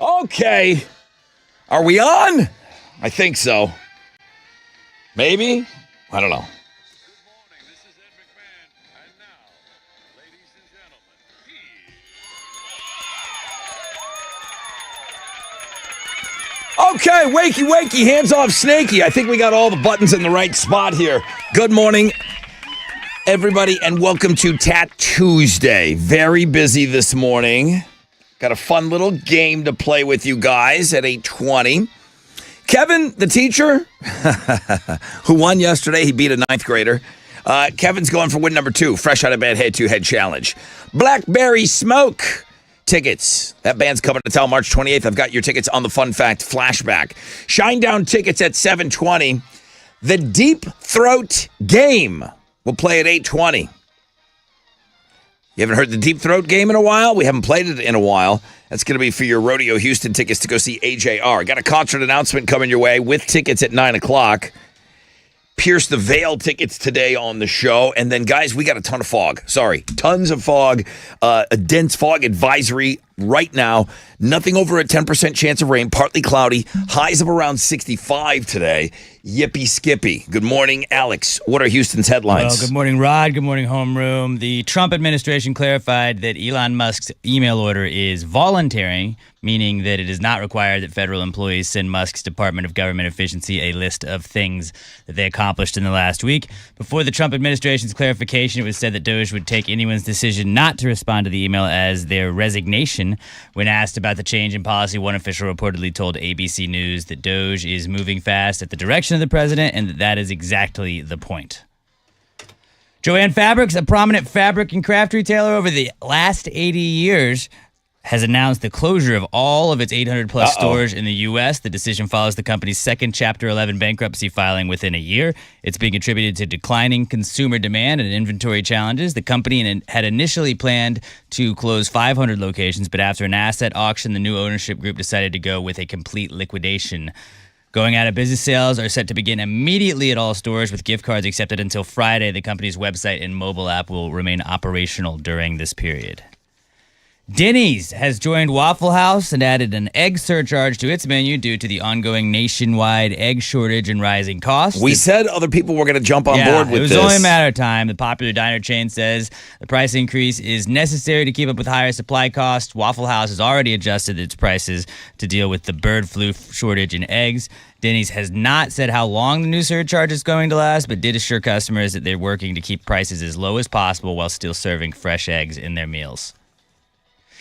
Okay. Are we on? I think so. Maybe? I don't know. Good morning, this is Ed McMahon, and now, ladies and gentlemen, Okay, wakey, hands off Snakey. I think we got all the buttons in the right spot here. Good morning, everybody, and welcome to Tat Tuesday. Very busy this morning. Got a fun little game to play with you guys at 8:20. Kevin, the teacher, who won yesterday, he beat a ninth grader. Kevin's going for win number 2, fresh out of bed head-to-head challenge. Blackberry Smoke tickets. That band's coming to town March 28th. I've got your tickets on the Fun Fact Flashback. Shinedown tickets at 7:20. The Deep Throat Game will play at 8:20. You haven't heard the Deep Throat Game in a while? We haven't played it in a while. That's going to be for your Rodeo Houston tickets to go see AJR. Got a concert announcement coming your way with tickets at 9 o'clock. Pierce the Veil tickets today on the show. And then, guys, we got a ton of fog. Sorry, tons of fog. A dense fog advisory right now. Nothing over a 10% chance of rain. Partly cloudy. Highs of around 65 today. Yippee skippy. Good morning, Alex. What are Houston's headlines? Well, good morning, Rod. Good morning, homeroom. The Trump administration clarified that Elon Musk's email order is voluntary, meaning that it is not required that federal employees send Musk's Department of Government Efficiency a list of things that they accomplished in the last week. Before the Trump administration's clarification, it was said that DOJ would take anyone's decision not to respond to the email as their resignation. When asked about the change in policy, one official reportedly told ABC News that DOJ is moving fast at the direction of the president and that is exactly the point. Joann Fabrics, a prominent fabric and craft retailer over the last 80 years, has announced the closure of all of its 800-plus stores in the U.S. The decision follows the company's second Chapter 11 bankruptcy filing within a year. It's being attributed to declining consumer demand and inventory challenges. The company had initially planned to close 500 locations, but after an asset auction, the new ownership group decided to go with a complete liquidation. Going out of business sales are set to begin immediately at all stores, with gift cards accepted until Friday. The company's website and mobile app will remain operational during this period. Denny's has joined Waffle House and added an egg surcharge to its menu due to the ongoing nationwide egg shortage and rising costs. We said other people were going to jump on board with this. It was only a matter of time. The popular diner chain says the price increase is necessary to keep up with higher supply costs. Waffle House has already adjusted its prices to deal with the bird flu shortage in eggs. Denny's has not said how long the new surcharge is going to last, but did assure customers that they're working to keep prices as low as possible while still serving fresh eggs in their meals.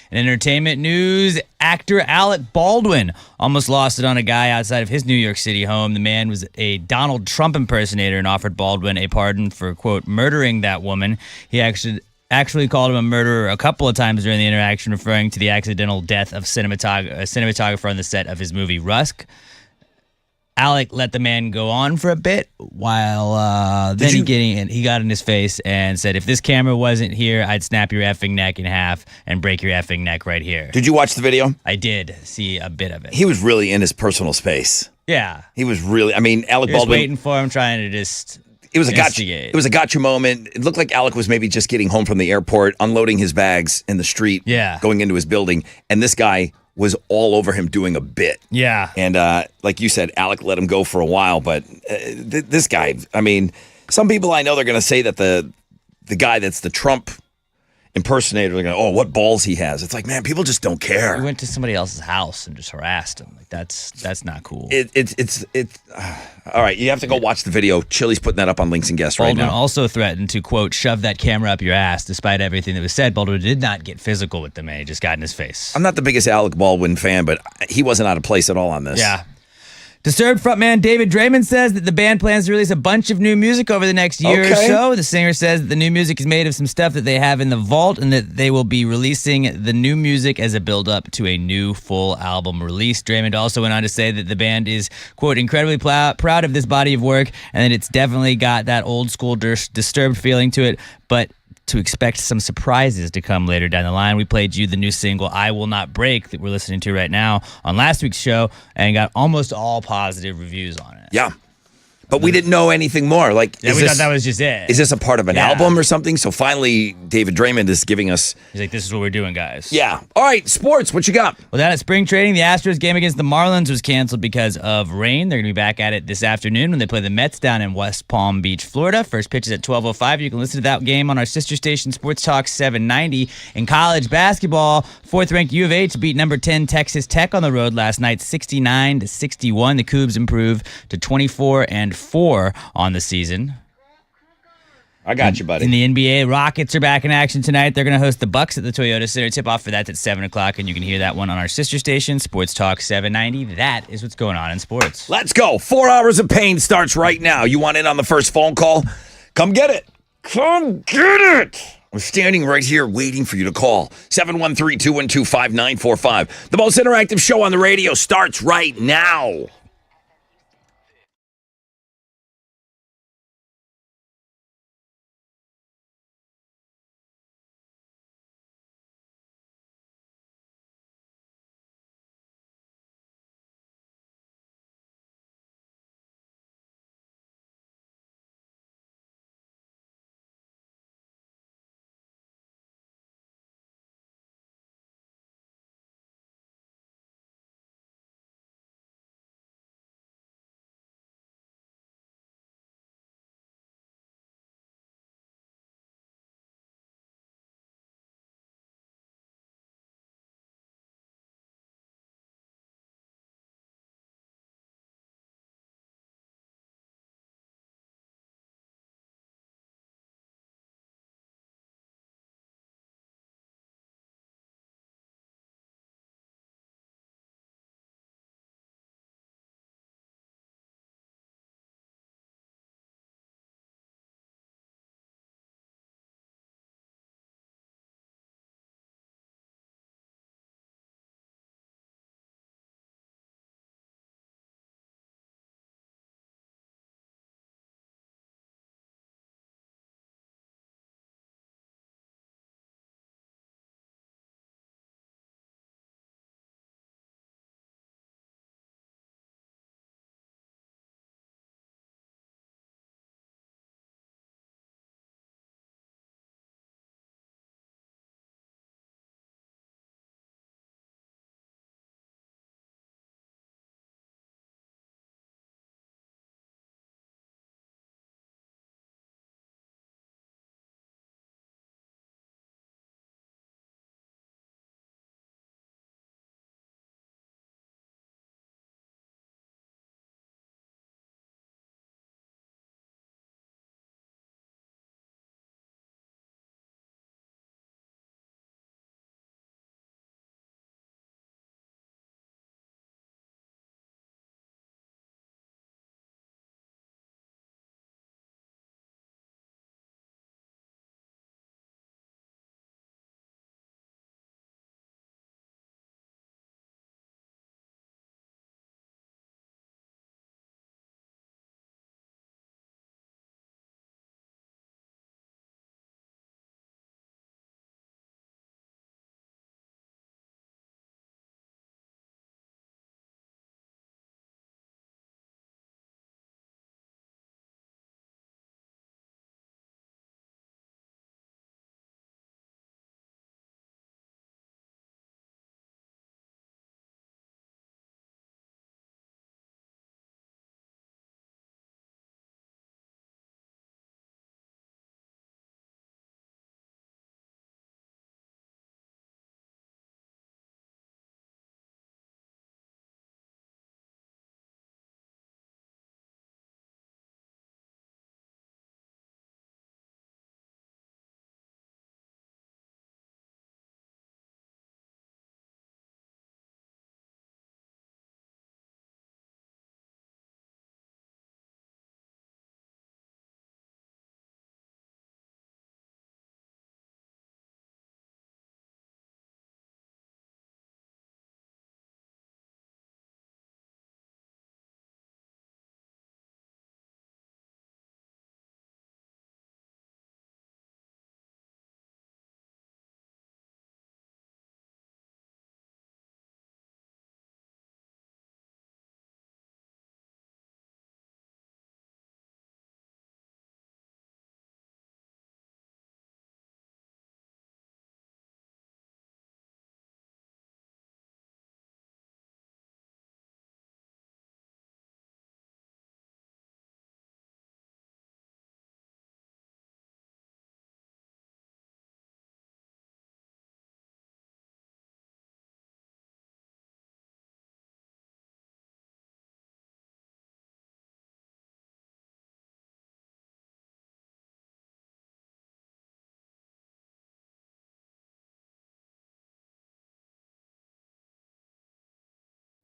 In entertainment news, actor Alec Baldwin almost lost it on a guy outside of his New York City home. The man was a Donald Trump impersonator and offered Baldwin a pardon for, quote, murdering that woman. He actually called him a murderer a couple of times during the interaction, referring to the accidental death of a cinematographer on the set of his movie Rusk. Alec let the man go on for a bit while then he got in his face and said, if this camera wasn't here, I'd snap your effing neck in half and break your effing neck right here. Did you watch the video? I did see a bit of it. He was really in his personal space. Yeah. He was really, Alec You're Baldwin. waiting for him, trying to just It was a gotcha moment. It looked like Alec was maybe just getting home from the airport, unloading his bags in the street, going into his building, and this guy was all over him doing a bit. Yeah. And like you said, Alec let him go for a while, but this guy, some people I know, they're going to say that the guy that's the Trump impersonator, they're going, oh, what balls he has. It's like, man, people just don't care. He went to somebody else's house and just harassed him. Like that's not cool. It's all right. You have to go watch the video. Chili's putting that up on Links and Guests right now. Baldwin also threatened to, quote, shove that camera up your ass. Despite everything that was said, Baldwin did not get physical with the man. He just got in his face. I'm not the biggest Alec Baldwin fan, but he wasn't out of place at all on this. Yeah. Disturbed frontman David Draymond says that the band plans to release a bunch of new music over the next year or so. The singer says that the new music is made of some stuff that they have in the vault and that they will be releasing the new music as a build-up to a new full album release. Draymond also went on to say that the band is, quote, incredibly proud of this body of work and that it's definitely got that old school Disturbed feeling to it, but to expect some surprises to come later down the line. We played you the new single, I Will Not Break, that we're listening to right now on last week's show and got almost all positive reviews on it. Yeah. But we didn't know anything more. Like, Yeah, we thought that was just it. Is this a part of an Yeah. album or something? So finally, David Draymond is giving us. He's like, this is what we're doing, guys. Yeah. All right, sports. What you got? Well, down at spring training, the Astros game against the Marlins was canceled because of rain. They're going to be back at it this afternoon when they play the Mets down in West Palm Beach, Florida. First pitch is at 12:05. You can listen to that game on our sister station, Sports Talk 790. In college basketball, fourth-ranked U of H beat number 10 Texas Tech on the road last night, 69-61. The Cougs improved to 24-4 on the season. I got you, buddy. In the NBA, Rockets are back in action tonight. They're going to host the Bucks at the Toyota Center. Tip-off for that's at 7 o'clock, and you can hear that one on our sister station, Sports Talk 790. That is what's going on in sports. Let's go. 4 hours of pain starts right now. You want in on the first phone call? Come get it. Come get it. We're standing right here waiting for you to call. 713-212-5945. The most interactive show on the radio starts right now.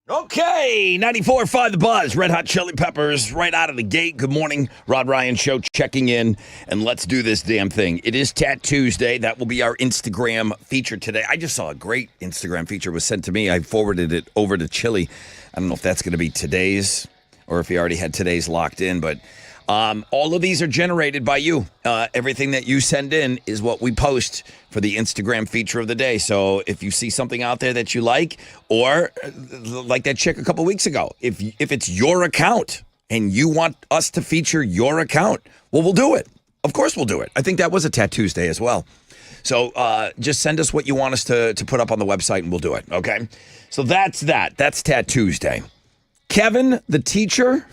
Okay, 94.5 The Buzz, Red Hot Chili Peppers, right out of the gate. Good morning, Rod Ryan Show checking in, and let's do this damn thing. It is Tat Tuesday. That will be our Instagram feature today. I just saw a great Instagram feature was sent to me. I forwarded it over to Chili. I don't know if that's going to be today's or if he already had today's locked in, but all of these are generated by you. Everything that you send in is what we post for the Instagram feature of the day. So if you see something out there that you like, or like that chick a couple weeks ago, if it's your account and you want us to feature your account, well, we'll do it. Of course we'll do it. I think that was a Tat Tuesday as well. So just send us what you want us to put up on the website and we'll do it, okay? So that's that. That's Tat Tuesday. Kevin, the teacher,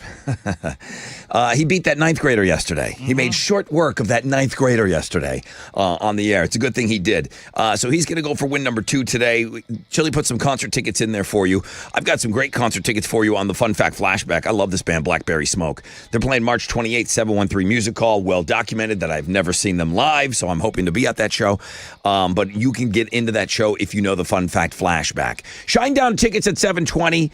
he beat that ninth grader yesterday. He made short work of that ninth grader yesterday on the air. It's a good thing he did. So he's going to go for win number 2 today. Chili put some concert tickets in there for you. I've got some great concert tickets for you on the Fun Fact Flashback. I love this band, Blackberry Smoke. They're playing March 28th, 713 Music Hall. Well documented that I've never seen them live, so I'm hoping to be at that show. But you can get into that show if you know the Fun Fact Flashback. Shinedown tickets at 720.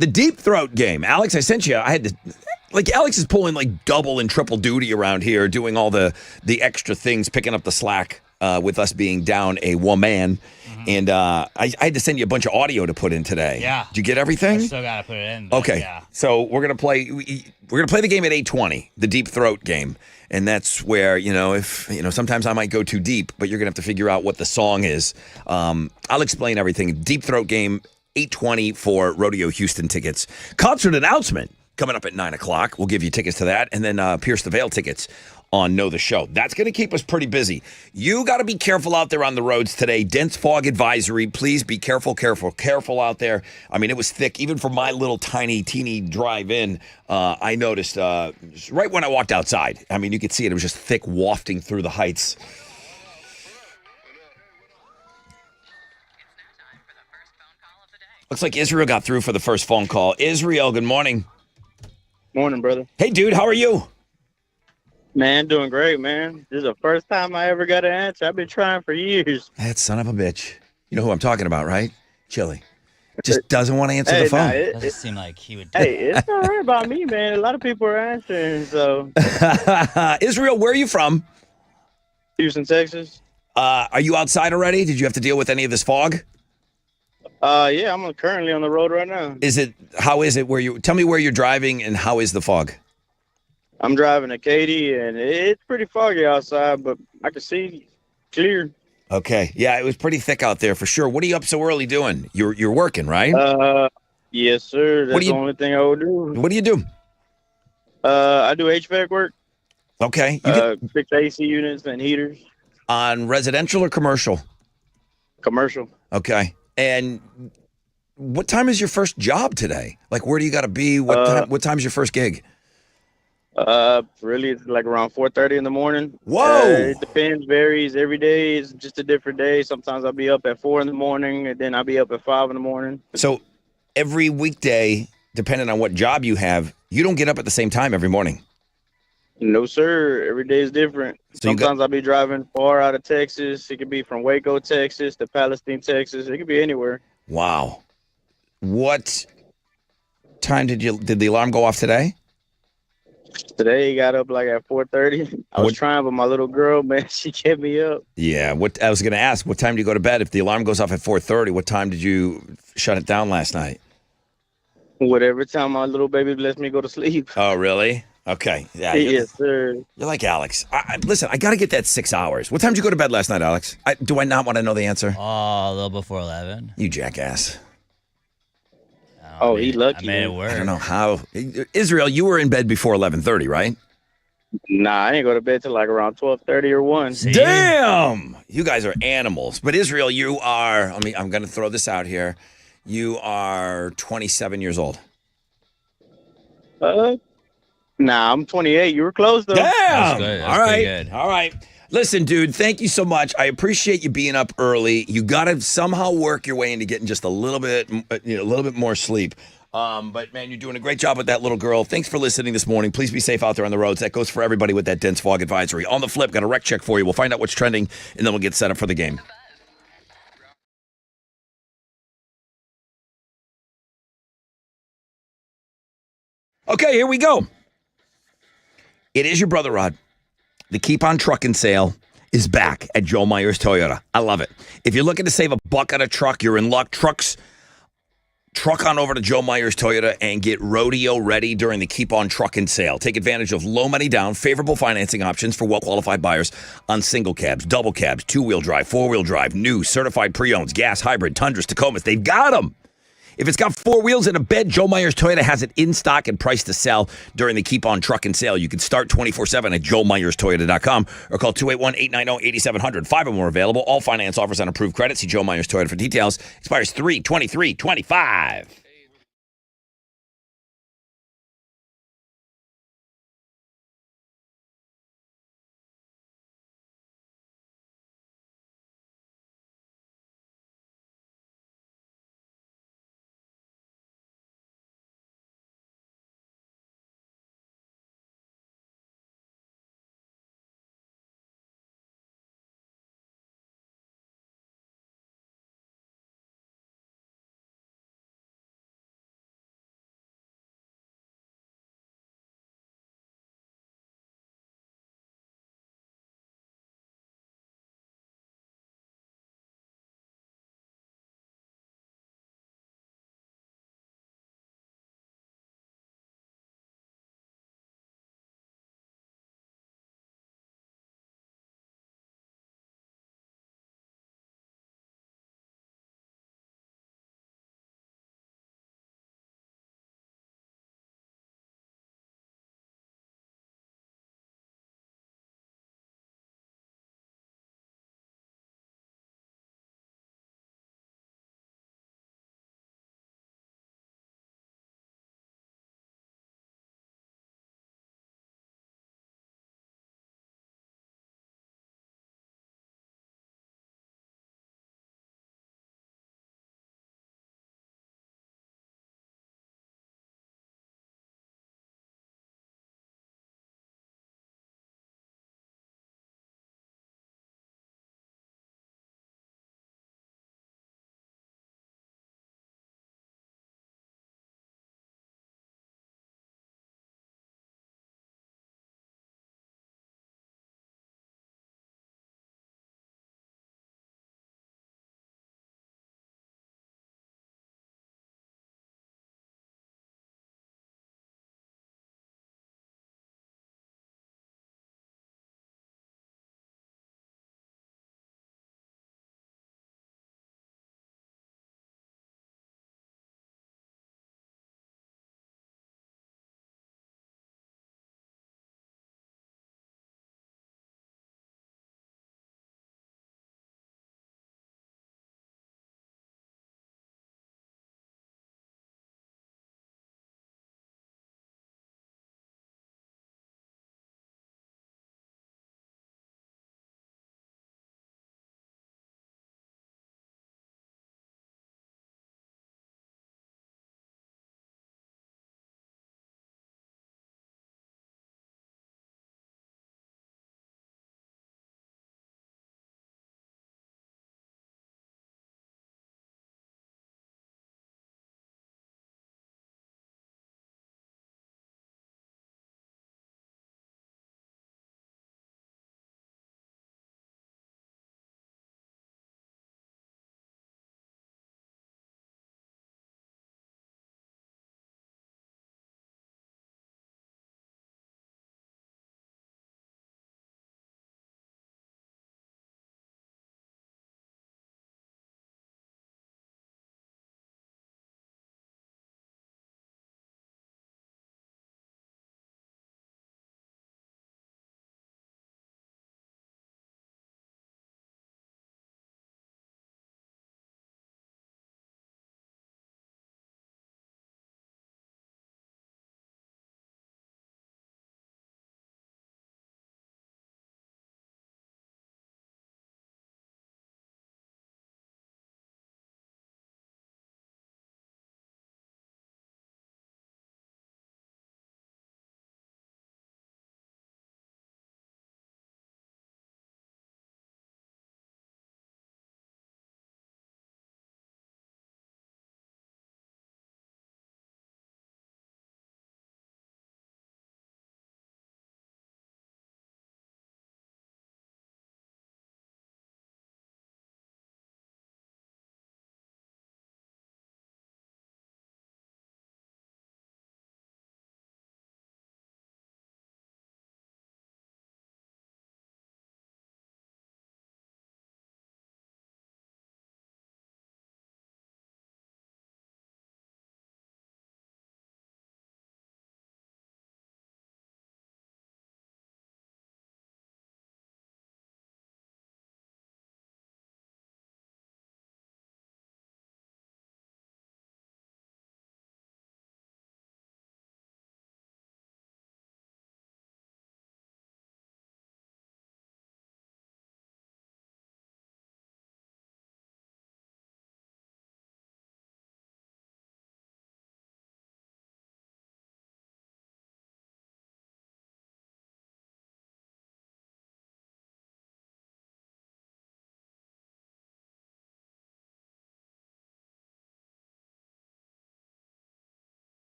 The Deep Throat game. Alex, I sent you. I had to, Alex is pulling double and triple duty around here, doing all the extra things, picking up the slack with us being down a woman. And I had to send you a bunch of audio to put in today. Yeah. Did you get everything? I still got to put it in. Okay. Yeah. So we're gonna play the game at 8:20, the Deep Throat game. And that's where, if sometimes I might go too deep, but you're gonna have to figure out what the song is. I'll explain everything. Deep Throat game. 8:20 for Rodeo Houston tickets. Concert announcement coming up at 9 o'clock. We'll give you tickets to that. And then Pierce the Veil tickets on Know the Show. That's going to keep us pretty busy. You got to be careful out there on the roads today. Dense fog advisory. Please be careful out there. I mean, it was thick. Even for my little teeny drive in, I noticed right when I walked outside. I mean, you could see it. It was just thick wafting through the heights. Looks like Israel got through for the first phone call. Israel, good morning. Morning, brother. Hey, dude, how are you? Man, doing great, man. This is the first time I ever got an answer. I've been trying for years. That son of a bitch. You know who I'm talking about, right? Chili. Just doesn't want to answer the phone. It doesn't seem like he would. Hey, it's all right about me, man. A lot of people are answering, so. Israel, where are you from? Houston, Texas. Are you outside already? Did you have to deal with any of this fog? Yeah, I'm currently on the road right now. How is it tell me where you're driving and how is the fog? I'm driving to Katy and it's pretty foggy outside, but I can see clear. Okay. Yeah, it was pretty thick out there for sure. What are you up so early doing? You're working, right? Yes, sir. That's the only thing I would do. What do you do? I do HVAC work. Okay. Fix AC units and heaters. On residential or commercial? Commercial. Okay. And what time is your first job today? Where do you got to be? What time's your first gig? Really, it's around 4:30 in the morning. Whoa! It depends, varies every day. It's just a different day. Sometimes I'll be up at 4 in the morning, and then I'll be up at 5 in the morning. So every weekday, depending on what job you have, you don't get up at the same time every morning. No, sir. Every day is different. So Sometimes I'll be driving far out of Texas. It could be from Waco, Texas to Palestine, Texas. It could be anywhere. Wow. What time did the alarm go off today? Today, got up at 4:30. I was trying, but my little girl, man, she kept me up. Yeah. What I was going to ask, what time do you go to bed? If the alarm goes off at 4:30, what time did you shut it down last night? Whatever time my little baby lets me go to sleep. Oh, really? Okay. Yeah. Yes, sir. You're like Alex. Listen, I got to get that 6 hours. What time did you go to bed last night, Alex? Do I not want to know the answer? Oh, a little before 11. You jackass. He lucky. I made it work. I don't know how. Israel, you were in bed before 11:30, right? Nah, I didn't go to bed till around 12:30 or 1. See? Damn! You guys are animals. But Israel, you are, I'm going to throw this out here. You are 27 years old. Nah, I'm 28. You were close, though. Damn! That's good. That's All right. good. All right. Listen, dude, thank you so much. I appreciate you being up early. You got to somehow work your way into getting just a little bit more sleep. But, man, you're doing a great job with that little girl. Thanks for listening this morning. Please be safe out there on the roads. That goes for everybody with that dense fog advisory. On the flip, got a rec check for you. We'll find out what's trending, and then we'll get set up for the game. Okay, here we go. It is your brother, Rod. The Keep on Trucking sale is back at Joe Myers Toyota. I love it. If you're looking to save a buck on a truck, you're in luck. Truck on over to Joe Myers Toyota and get rodeo ready during the Keep on Trucking sale. Take advantage of low money down, favorable financing options for well-qualified buyers on single cabs, double cabs, two-wheel drive, four-wheel drive, new, certified pre-owns, gas, hybrid, Tundras, Tacomas. They've got them. If it's got four wheels and a bed, Joe Myers Toyota has it in stock and priced to sell during the Keep on Trucking sale. You can start 24/7 at joemyerstoyota.com or call 281-890-8700. 5 or more available. All finance offers on approved credit. See Joe Myers Toyota for details. Expires 3/23/25.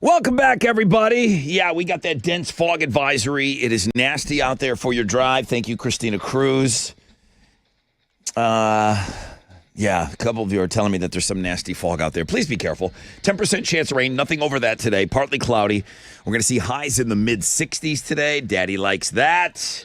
Welcome back, everybody. Yeah, we got that dense fog advisory. It is nasty out there for your drive. Thank you, Christina Cruz. Yeah, a couple of you are telling me that there's some nasty fog out there. Please be careful. 10% chance of rain, nothing over that today. Partly cloudy. We're going to see highs in the mid-60s today. Daddy likes that.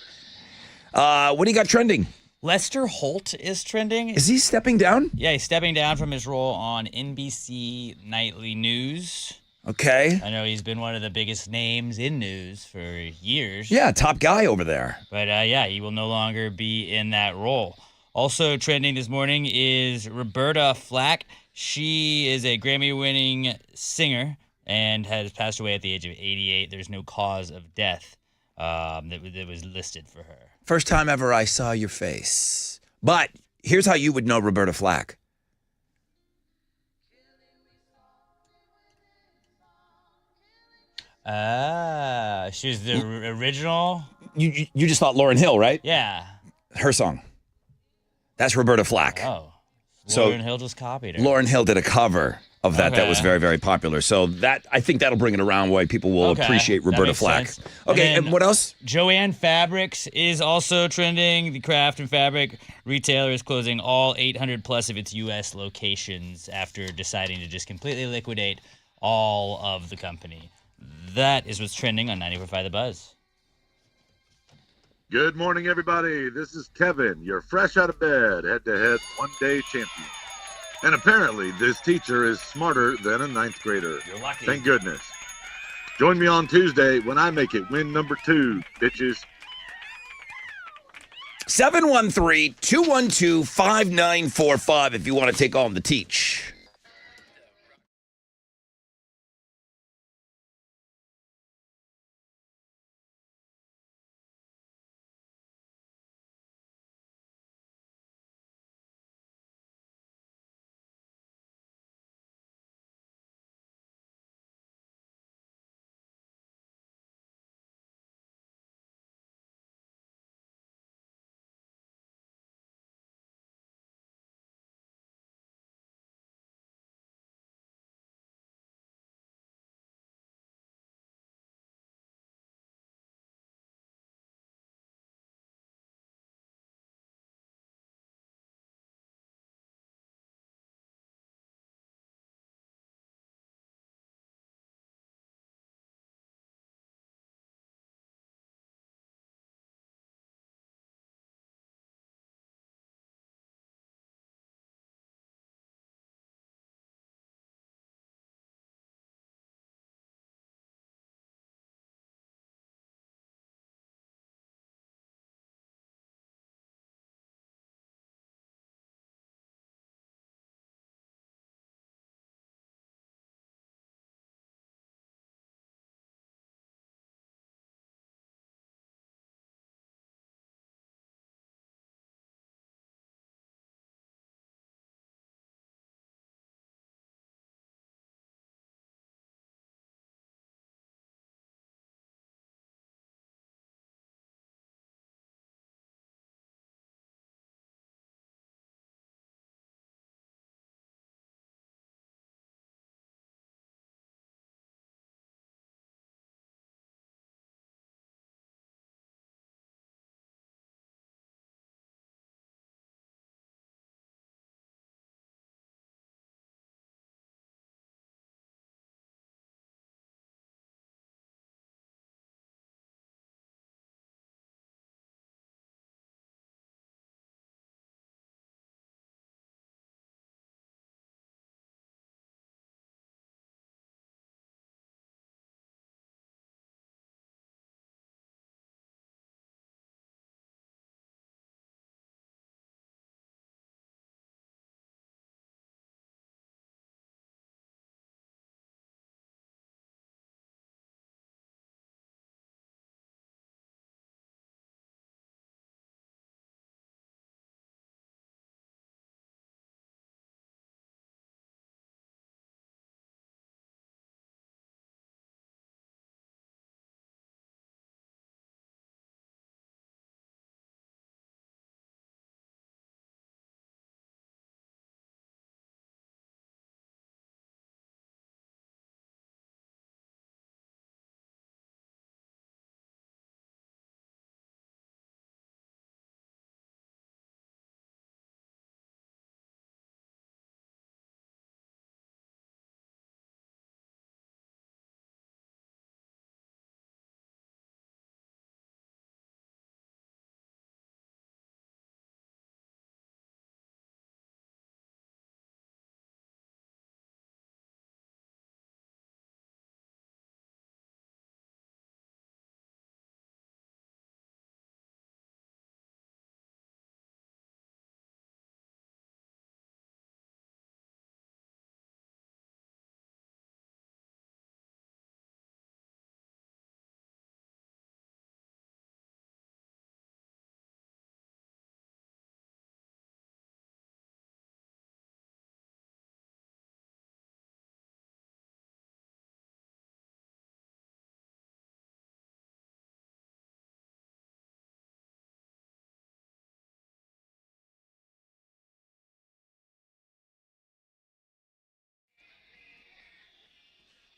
What do you got trending? Lester Holt is trending. Is he stepping down? Yeah, he's stepping down from his role on NBC Nightly News. Okay. I know he's been one of the biggest names in news for years. Yeah, top guy over there. But yeah, he will no longer be in that role. Also trending this morning is Roberta Flack. She is a Grammy-winning singer and has passed away at the age of 88. There's no cause of death that was listed for her. First time ever I saw your face. But here's how you would know Roberta Flack. She was the original? You just thought Lauryn Hill, right? Yeah. Her song. That's Roberta Flack. Oh. So Lauryn Hill just copied her. Lauryn Hill did a cover of that that was Okay. very, very popular. So that I think that'll bring it around why people will Okay, appreciate that Roberta makes Flack. sense. Okay, And and what else? Joanne Fabrics is also trending. The craft and fabric retailer is closing all 800 plus of its U.S. locations after deciding to just completely liquidate all of the company. That is what's trending on 94.5 The Buzz. Good morning, everybody. This is Kevin, your fresh out of bed, head-to-head one-day champion. And apparently, this teacher is smarter than a ninth grader. You're lucky. Thank goodness. Join me on Tuesday when I make it win number 2, bitches. 713-212-5945 if you want to take on the teach.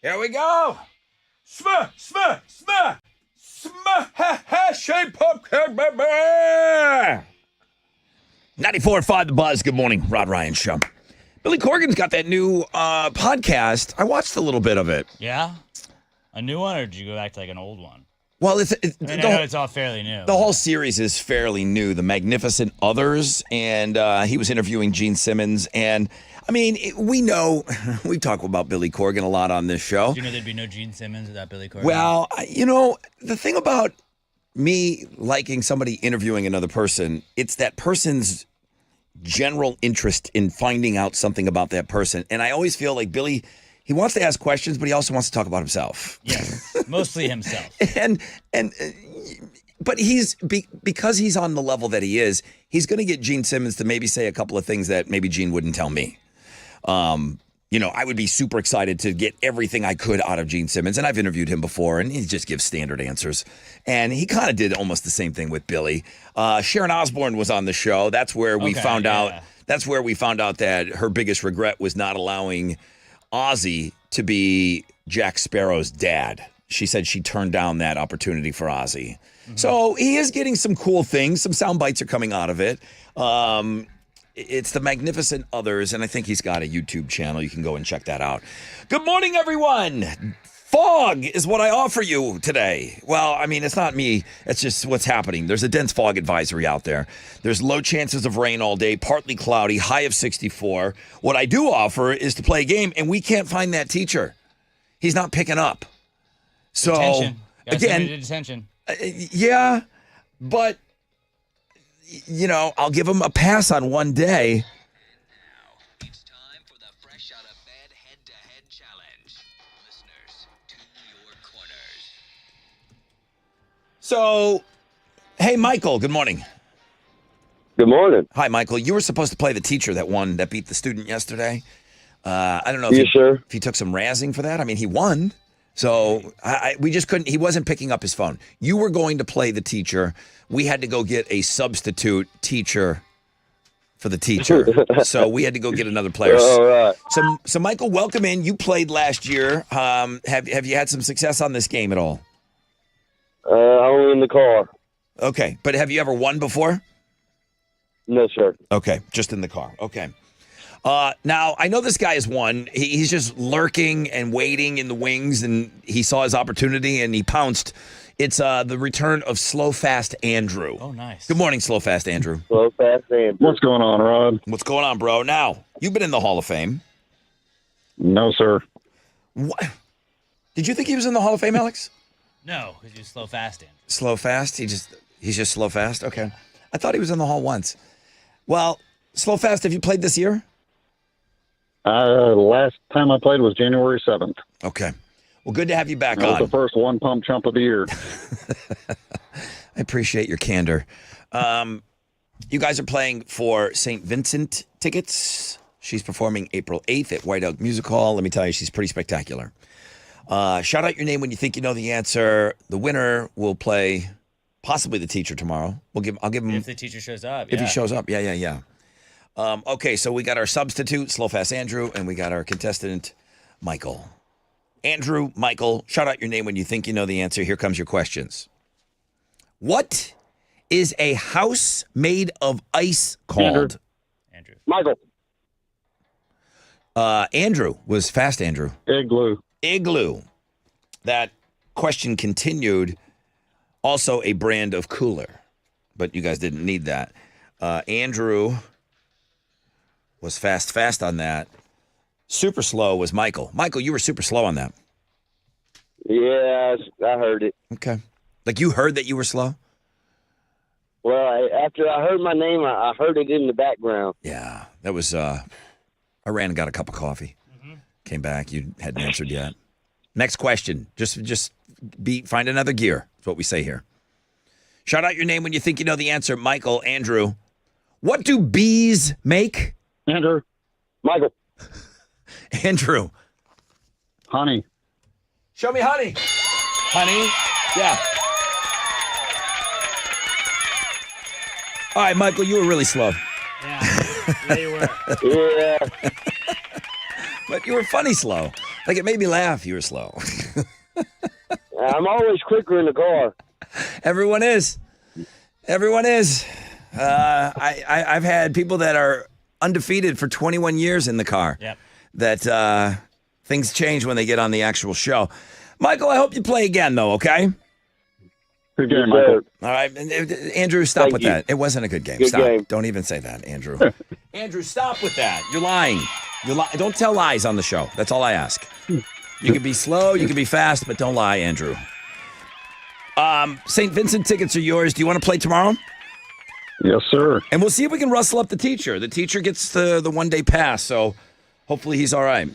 Here we go. Smash, shape pumpkin, baby. 94.5 The Buzz. Good morning, Rod Ryan Show. Billy Corgan's got that new podcast. I watched a little bit of it. Yeah? A new one, or did you go back to like an old one? Well, I know it's all fairly new. The whole series is fairly new. The Magnificent Others, and he was interviewing Gene Simmons. And, I mean, we know, we talk about Billy Corgan a lot on this show. Do you know there'd be no Gene Simmons without Billy Corgan? Well, you know, the thing about me liking somebody interviewing another person, it's that person's general interest in finding out something about that person. And I always feel like Billy, he wants to ask questions, but he also wants to talk about himself. Yes, mostly himself. But because he's on the level that he is, he's going to get Gene Simmons to maybe say a couple of things that maybe Gene wouldn't tell me. You know, I would be super excited to get everything I could out of Gene Simmons, and I've interviewed him before, and he just gives standard answers. And he kind of did almost the same thing with Billy. Sharon Osbourne was on the show. That's where we found out. That's where we found out that her biggest regret was not allowing Ozzy to be Jack Sparrow's dad. She said she turned down that opportunity for Ozzy. Mm-hmm. So he is getting some cool things. Some sound bites are coming out of it. It's the Magnificent Others, and I think he's got a YouTube channel. You can go and check that out. Good morning, everyone. Fog is what I offer you today. Well, I mean, it's not me. It's just what's happening. There's a dense fog advisory out there. There's low chances of rain all day, partly cloudy, high of 64. What I do offer is to play a game, and we can't find that teacher. He's not picking up. So, detention. Yeah, but, you know, I'll give him a pass on one day. Now, it's time for the Fresh Out of Bed Head-to-Head Challenge. Listeners, to your corners. So, hey, Michael, good morning. Good morning. Hi, Michael. You were supposed to play the teacher that beat the student yesterday. I don't know if he took some razzing for that. I mean, he won. So we just couldn't. He wasn't picking up his phone. You were going to play the teacher. We had to go get a substitute teacher for the teacher. So we had to go get another player. All right. So Michael, welcome in. You played last year. Have you had some success on this game at all? Only in the car. Okay, but have you ever won before? No, sir. Okay, just in the car. Okay. Now, I know this guy has won. He's just lurking and waiting in the wings, and he saw his opportunity, and he pounced. It's the return of Slow Fast Andrew. Oh, nice. Good morning, Slow Fast Andrew. Slow Fast Andrew. What's going on, Rod? What's going on, bro? Now, you've been in the Hall of Fame. No, sir. What? Did you think he was in the Hall of Fame, Alex? No, because you're slow fast, Andrew. Slow Fast? He's just Slow Fast? Okay. I thought he was in the Hall once. Well, Slow Fast, have you played this year? Last time I played was January 7th. Okay. Well, good to have you back That was on. the first one pump chump of the year. I appreciate your candor. You guys are playing for St. Vincent tickets. She's performing April 8th at White Oak Music Hall. Let me tell you, she's pretty spectacular. Shout out your name when you think you know the answer. The winner will play possibly the teacher tomorrow. I'll give him If the teacher shows up. if he shows up. Yeah. Okay, so we got our substitute, Slow Fast Andrew, and we got our contestant, Michael. Andrew, Michael, shout out your name when you think you know the answer. Here comes your questions. What is a house made of ice called? Andrew. Michael. Andrew was Fast Andrew. Igloo. Igloo. That question continued. Also a brand of cooler, but you guys didn't need that. Andrew was fast on that. Super slow was Michael. Michael, you were super slow on that. Yeah, I heard it. Okay. Like you heard that you were slow? Well, after I heard my name, I heard it in the background. Yeah. That was, I ran and got a cup of coffee. Mm-hmm. Came back. You hadn't answered yet. Next question. Just find another gear. That's what we say here. Shout out your name when you think you know the answer. Michael, Andrew. What do bees make? Andrew. Michael. Andrew. Honey. Show me honey. Honey? Yeah. All right, Michael, you were really slow. Yeah, you were. Yeah. But you were funny slow. Like, it made me laugh. You were slow. I'm always quicker in the car. Everyone is. Everyone is. I've had people that are undefeated for 21 years in the car. Yep. That things change when they get on the actual show. Michael, I hope you play again, though, okay? Good game, Yes, Michael. sir. All right. Andrew, stop Thank with you. that. It wasn't a good game. Good Stop. game. Don't even say that, Andrew. Andrew, stop with that. You're lying. Don't tell lies on the show. That's all I ask. You can be slow, you can be fast, but don't lie, Andrew. St. Vincent tickets are yours. Do you want to play tomorrow? Yes, sir. And we'll see if we can rustle up the teacher. The teacher gets the one-day pass, so hopefully he's all right.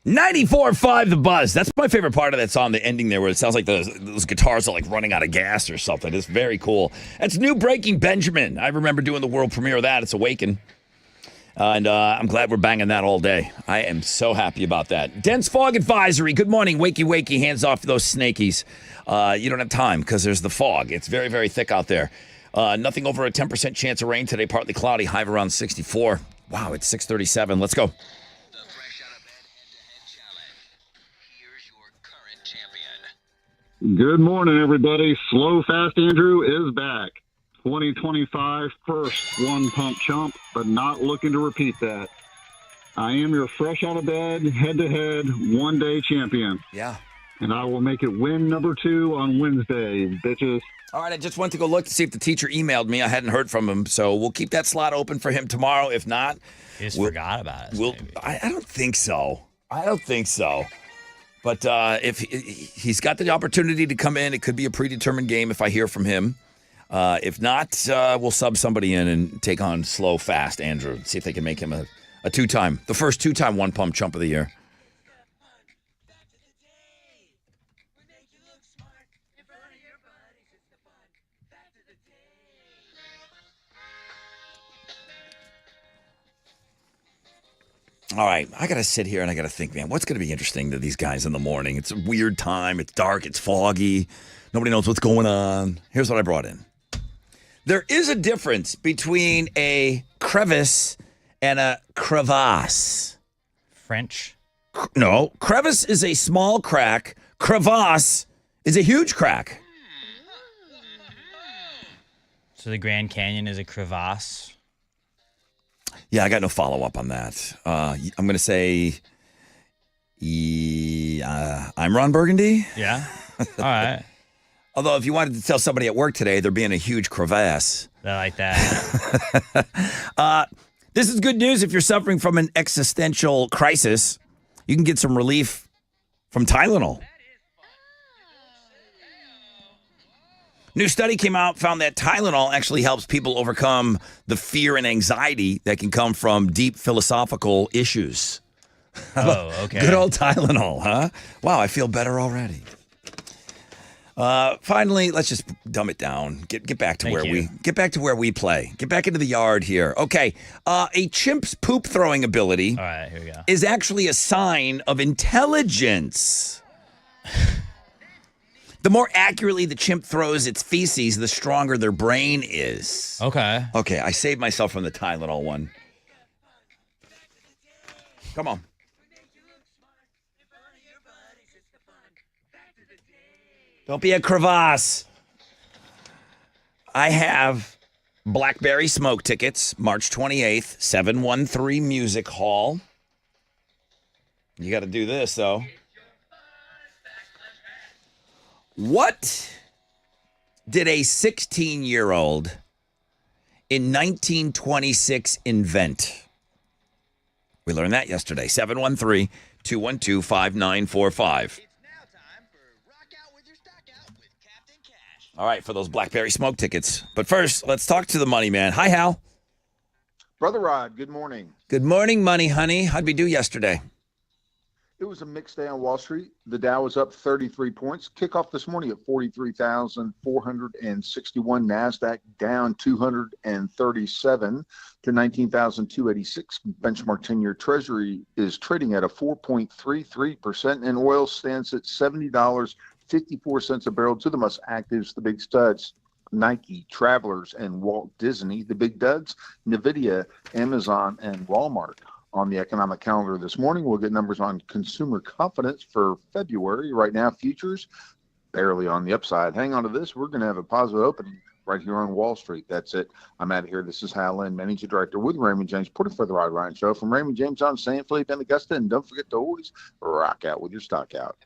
"94.5 The Buzz." That's my favorite part of that song, the ending there, where it sounds like those guitars are like running out of gas or something. It's very cool. That's new Breaking Benjamin. I remember doing the world premiere of that. It's Awaken. And I'm glad we're banging that all day. I am so happy about that. Dense fog advisory. Good morning. Wakey, wakey. Hands off those snakies. You don't have time because there's the fog. It's very, very thick out there. Nothing over a 10% chance of rain today. Partly cloudy. High of around 64. Wow, it's 6:37. Let's go. The Fresh Out of Bed head-to-head challenge. Here's your current champion. Good morning, everybody. Slow Fast Andrew is back. 2025 first one pump chump, but not looking to repeat that. I am your fresh out of bed, head-to-head, one-day champion. Yeah. And I will make it win number 2 on Wednesday, bitches. All right, I just went to go look to see if the teacher emailed me. I hadn't heard from him, so we'll keep that slot open for him tomorrow. If not, He just forgot about us. Maybe. I don't think so. But if he's got the opportunity to come in, it could be a predetermined game if I hear from him. If not, we'll sub somebody in and take on Slow Fast Andrew. See if they can make him the first two-time one pump chump of the year. All right, I got to sit here and I got to think, man, what's going to be interesting to these guys in the morning? It's a weird time. It's dark. It's foggy. Nobody knows what's going on. Here's what I brought in. There is a difference between a crevice and a crevasse. French? No, crevice is a small crack. Crevasse is a huge crack. So the Grand Canyon is a crevasse? Yeah, I got no follow-up on that. I'm going to say I'm Ron Burgundy. Yeah? All right. Although if you wanted to tell somebody at work today, they're being a huge crevasse. I like that. This is good news if you're suffering from an existential crisis. You can get some relief from Tylenol. New study came out, found that Tylenol actually helps people overcome the fear and anxiety that can come from deep philosophical issues. Oh, okay. Good old Tylenol, huh? Wow, I feel better already. Finally, let's just dumb it down. Get back to where we play. Get back into the yard here. Okay. A chimp's poop throwing ability All right, here we go. is actually a sign of intelligence. The more accurately the chimp throws its feces, the stronger their brain is. Okay. Okay, I saved myself from the Tylenol one. Come on. Don't be a crevasse. I have Blackberry Smoke tickets, March 28th, 713 Music Hall. You got to do this, though. What did a 16-year-old in 1926 invent? We learned that yesterday. 713-212-5945. It's now time for Rock Out with Your Stock Out with Captain Cash. All right, for those Blackberry Smoke tickets. But first, let's talk to the money man. Hi, Hal. Brother Rod, good morning. Good morning, money honey. How'd we do yesterday? It was a mixed day on Wall Street. The Dow was up 33 points. Kickoff this morning at 43,461. NASDAQ down 237 to 19,286. Benchmark 10-year Treasury is trading at a 4.33%, and oil stands at $70.54 a barrel. To the most actives, the big studs: Nike, Travelers, and Walt Disney. The big duds: NVIDIA, Amazon, and Walmart. On the economic calendar this morning, we'll get numbers on consumer confidence for February. Right now, futures barely on the upside. Hang on to this. We're going to have a positive opening right here on Wall Street. That's it. I'm out of here. This is Hal Lynn, Managing Director with Raymond James, putting for the Rod Ryan Show from Raymond James on San Felipe and Augusta. And don't forget to always rock out with your stock out.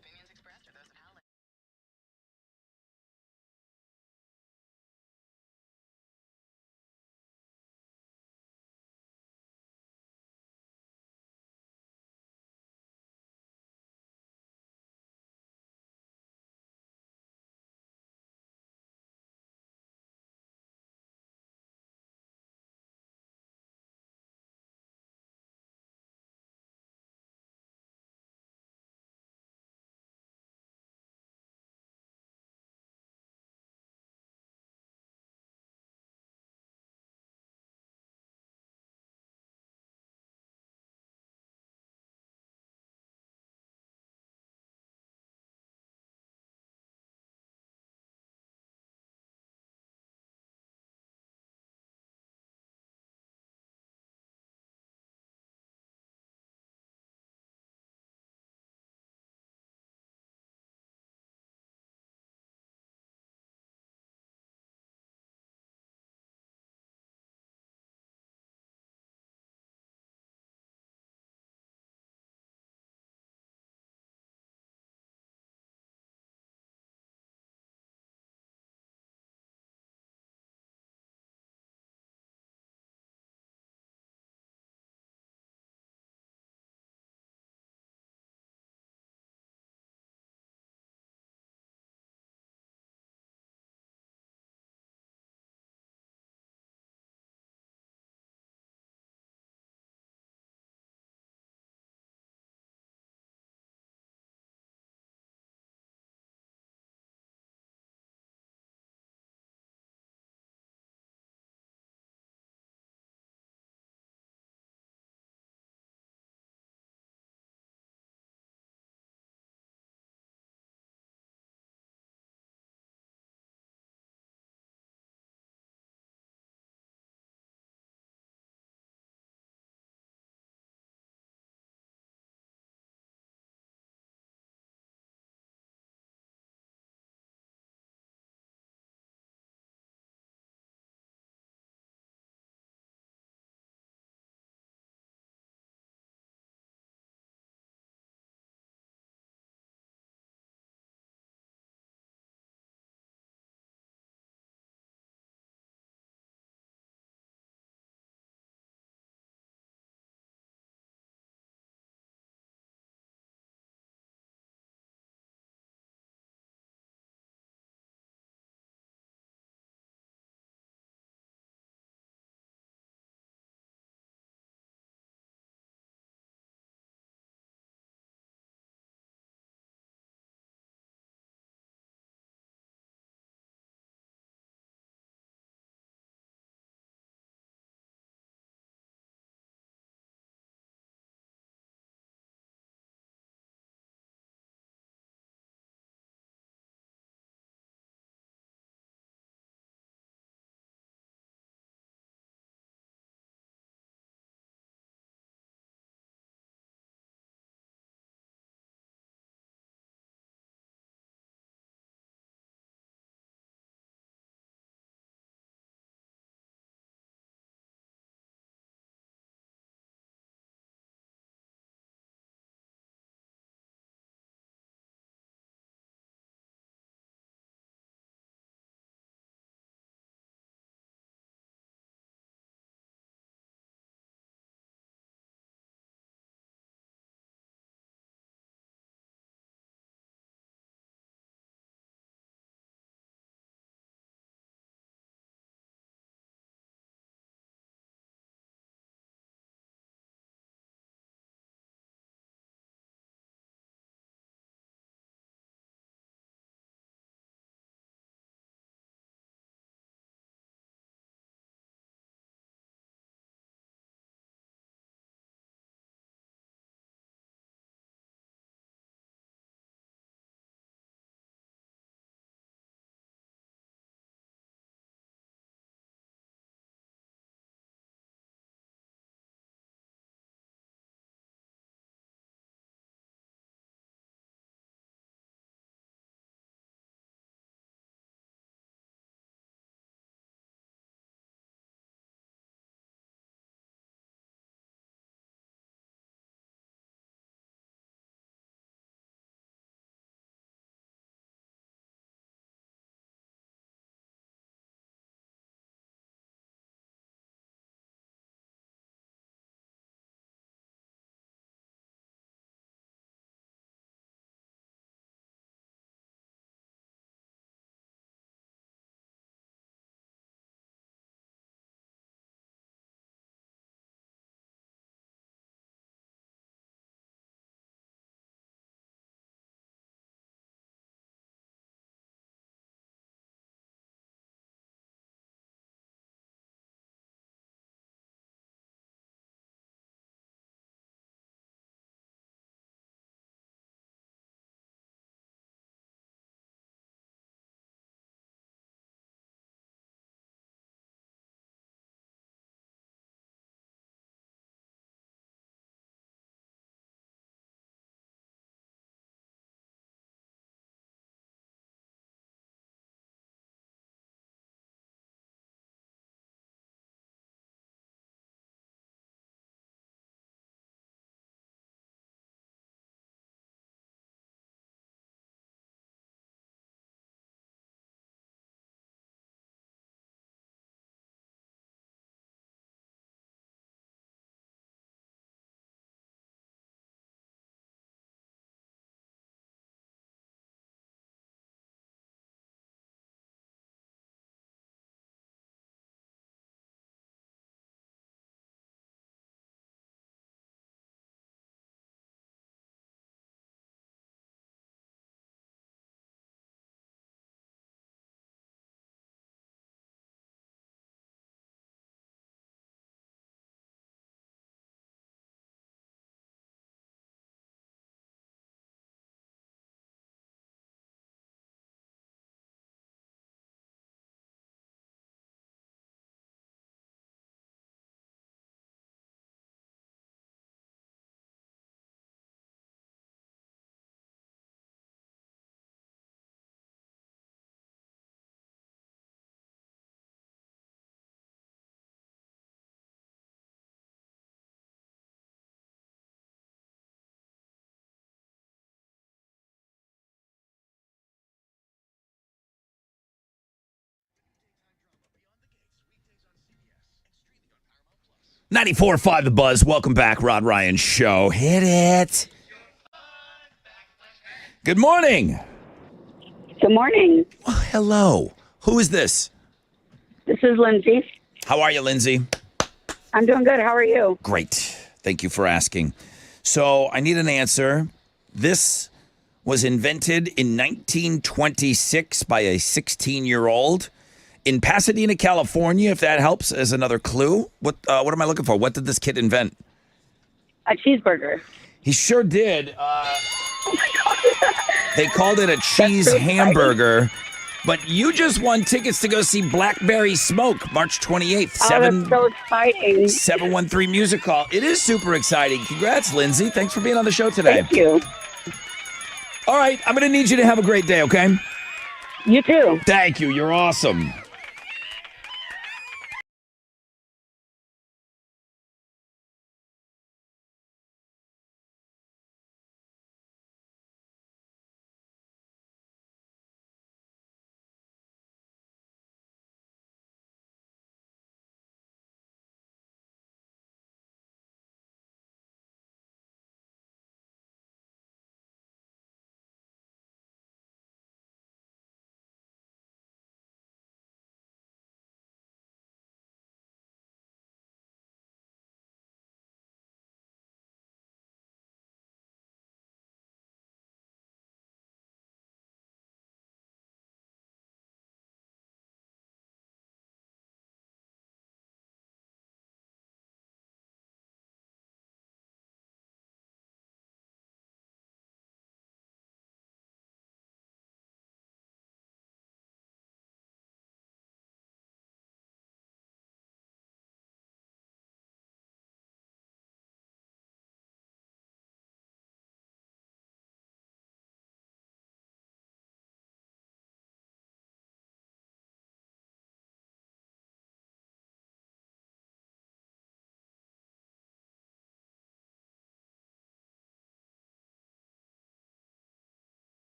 94.5 The Buzz. Welcome back, Rod Ryan Show. Hit it. Good morning. Good morning. Oh, hello. Who is this? This is Lindsay. How are you, Lindsay? I'm doing good. How are you? Great. Thank you for asking. So I need an answer. This was invented in 1926 by a 16-year-old in Pasadena, California, if that helps as another clue. What am I looking for? What did this kid invent? A cheeseburger. He sure did. Oh my God. They called it a cheese so hamburger. But you just won tickets to go see Blackberry Smoke, March 28th. That's so exciting. 713 Music Hall. It is super exciting. Congrats, Lindsay. Thanks for being on the show today. Thank you. All right, I'm going to need you to have a great day, okay? You too. Thank you. You're awesome.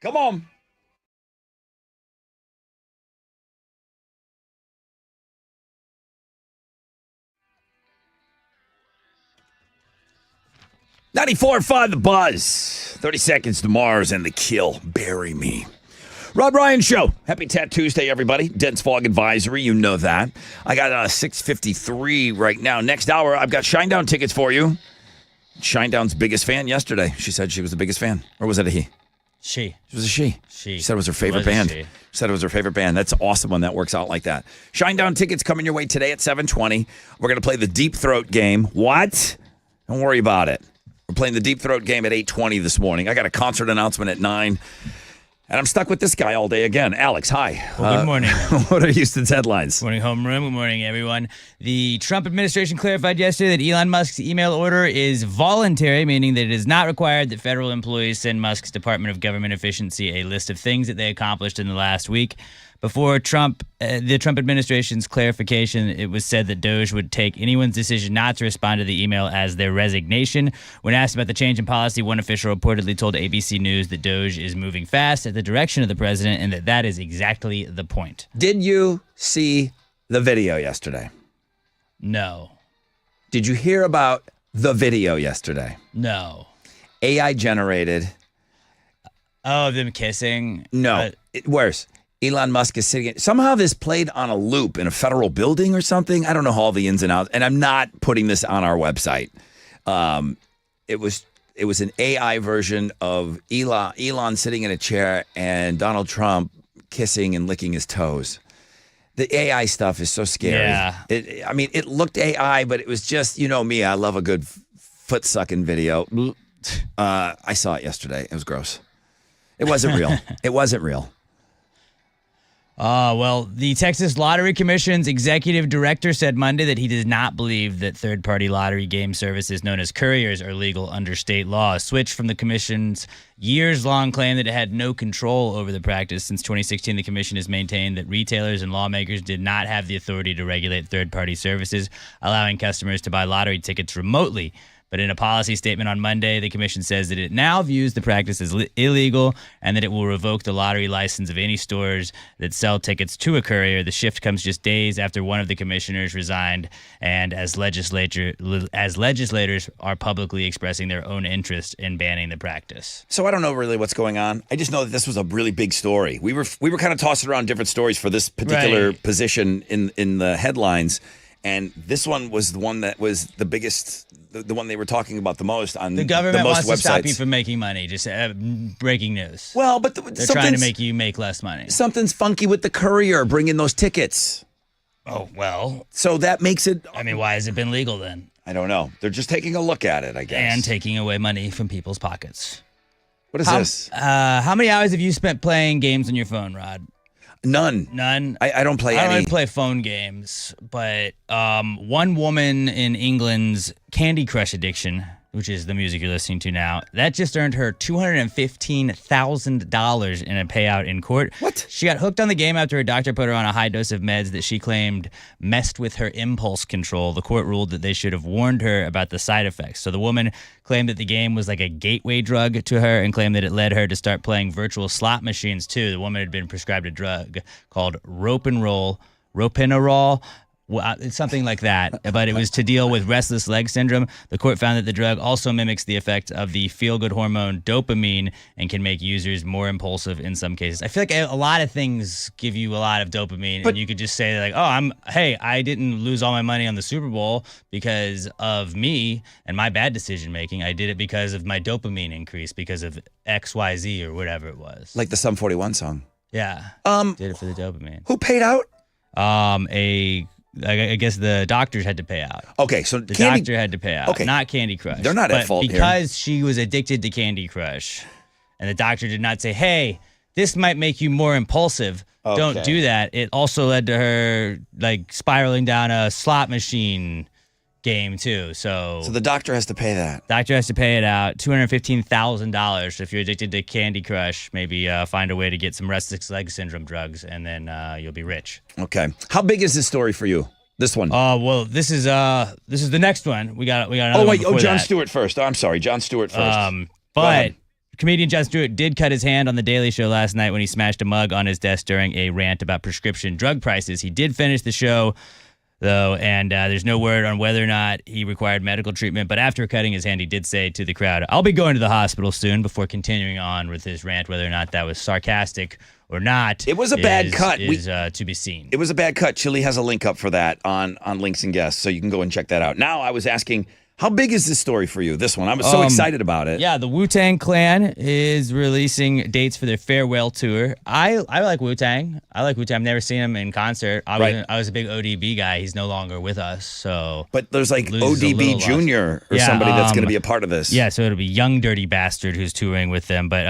Come on. '94.5 The Buzz. 30 Seconds to Mars and The Kill. Bury Me. Rod Ryan Show. Happy Tat Tuesday, everybody. Dense fog advisory. You know that. I got 6:53 right now. Next hour, I've got Shinedown tickets for you. Shinedown's biggest fan yesterday. She said she was the biggest fan. Or was it a he? She. It was a she. She said it was her favorite band. She said it was her favorite band. That's awesome when that works out like that. Shinedown tickets coming your way today at 7:20. We're going to play the Deep Throat game. What? Don't worry about it. We're playing the Deep Throat game at 8:20 this morning. I got a concert announcement at 9. And I'm stuck with this guy all day again. Alex, hi. Well, good morning. What are Houston's headlines? Good morning, homeroom. Good morning, everyone. The Trump administration clarified yesterday that Elon Musk's email order is voluntary, meaning that it is not required that federal employees send Musk's Department of Government Efficiency a list of things that they accomplished in the last week. Before the Trump administration's clarification, it was said that DOJ would take anyone's decision not to respond to the email as their resignation. When asked about the change in policy, one official reportedly told ABC News that DOJ is moving fast at the direction of the president and that is exactly the point. Did you see the video yesterday? No. Did you hear about the video yesterday? No. AI generated. Oh, them kissing? No. Worse. Elon Musk is sitting. Somehow this played on a loop in a federal building or something. I don't know all the ins and outs, and I'm not putting this on our website. It was an AI version of Elon sitting in a chair and Donald Trump kissing and licking his toes. The AI stuff is so scary. Yeah. It looked AI, but it was just, you know me, I love a good foot sucking video. I saw it yesterday. It was gross. It wasn't real. It wasn't real. Well, the Texas Lottery Commission's executive director said Monday that he does not believe that third-party lottery game services known as couriers are legal under state law. A switch from the commission's years-long claim that it had no control over the practice. Since 2016, the commission has maintained that retailers and lawmakers did not have the authority to regulate third-party services, allowing customers to buy lottery tickets remotely. But in a policy statement on Monday, the commission says that it now views the practice as illegal and that it will revoke the lottery license of any stores that sell tickets to a courier. The shift comes just days after one of the commissioners resigned, and as legislators are publicly expressing their own interest in banning the practice. So I don't know really what's going on. I just know that this was a really big story. We were kind of tossing around different stories for this particular position in the headlines. And this one was the one that was the biggest, the one they were talking about the most on the government the most wants to websites. stop you from making money. Just breaking news. Well, but they're trying to make you make less money. Something's funky with the courier bringing those tickets. Oh, well. So that makes it. I mean, why has it been legal then? I don't know. They're just taking a look at it, I guess. And taking away money from people's pockets. What is this? How many hours have you spent playing games on your phone, Rod? None. I don't play any. I don't really play phone games, but one woman in England's Candy Crush addiction, which is the music you're listening to now, that just earned her $215,000 in a payout in court. What? She got hooked on the game after her doctor put her on a high dose of meds that she claimed messed with her impulse control. The court ruled that they should have warned her about the side effects. So the woman claimed that the game was like a gateway drug to her and claimed that it led her to start playing virtual slot machines too. The woman had been prescribed a drug called Ropenerol. Well, it's something like that, but it was to deal with restless leg syndrome. The court found that the drug also mimics the effect of the feel-good hormone dopamine and can make users more impulsive in some cases. I feel like a lot of things give you a lot of dopamine, and you could just say like, "Oh, I didn't lose all my money on the Super Bowl because of me and my bad decision making. I did it because of my dopamine increase because of XYZ or whatever it was." Like the Sum 41 song. Yeah. Did it for the dopamine. Who paid out? I guess the doctors had to pay out. Okay, so the doctor had to pay out, okay. Not Candy Crush. They're not at fault here. Because she was addicted to Candy Crush, and the doctor did not say, hey, this might make you more impulsive. Okay. Don't do that. It also led to her like spiraling down a slot machine game too. So the doctor has to pay that. Doctor has to pay it out, $215,000. So if you're addicted to Candy Crush, maybe find a way to get some restless leg syndrome drugs, and then you'll be rich. Okay. How big is this story for you? This one. Well, this is the next one. We got another Oh wait, one Jon that. Stewart first. I'm sorry, Jon Stewart first. But comedian Jon Stewart did cut his hand on The Daily Show last night when he smashed a mug on his desk during a rant about prescription drug prices. He did finish the show, though, and there's no word on whether or not he required medical treatment. But after cutting his hand, he did say to the crowd, I'll be going to the hospital soon, before continuing on with his rant, whether or not that was sarcastic or not. It was a bad cut. Is to be seen. It was a bad cut. Chili has a link up for that on Links and Guests, so you can go and check that out. Now, I was asking, how big is this story for you, this one? I was so excited about it. Yeah, the Wu-Tang Clan is releasing dates for their farewell tour. I like Wu-Tang. I've never seen him in concert. I was a big ODB guy. He's no longer with us, so. But there's like ODB Jr. or somebody that's going to be a part of this. Yeah, so it'll be Young Dirty Bastard who's touring with them. But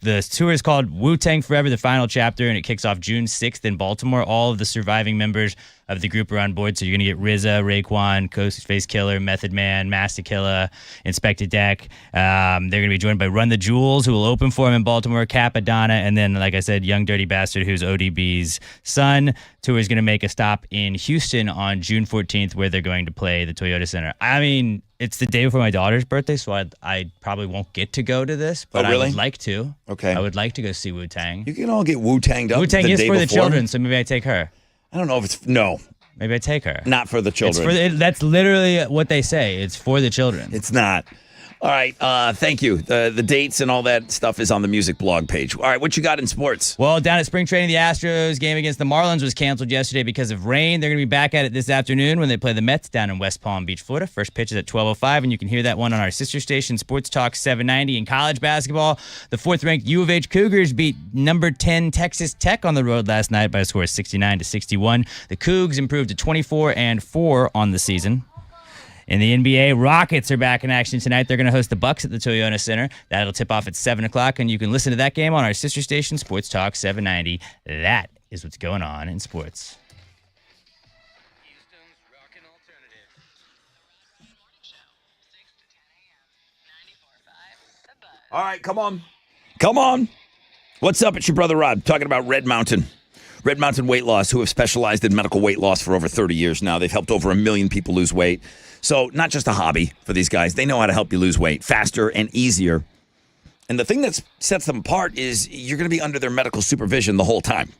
the tour is called Wu-Tang Forever, the final chapter, and it kicks off June 6th in Baltimore. All of the surviving members of the group are on board, so you're going to get RZA, Raekwon, Ghostface Killer, Method Man, Master Killer, Inspector Deck. They're going to be joined by Run the Jewels, who will open for him in Baltimore, Capadonna, and then, like I said, Young Dirty Bastard, who's ODB's son. Tour is going to make a stop in Houston on June 14th, where they're going to play the Toyota Center. I mean, it's the day before my daughter's birthday, so I probably won't get to go to this, but really? I would like to. Okay. I would like to go see Wu-Tang. You can all get Wu-Tanged up. Wu-Tang the is day for the before. children, so maybe I take her. I don't know if it's no. Maybe I take her. Not for the children. That's literally what they say. It's for the children. It's not. All right. Thank you. The dates and all that stuff is on the music blog page. All right. What you got in sports? Well, down at spring training, the Astros game against the Marlins was canceled yesterday because of rain. They're going to be back at it this afternoon when they play the Mets down in West Palm Beach, Florida. First pitch is at 12:05, and you can hear that one on our sister station, Sports Talk 790. In college basketball, the fourth-ranked U of H Cougars beat number 10 Texas Tech on the road last night by a score of 69-61. The Cougs improved to 24-4 on the season. In the NBA, Rockets are back in action tonight. They're going to host the Bucks at the Toyota Center. That'll tip off at 7 o'clock, and you can listen to that game on our sister station, Sports Talk 790. That is what's going on in sports. Houston's rockin' alternative. The morning show, 6 to 10 a.m. 94.5 The Buzz. All right. Come on. Come on. What's up? It's your brother Rod talking about Red Mountain. Red Mountain Weight Loss, who have specialized in medical weight loss for over 30 years now. They've helped over 1 million people lose weight. So not just a hobby for these guys. They know how to help you lose weight faster and easier. And the thing that sets them apart is you're going to be under their medical supervision the whole time.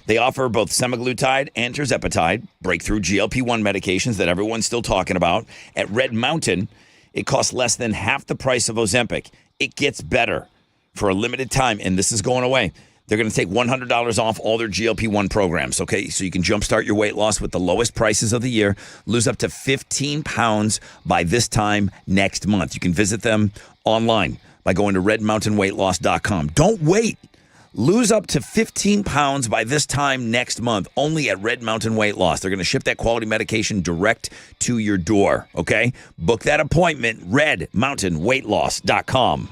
They offer both semaglutide and tirzepatide, breakthrough GLP-1 medications that everyone's still talking about. At Red Mountain, it costs less than half the price of Ozempic. It gets better for a limited time, and this is going away. They're going to take $100 off all their GLP-1 programs, okay? So you can jumpstart your weight loss with the lowest prices of the year, lose up to 15 pounds by this time next month. You can visit them online by going to redmountainweightloss.com. Don't wait. Lose up to 15 pounds by this time next month, only at Red Mountain Weight Loss. They're going to ship that quality medication direct to your door, okay? Book that appointment, redmountainweightloss.com.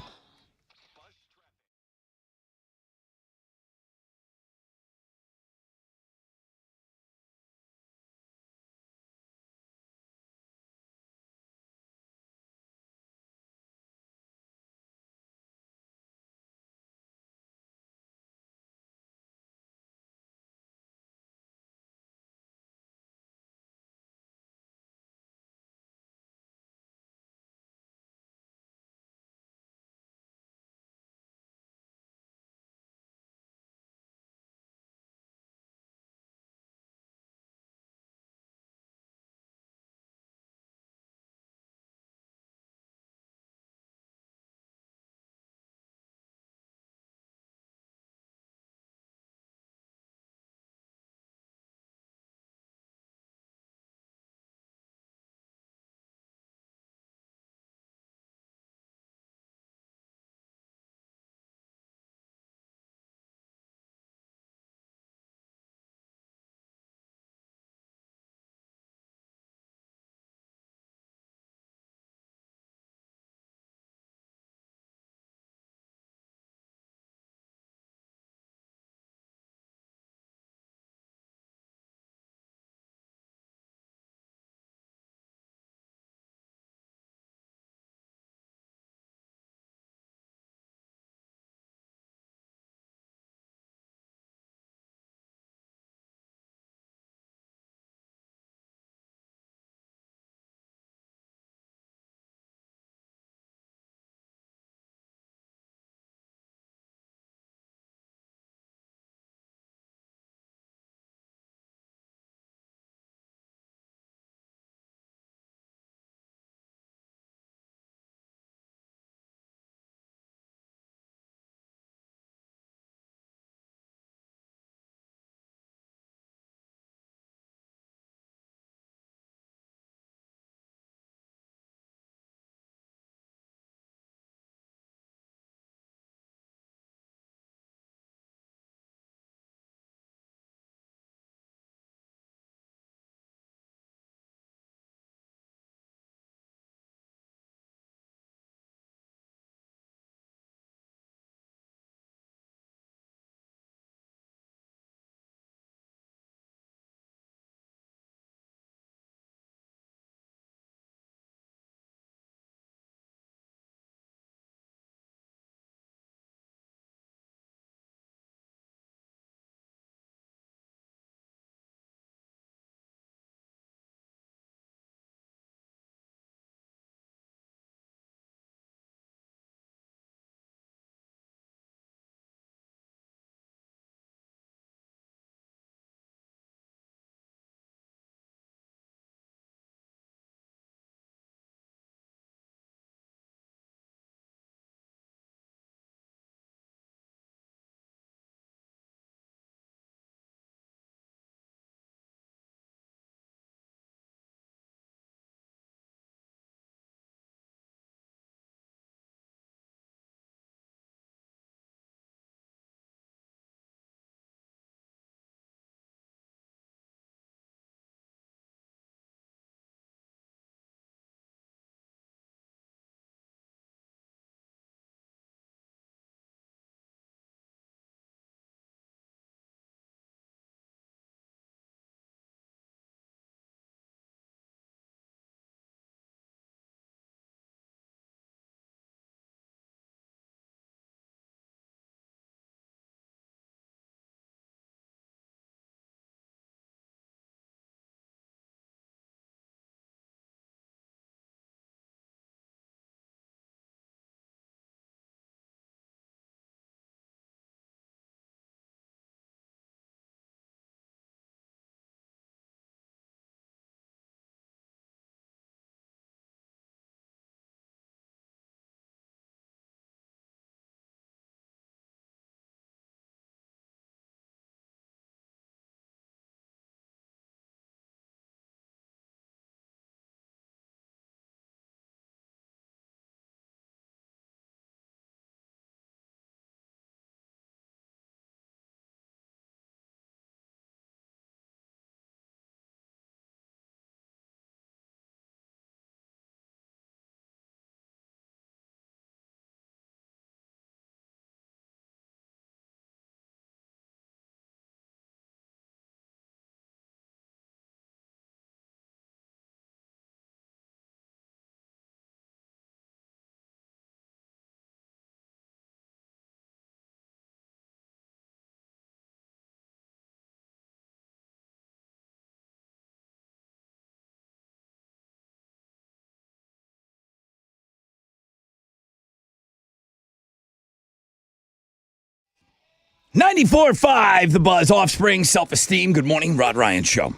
94.5, The Buzz, Offspring, Self-Esteem. Good morning, Rod Ryan Show.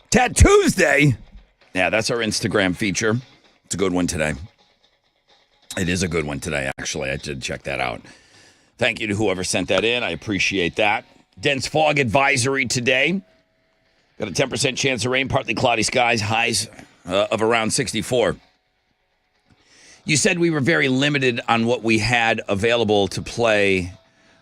Tat Tuesday. Yeah, that's our Instagram feature. It's a good one today. It is a good one today, actually. I did check that out. Thank you to whoever sent that in. I appreciate that. Dense fog advisory today. Got a 10% chance of rain, partly cloudy skies, highs of around 64. You said we were very limited on what we had available to play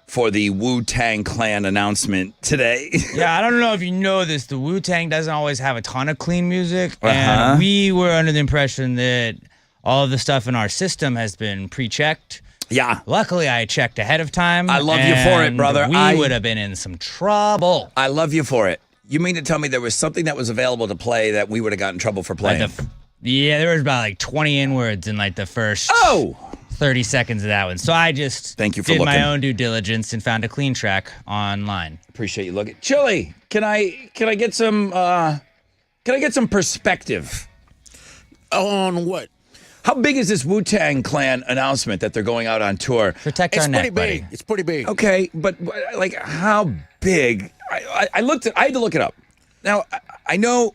for the Wu-Tang Clan announcement today. Yeah, I don't know if you know this. The Wu-Tang doesn't always have a ton of clean music. And we were under the impression that all of the stuff in our system has been pre-checked. Yeah. Luckily, I checked ahead of time. I love you for it, brother. We would have been in some trouble. I love you for it. You mean to tell me there was something that was available to play that we would have gotten in trouble for playing? Yeah, there was about like 20 N-words in like the first 30 seconds of that one. So I just Thank you for did my looking. own due diligence and found a clean track online. Appreciate you looking. Chili, can I get some perspective? On what? How big is this Wu-Tang Clan announcement that they're going out on tour? Protect It's our pretty neck, big. buddy. It's pretty big. Okay, but like how big? I had to look it up. Now, I know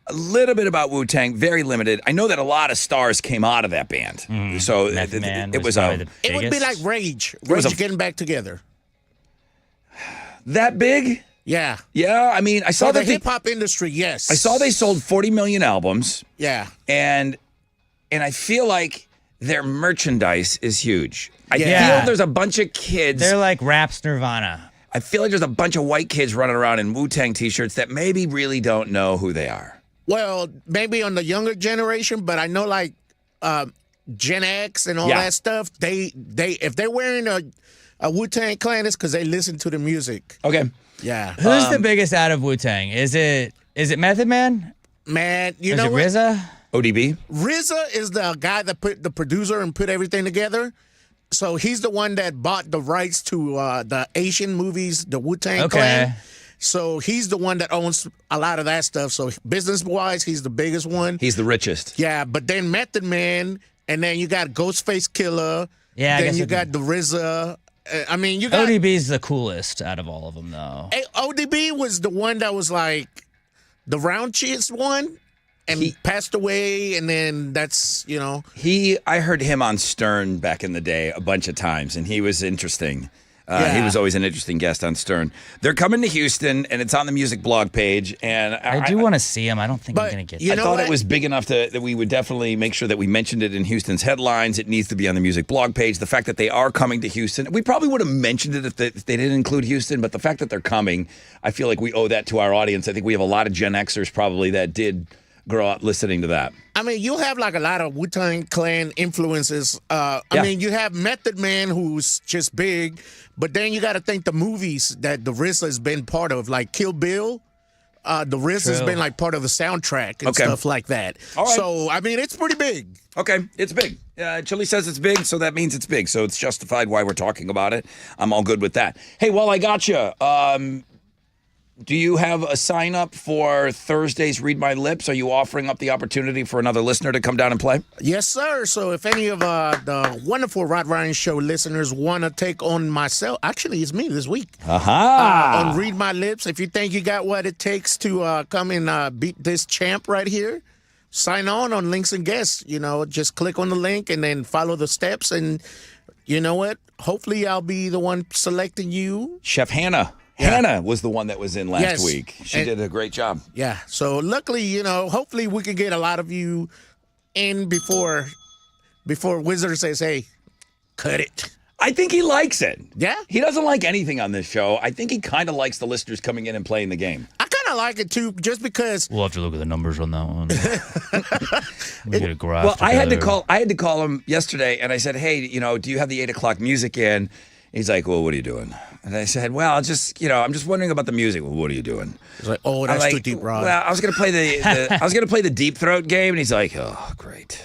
a little bit about Wu-Tang, very limited. I know that a lot of stars came out of that band. So Method Man it was probably the It would be biggest. like Rage. was Rage a- getting back together. that big? Yeah. Yeah, I mean, I saw For the that they, hip hop industry, yes. I saw they sold 40 million albums, Yeah. and I feel like their merchandise is huge. I Yeah. feel there's a bunch of kids. They're like Raps Nirvana. I feel like there's a bunch of white kids running around in Wu-Tang t-shirts that maybe really don't know who they are. Well, maybe on the younger generation, but I know like Gen X and all Yeah. that stuff. They if they're wearing a Wu-Tang Clan, it's because they listen to the music. Okay. Yeah. Who's the biggest out of Wu-Tang? Is it Method Man? Man, you Is know it what? RZA? ODB? RZA is the guy that put the producer and put everything together. So he's the one that bought the rights to the Asian movies, the Wu-Tang Okay. Clan. So he's the one that owns a lot of that stuff. So business-wise, he's the biggest one. He's the richest. Yeah, but then Method Man, and then you got Ghostface Killer. Yeah, I Then guess you it- got the RZA. I mean, you got ODB's the coolest out of all of them, though. ODB was the one that was like the rounchiest one, and passed away. And then that's I heard him on Stern back in the day a bunch of times, and he was interesting. He Yeah. was always an interesting guest on Stern. They're coming to Houston, and it's on the music blog page. And I do want to see him. I don't think I'm going to get I thought it was big enough that we would definitely make sure that we mentioned it in Houston's headlines. It needs to be on the music blog page. The fact that they are coming to Houston, we probably would have mentioned it if they didn't include Houston, but the fact that they're coming, I feel like we owe that to our audience. I think we have a lot of Gen Xers probably that did grow up listening to that. I mean, you have like a lot of Wu-Tang Clan influences. I mean, you have Method Man, who's just big, but then you got to think the movies that the RZA has been part of, like Kill Bill. The RZA has True. been like part of the soundtrack and Okay. stuff like that. All right. So, I mean, it's pretty big. Okay, it's big. Chili says it's big, so that means it's big. So it's justified why we're talking about it. I'm all good with that. Hey, while I got you, do you have a sign up for Thursday's Read My Lips? Are you offering up the opportunity for another listener to come down and play? Yes, sir. So if any of the wonderful Rod Ryan Show listeners want to take on myself, actually, it's me this week. Aha! On Read My Lips, if you think you got what it takes to come and beat this champ right here, sign on Links and Guests. Just click on the link and then follow the steps. And you know what? Hopefully, I'll be the one selecting you. Chef Hannah. Yeah. Hannah was the one that was in last Yes. week. She And- did a great job. Yeah. So luckily, hopefully we can get a lot of you in before Wizard says, "Hey, cut it." I think he likes it. Yeah? He doesn't like anything on this show. I think he kind of likes the listeners coming in and playing the game. I kind of like it too, just because. We'll have to look at the numbers on that one. We get a graph Well, I had to together. call him yesterday, and I said, "Hey, do you have the 8:00 music in?" He's like, "Well, what are you doing?" And I said, "Well, I'm just wondering about the music." "Well, what are you doing?" It's like, oh, I'm that's too like, deep, Rod. Well, I was gonna play the Deep Throat game, and he's like, "Oh, great."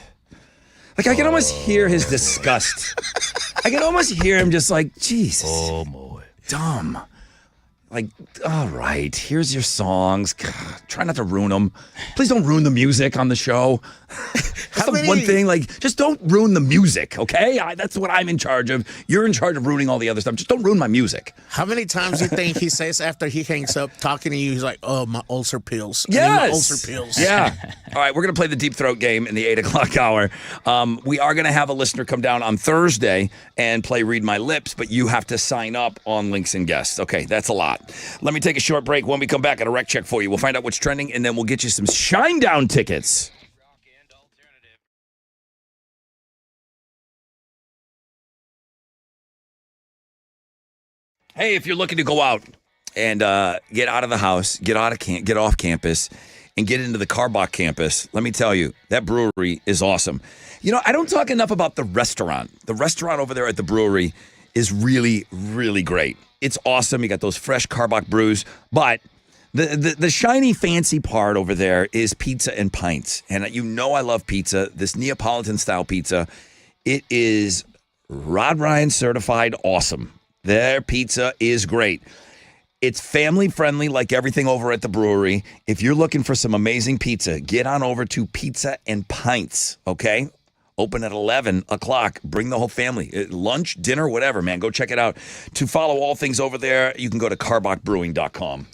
Like I can almost hear his disgust. I can almost hear him just like, Jesus, Oh, boy. dumb. Like, all right, here's your songs. God, try not to ruin them. Please don't ruin the music on the show. That's the one thing. Like, just don't ruin the music, okay? That's what I'm in charge of. You're in charge of ruining all the other stuff. Just don't ruin my music. How many times do you think he says after he hangs up talking to you, he's like, oh, my ulcer pills. Yes. I need my ulcer pills. Yeah. All right, we're going to play the Deep Throat game in the 8 o'clock hour. We are going to have a listener come down on Thursday and play Read My Lips, but you have to sign up on Links and Guests. Okay, that's a lot. Let me take a short break. When we come back, at a rec check for you. We'll find out what's trending, and then we'll get you some Shinedown tickets. Hey, if you're looking to go out and get out of the house, get off campus, and get into the Carbach campus, let me tell you, that brewery is awesome. You know, I don't talk enough about the restaurant. The restaurant over there at the brewery is really, really great. It's awesome. You got those fresh Carbach brews, but the shiny fancy part over there is pizza and pints. And you know I love pizza. This Neapolitan style pizza, it is Rod Ryan certified awesome. Their pizza is great. It's family friendly like everything over at the brewery. If you're looking for some amazing pizza, get on over to Pizza and Pints, okay? Open at 11 o'clock. Bring the whole family. Lunch, dinner, whatever, man. Go check it out. To follow all things over there, you can go to carbachbrewing.com.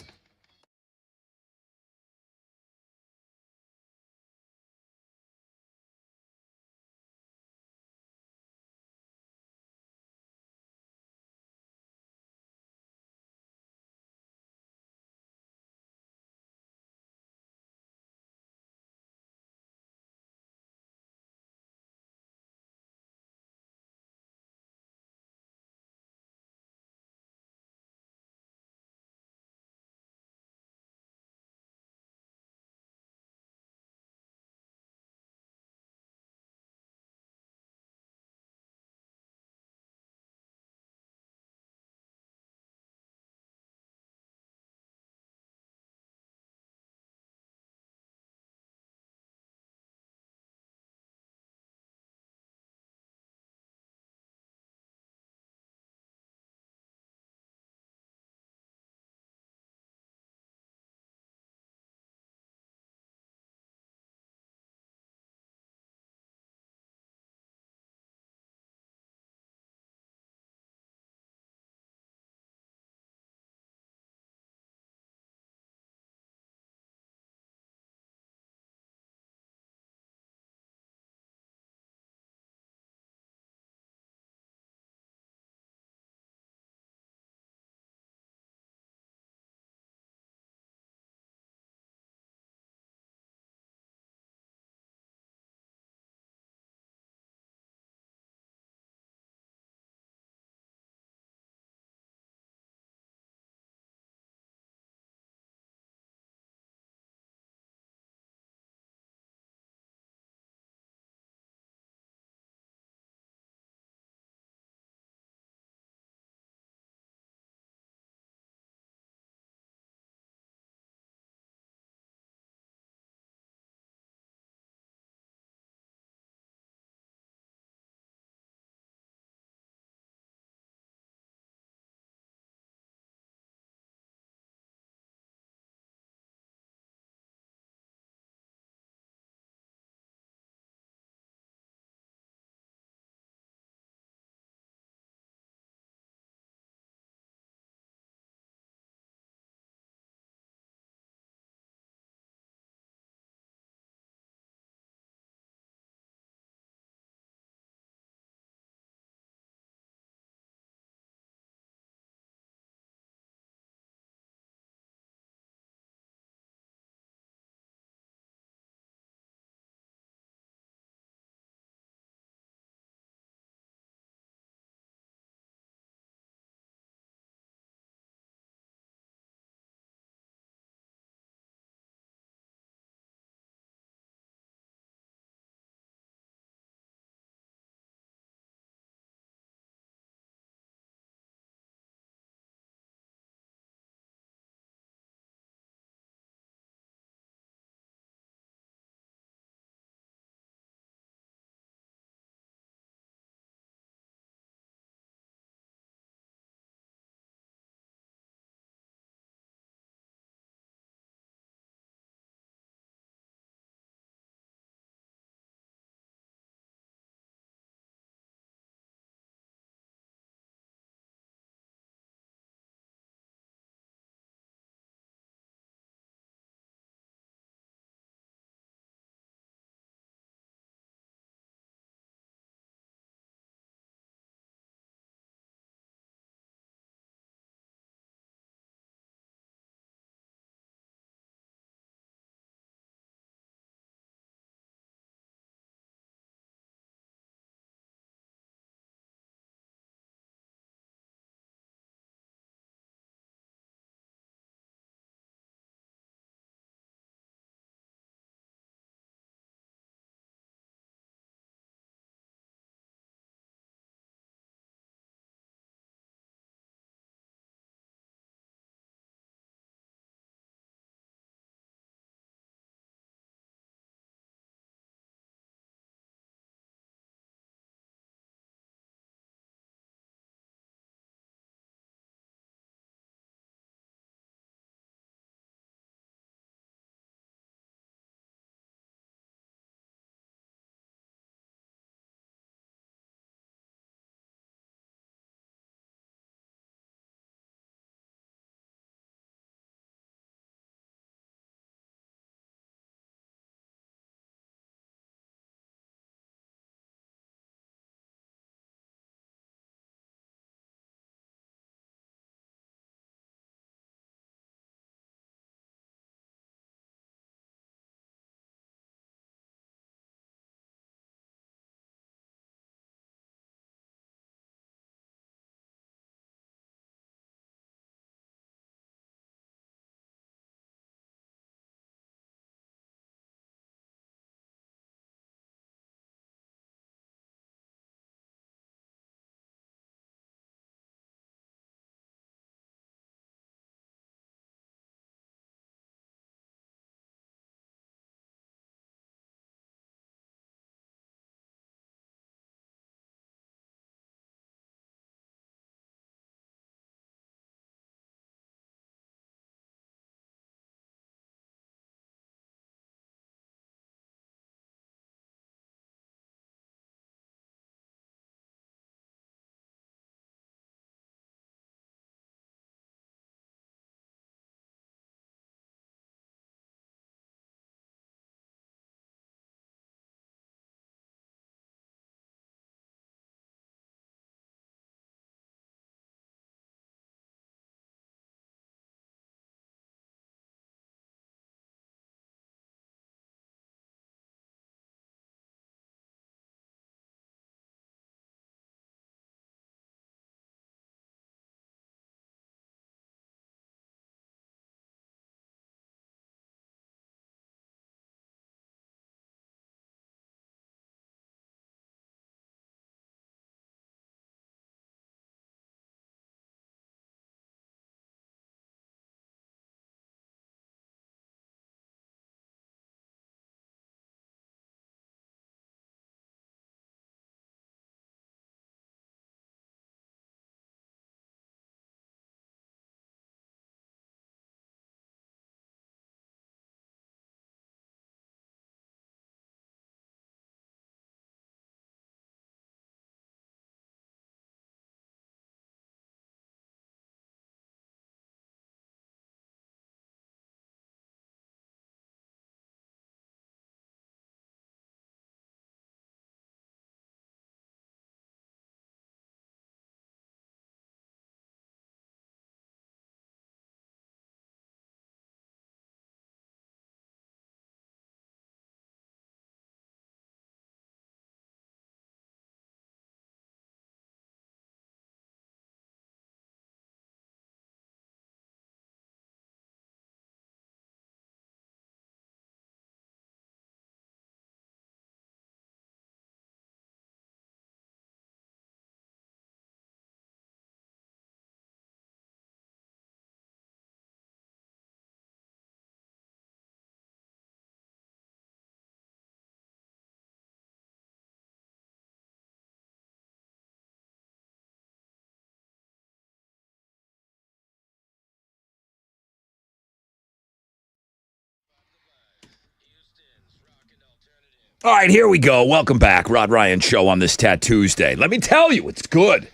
All right, here we go. Welcome back. Rod Ryan Show on this Tuesday. Let me tell you, it's good.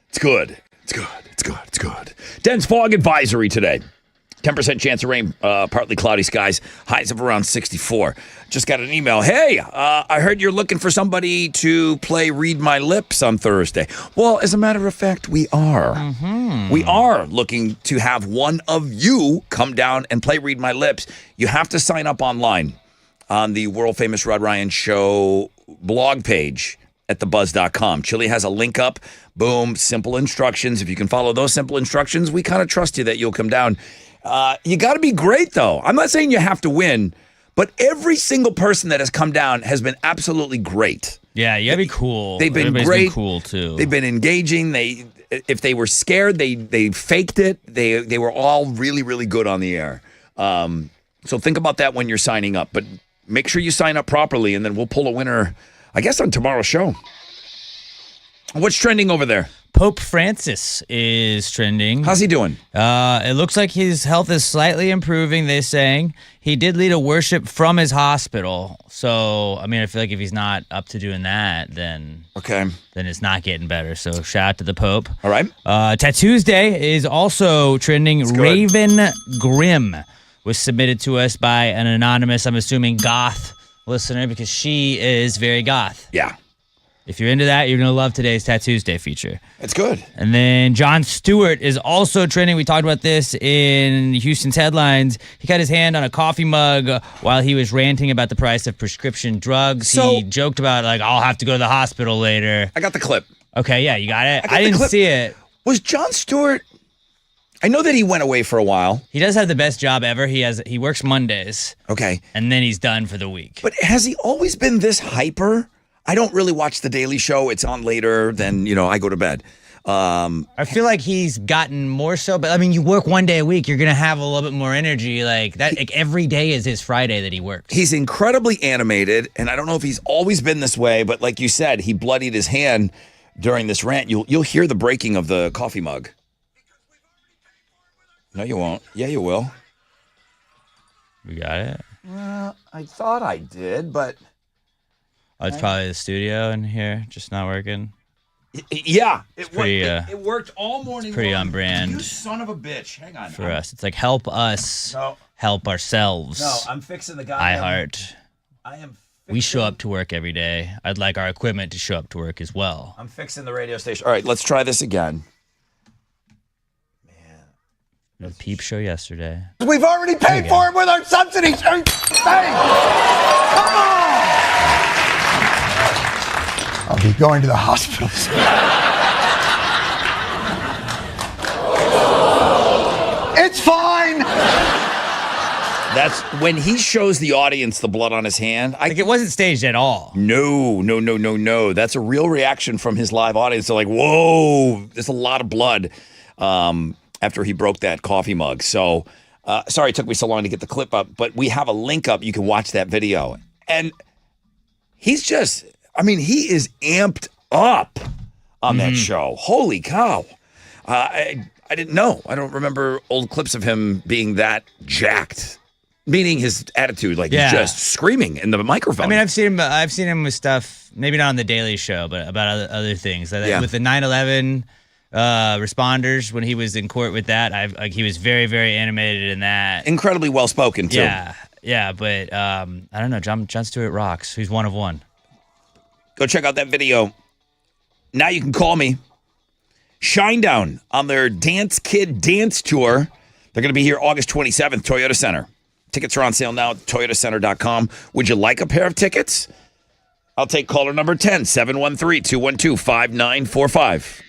It's good. It's good. It's good. It's good. Dense fog advisory today. 10% chance of rain, partly cloudy skies, highs of around 64. Just got an email. Hey, I heard you're looking for somebody to play Read My Lips on Thursday. Well, as a matter of fact, we are. Mm-hmm. We are looking to have one of you come down and play Read My Lips. You have to sign up online on the world-famous Rod Ryan Show blog page at thebuzz.com. Chili has a link up. Boom, simple instructions. If you can follow those simple instructions, we kind of trust you that you'll come down. You got to be great, though. I'm not saying you have to win, but every single person that has come down has been absolutely great. Yeah, you got to be cool. They've been Everybody's great. Been cool, too. They've been engaging. If they were scared, they faked it. They were all really, really good on the air. So think about that when you're signing up. But make sure you sign up properly, and then we'll pull a winner, I guess, on tomorrow's show. What's trending over there? Pope Francis is trending. How's he doing? It looks like his health is slightly improving, they're saying. He did lead a worship from his hospital. So, I mean, I feel like if he's not up to doing that, then it's not getting better. So, shout out to the Pope. All right. Tattoos Day is also trending. Raven Grimm was submitted to us by an anonymous, I'm assuming, goth listener, because she is very goth. Yeah. If you're into that, you're going to love today's Tattoos Day feature. It's good. And then Jon Stewart is also trending. We talked about this in Houston's headlines. He cut his hand on a coffee mug while he was ranting about the price of prescription drugs. He joked about, like, I'll have to go to the hospital later. I got the clip. Okay, yeah, you got it? I didn't see it. Was Jon Stewart... I know that he went away for a while. He does have the best job ever. He works Mondays. Okay. And then he's done for the week. But has he always been this hyper? I don't really watch The Daily Show. It's on later than, I go to bed. I feel like he's gotten more so, but I mean, you work one day a week, you're going to have a little bit more energy. Like that, like every day is his Friday that he works. He's incredibly animated, and I don't know if he's always been this way, but like you said, he bloodied his hand during this rant. You'll hear the breaking of the coffee mug. No, you won't. Yeah, you will. We got it? Well, I thought I did, but... Oh, it's probably the studio in here, just not working. Yeah. It worked all morning. It's pretty on brand. You son of a bitch. Hang on. For us. It's like, help us help ourselves. No, I'm fixing the goddamn... iHeart. We show up to work every day. I'd like our equipment to show up to work as well. I'm fixing the radio station. All right, let's try this again. The Peep Show yesterday. We've already paid for it with our subsidies. Hey, come on! I'll be going to the hospital soon. It's fine. That's when he shows the audience the blood on his hand. Like it wasn't staged at all. No. That's a real reaction from his live audience. They're like, whoa, there's a lot of blood. After he broke that coffee mug. So, sorry it took me so long to get the clip up, but we have a link up. You can watch that video. And he's just, he is amped up on that show. Holy cow. I didn't know. I don't remember old clips of him being that jacked. Meaning his attitude, like he's just screaming in the microphone. I've seen him with stuff, maybe not on the Daily Show, but about other things. With the 9/11 responders, when he was in court with that, he was very, very animated in that. Incredibly well spoken too. Yeah, but I don't know. Jon Stewart rocks. He's one of one. Go check out that video. Now you can call me. Shinedown on their Dance Kid Dance Tour. They're going to be here August 27th, Toyota Center. Tickets are on sale now at toyotacenter.com. Would you like a pair of tickets? I'll take caller number 10, 713-212-5945.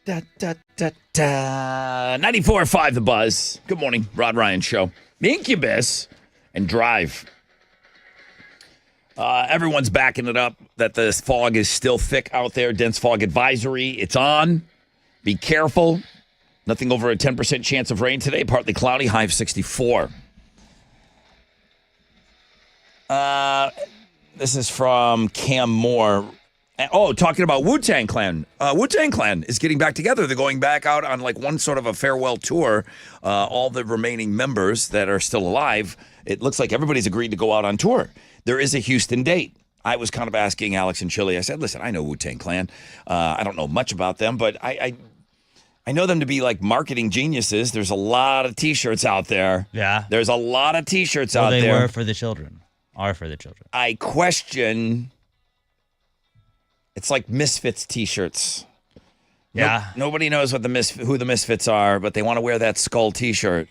Da, da, da, da. 94.5 The Buzz. Good morning, Rod Ryan Show. Incubus and Drive. Everyone's backing it up that the fog is still thick out there. Dense fog advisory. It's on. Be careful. Nothing over a 10% chance of rain today. Partly cloudy. High of 64. This is from Cam Moore. Oh, talking about Wu-Tang Clan. Wu-Tang Clan is getting back together. They're going back out on like one sort of a farewell tour. All the remaining members that are still alive, it looks like everybody's agreed to go out on tour. There is a Houston date. I was kind of asking Alex and Chili. I said, listen, I know Wu-Tang Clan. I don't know much about them, but I know them to be like marketing geniuses. There's a lot of T-shirts out there. Yeah. There's a lot of T-shirts out there. They were for the children. Are for the children. I question... It's like Misfits T-shirts. Yeah. Nobody knows what who the Misfits are, but they want to wear that skull T-shirt.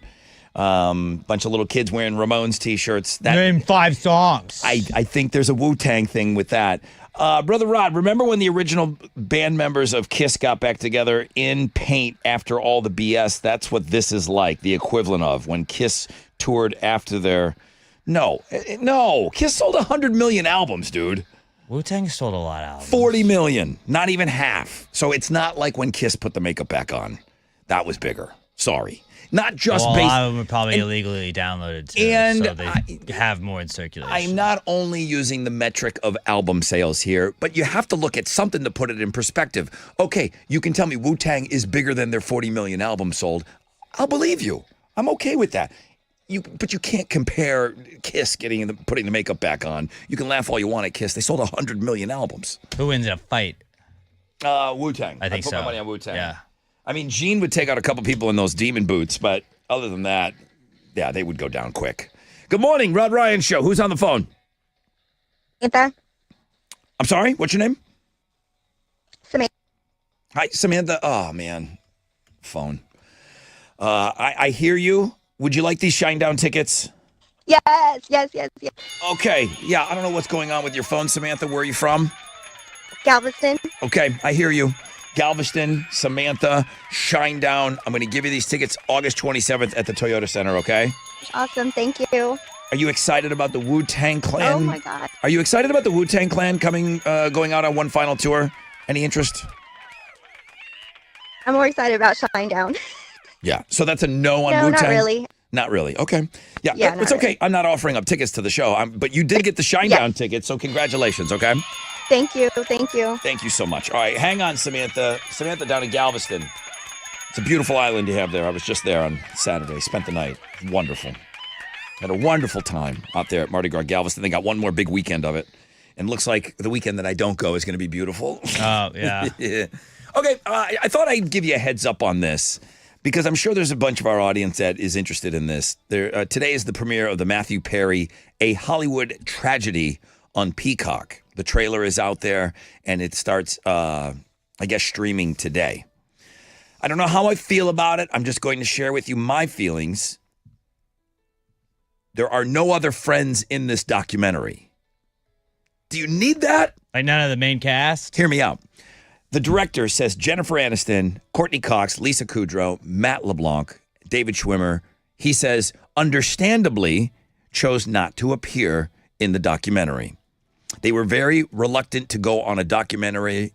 Bunch of little kids wearing Ramones T-shirts. Name 5 songs. I think there's a Wu-Tang thing with that. Brother Rod, remember when the original band members of KISS got back together in paint after all the BS? That's what this is like, the equivalent of when KISS toured after their... No. KISS sold 100 million albums, dude. Wu-Tang sold a lot of albums. 40 million, not even half. So it's not like when KISS put the makeup back on. That was bigger. Sorry. Not just a based... lot of them were probably illegally downloaded, too, so they have more in circulation. I'm not only using the metric of album sales here, but you have to look at something to put it in perspective. Okay, you can tell me Wu-Tang is bigger than their 40 million albums sold. I'll believe you. I'm okay with that. But you can't compare KISS putting the makeup back on. You can laugh all you want at KISS. They sold 100 million albums. Who wins in a fight? Wu-Tang. I think put so. my money on Wu-Tang. Yeah. I mean, Gene would take out a couple people in those demon boots, but other than that, yeah, they would go down quick. Good morning, Rod Ryan Show. Who's on the phone? Samantha. I'm sorry, what's your name? Samantha. Hi, Samantha. Oh, man. Phone. I hear you. Would you like these Shinedown tickets? Yes. Okay. Yeah, I don't know what's going on with your phone, Samantha. Where are you from? Galveston. Okay, I hear you. Galveston, Samantha, Shinedown. I'm going to give you these tickets August 27th at the Toyota Center, okay? Awesome. Thank you. Are you excited about the Wu-Tang Clan? Oh, my God. Are you excited about the Wu-Tang Clan going out on one final tour? Any interest? I'm more excited about Shinedown. Yeah. So that's a no on No, Wu-Tang? not really. Not really. Okay. Yeah, Yeah, it's not okay. really. I'm not offering up tickets to the show. But you did get the Shinedown tickets, so congratulations, okay? Thank you. Thank you so much. All right, hang on, Samantha. Samantha down in Galveston. It's a beautiful island you have there. I was just there on Saturday. Spent the night. Wonderful. Had a wonderful time out there at Mardi Gras Galveston. They got one more big weekend of it. And looks like the weekend that I don't go is going to be beautiful. Oh, yeah. Yeah. Okay, I thought I'd give you a heads up on this because I'm sure there's a bunch of our audience that is interested in this. Today is the premiere of the Matthew Perry, A Hollywood Tragedy on Peacock. The trailer is out there, and it starts, I guess, streaming today. I don't know how I feel about it. I'm just going to share with you my feelings. There are no other friends in this documentary. Do you need that? Like none of the main cast? Hear me out. The director says Jennifer Aniston, Courtney Cox, Lisa Kudrow, Matt LeBlanc, David Schwimmer, he says, understandably, chose not to appear in the documentary. They were very reluctant to go on a documentary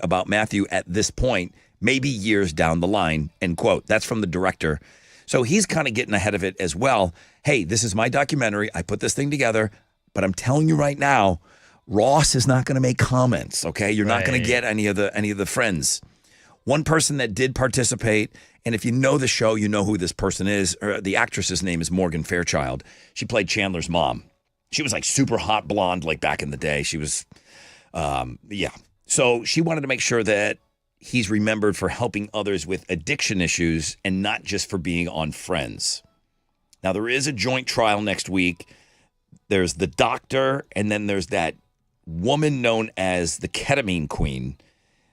about Matthew at this point, maybe years down the line, end quote. That's from the director. So he's kind of getting ahead of it as well. Hey, this is my documentary. I put this thing together, but I'm telling you right now, Ross is not going to make comments, okay? You're not going to get any of the friends. One person that did participate, and if you know the show, you know who this person is. The actress's name is Morgan Fairchild. She played Chandler's mom. She was like super hot blonde like back in the day. She was, yeah. So she wanted to make sure that he's remembered for helping others with addiction issues and not just for being on Friends. Now, there is a joint trial next week. There's the doctor, and then there's that woman known as the ketamine queen.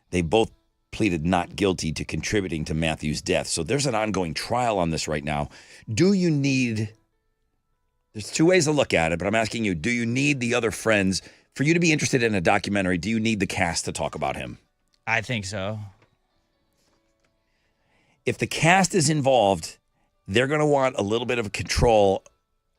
They both pleaded not guilty to contributing to Matthew's death. So there's an ongoing trial on this right now. Do you need, there's two ways to look at it, but I'm asking you, do you need the other friends? For you to be interested in a documentary, do you need the cast to talk about him? I think so. if the cast is involved, they're going to want a little bit of control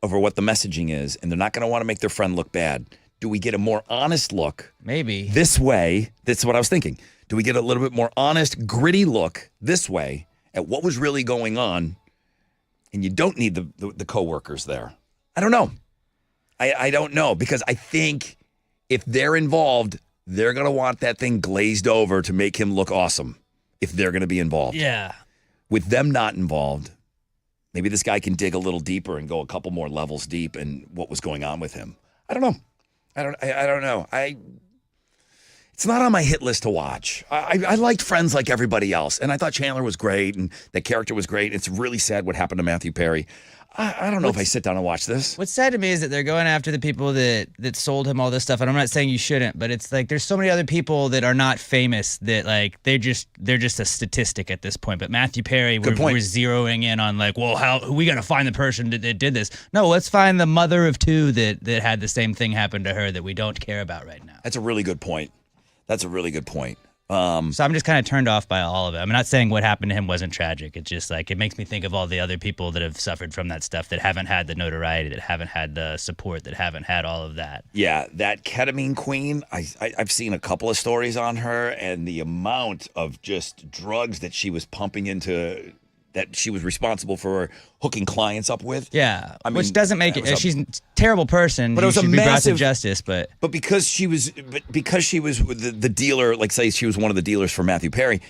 over what the messaging is, and they're not going to want to make their friend look bad. Do we get a more honest look? Maybe. This way, that's what I was thinking. Do we get a little bit more honest, gritty look this way at what was really going on? And you don't need the coworkers there. I don't know. I don't know, because I think if they're involved, they're going to want that thing glazed over to make him look awesome if they're going to be involved. Yeah. With them not involved, maybe this guy can dig a little deeper and go a couple more levels deep in what was going on with him. I don't know. I don't know. It's not on my hit list to watch. I liked Friends like everybody else, and I thought Chandler was great, and that character was great. It's really sad what happened to Matthew Perry. I don't know if I sit down and watch this. What's sad to me is that they're going after the people that sold him all this stuff, and I'm not saying you shouldn't, but it's like there's so many other people that are not famous that like they're just a statistic at this point. But Matthew Perry, we're zeroing in on like, well, we got to find the person that did this. No, let's find the mother of two that had the same thing happen to her that we don't care about right now. That's a really good point. So I'm just kind of turned off by all of it. I'm not saying what happened to him wasn't tragic. It's just like it makes me think of all the other people that have suffered from that stuff that haven't had the notoriety, that haven't had the support, that haven't had all of that. Yeah, that ketamine queen, I've seen a couple of stories on her, and the amount of just drugs that she was pumping into, that she was responsible for hooking clients up with. Yeah, I mean, which doesn't make it. She's a terrible person. But it was should a be brought to massive justice. But because she was the dealer, like say she was one of the dealers for Matthew Perry,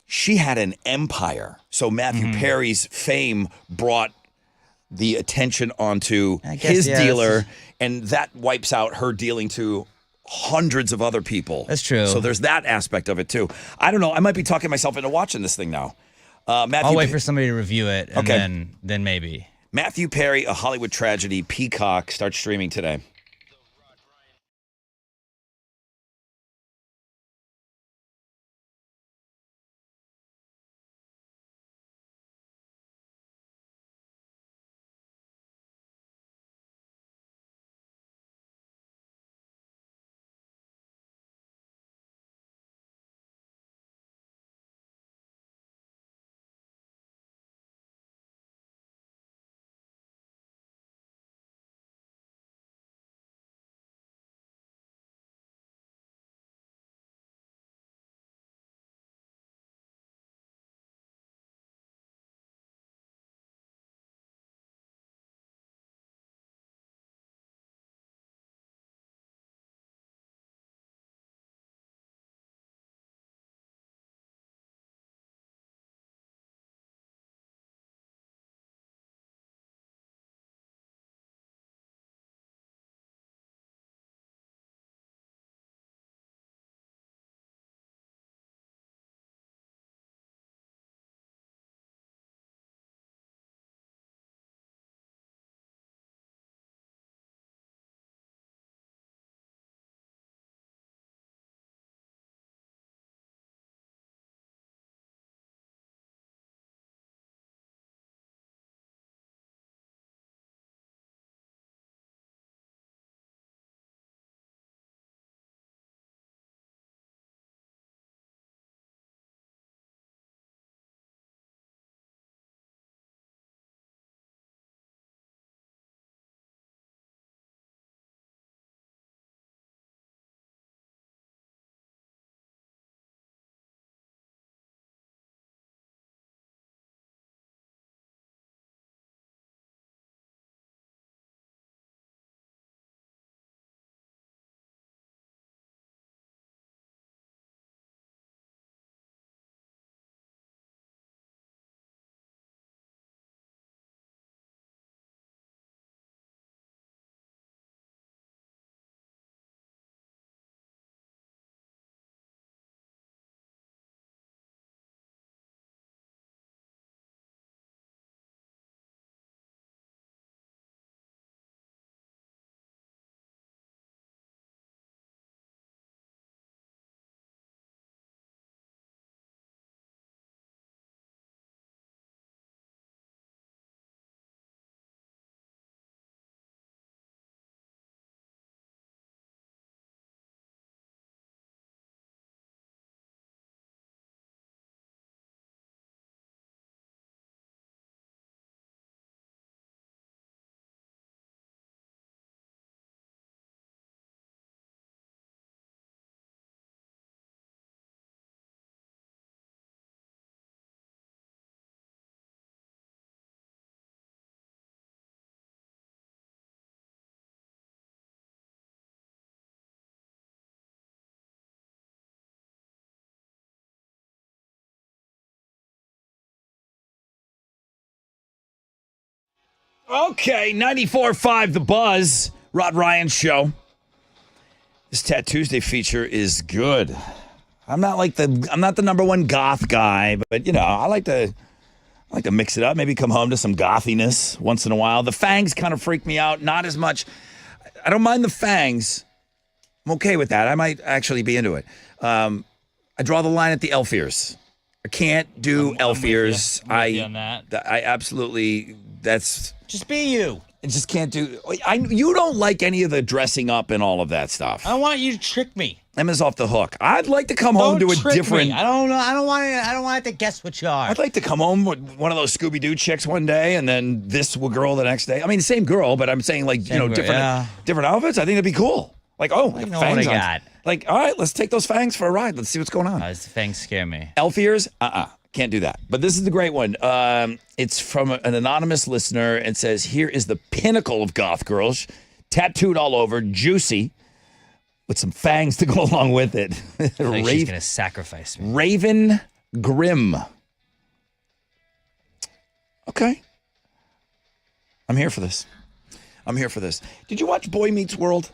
she had an empire. So Matthew Perry's fame brought the attention onto his dealer, and that wipes out her dealing to hundreds of other people. That's true. So there's that aspect of it too. I don't know. I might be talking myself into watching this thing now. I'll wait for somebody to review it, and then maybe. Matthew Perry, A Hollywood Tragedy, Peacock, starts streaming today. Okay, 94.5 The Buzz, Rod Ryan Show. This Tat Tuesday feature is good. I'm not the number one goth guy, but I like to mix it up. Maybe come home to some gothiness once in a while. The fangs kind of freak me out. Not as much. I don't mind the fangs. I'm okay with that. I might actually be into it. I draw the line at the elf ears. I can't do elf ears. I'm with you on that. I absolutely. That's just be you. I just can't do. You don't like any of the dressing up and all of that stuff. I don't want you to trick me. Emma's off the hook. I'd like to come home to a different. Me. I don't know. I don't want to guess what you are. I'd like to come home with one of those Scooby Doo chicks one day, and then this girl the next day. I mean, same girl, but I'm saying different outfits. I think it'd be cool. Like, fangs on. Got. Like, all right, let's take those fangs for a ride. Let's see what's going on. Those fangs scare me. Elf ears? Can't do that. But this is the great one. It's from an anonymous listener. It says, here is the pinnacle of goth girls, tattooed all over, juicy, with some fangs to go along with it. I think she's going to sacrifice me. Raven Grimm. Okay. I'm here for this. Did you watch Boy Meets World?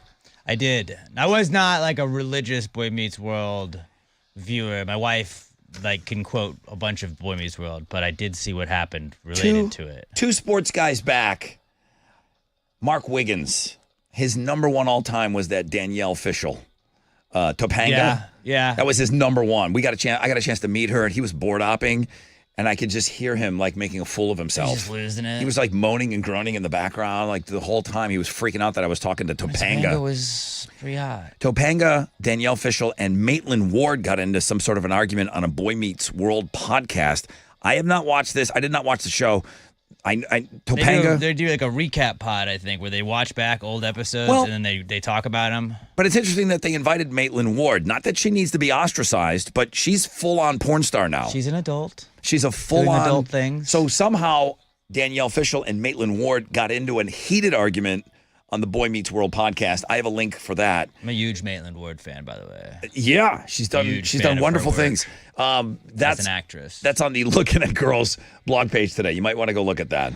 I did. I was not like a religious Boy Meets World viewer. My wife can quote a bunch of Boy Meets World, but I did see what happened related to it. Two sports guys back. Mark Wiggins. His number one all time was that Danielle Fishel. Topanga. Yeah. That was his number one. I got a chance to meet her, and he was board opping, and I could just hear him making a fool of himself. He's just losing it. He was moaning and groaning in the background, the whole time. He was freaking out that I was talking to Topanga. Topanga was pretty hot. Topanga, Danielle Fishel, and Maitland Ward got into some sort of an argument on a Boy Meets World podcast. I have not watched this. I did not watch the show. Topanga. They do a recap pod, I think, where they watch back old episodes and then they talk about them. But it's interesting that they invited Maitland Ward. Not that she needs to be ostracized, but she's full-on porn star now. She's an adult. She's a full-on adult things. So somehow Danielle Fishel and Maitland Ward got into a heated argument on the Boy Meets World podcast. I have a link for that. I'm a huge Maitland Ward fan, by the way. Yeah, she's done wonderful things. That's an actress. That's on the Looking at Girls blog page today. You might want to go look at that.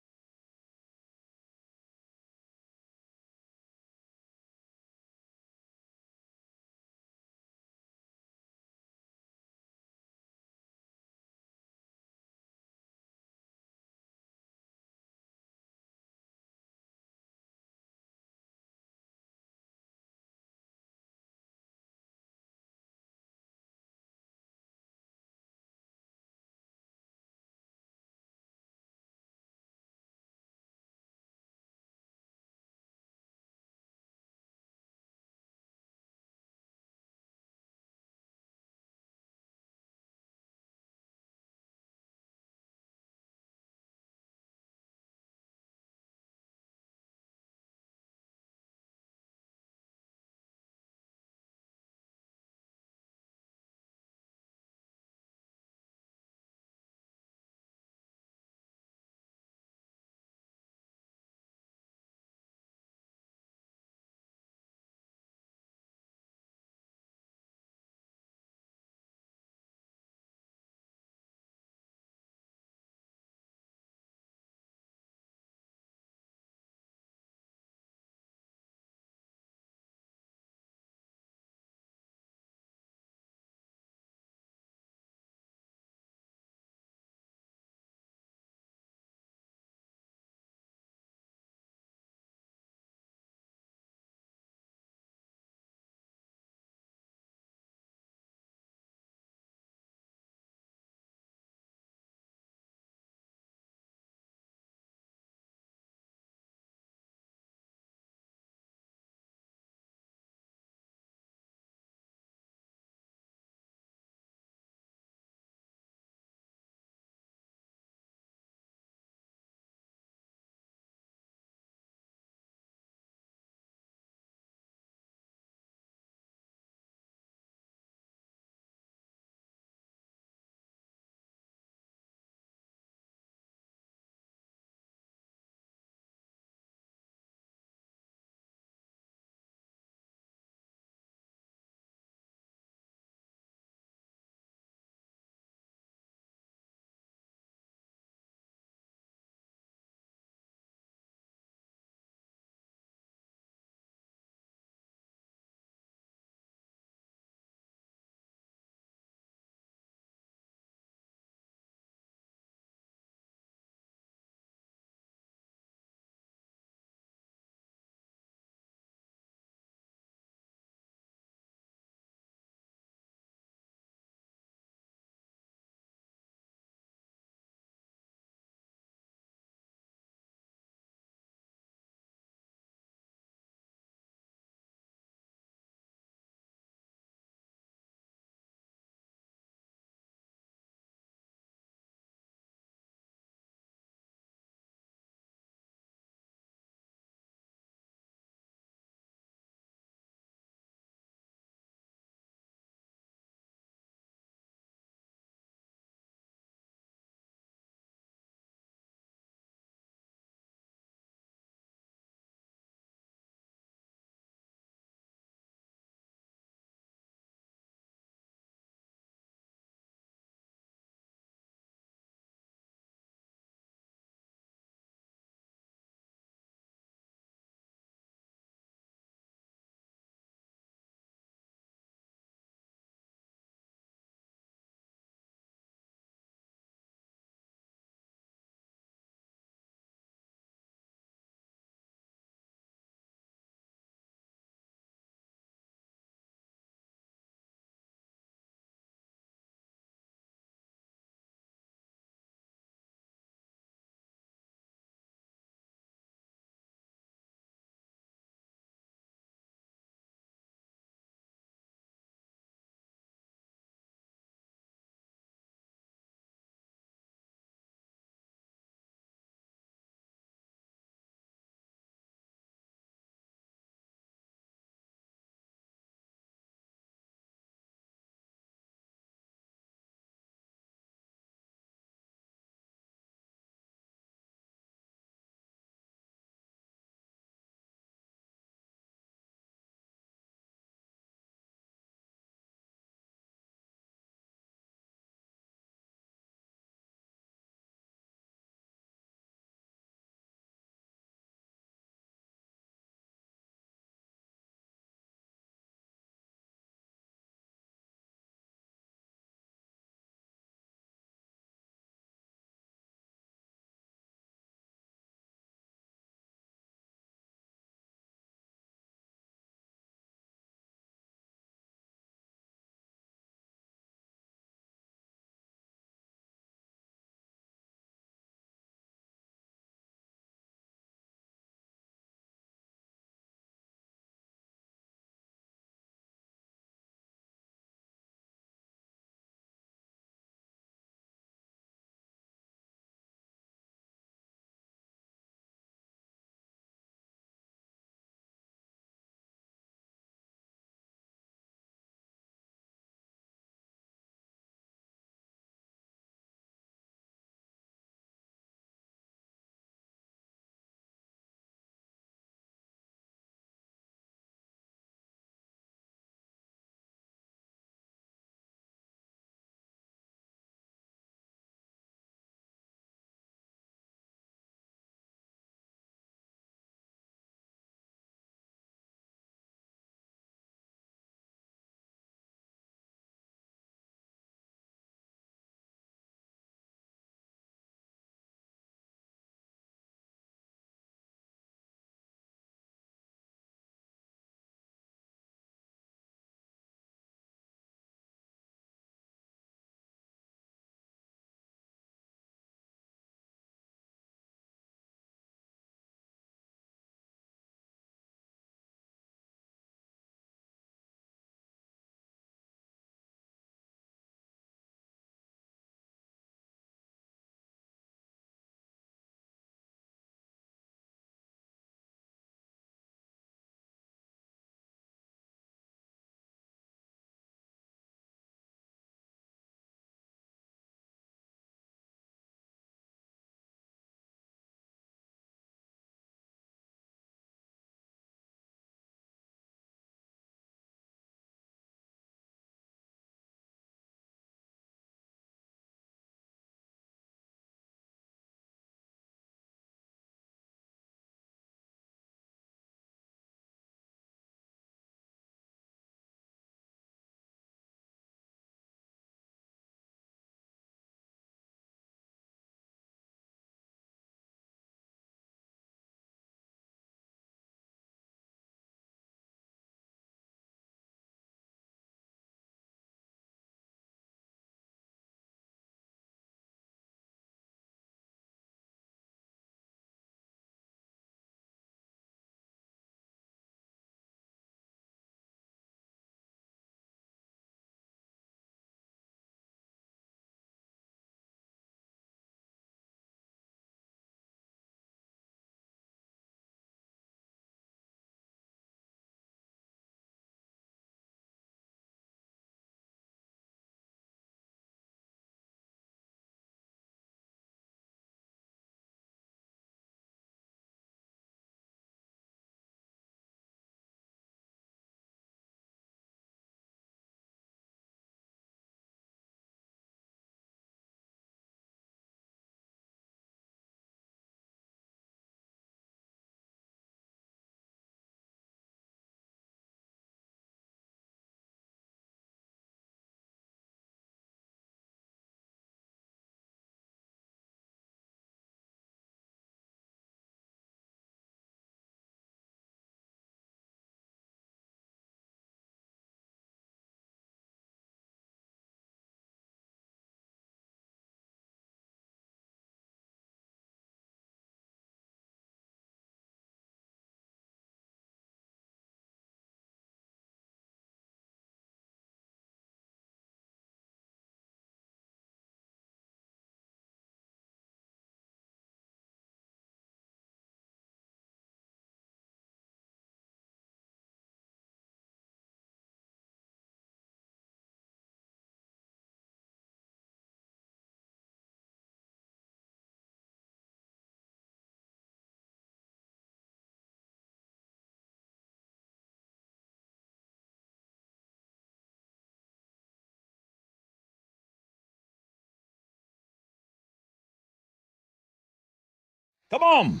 Come on.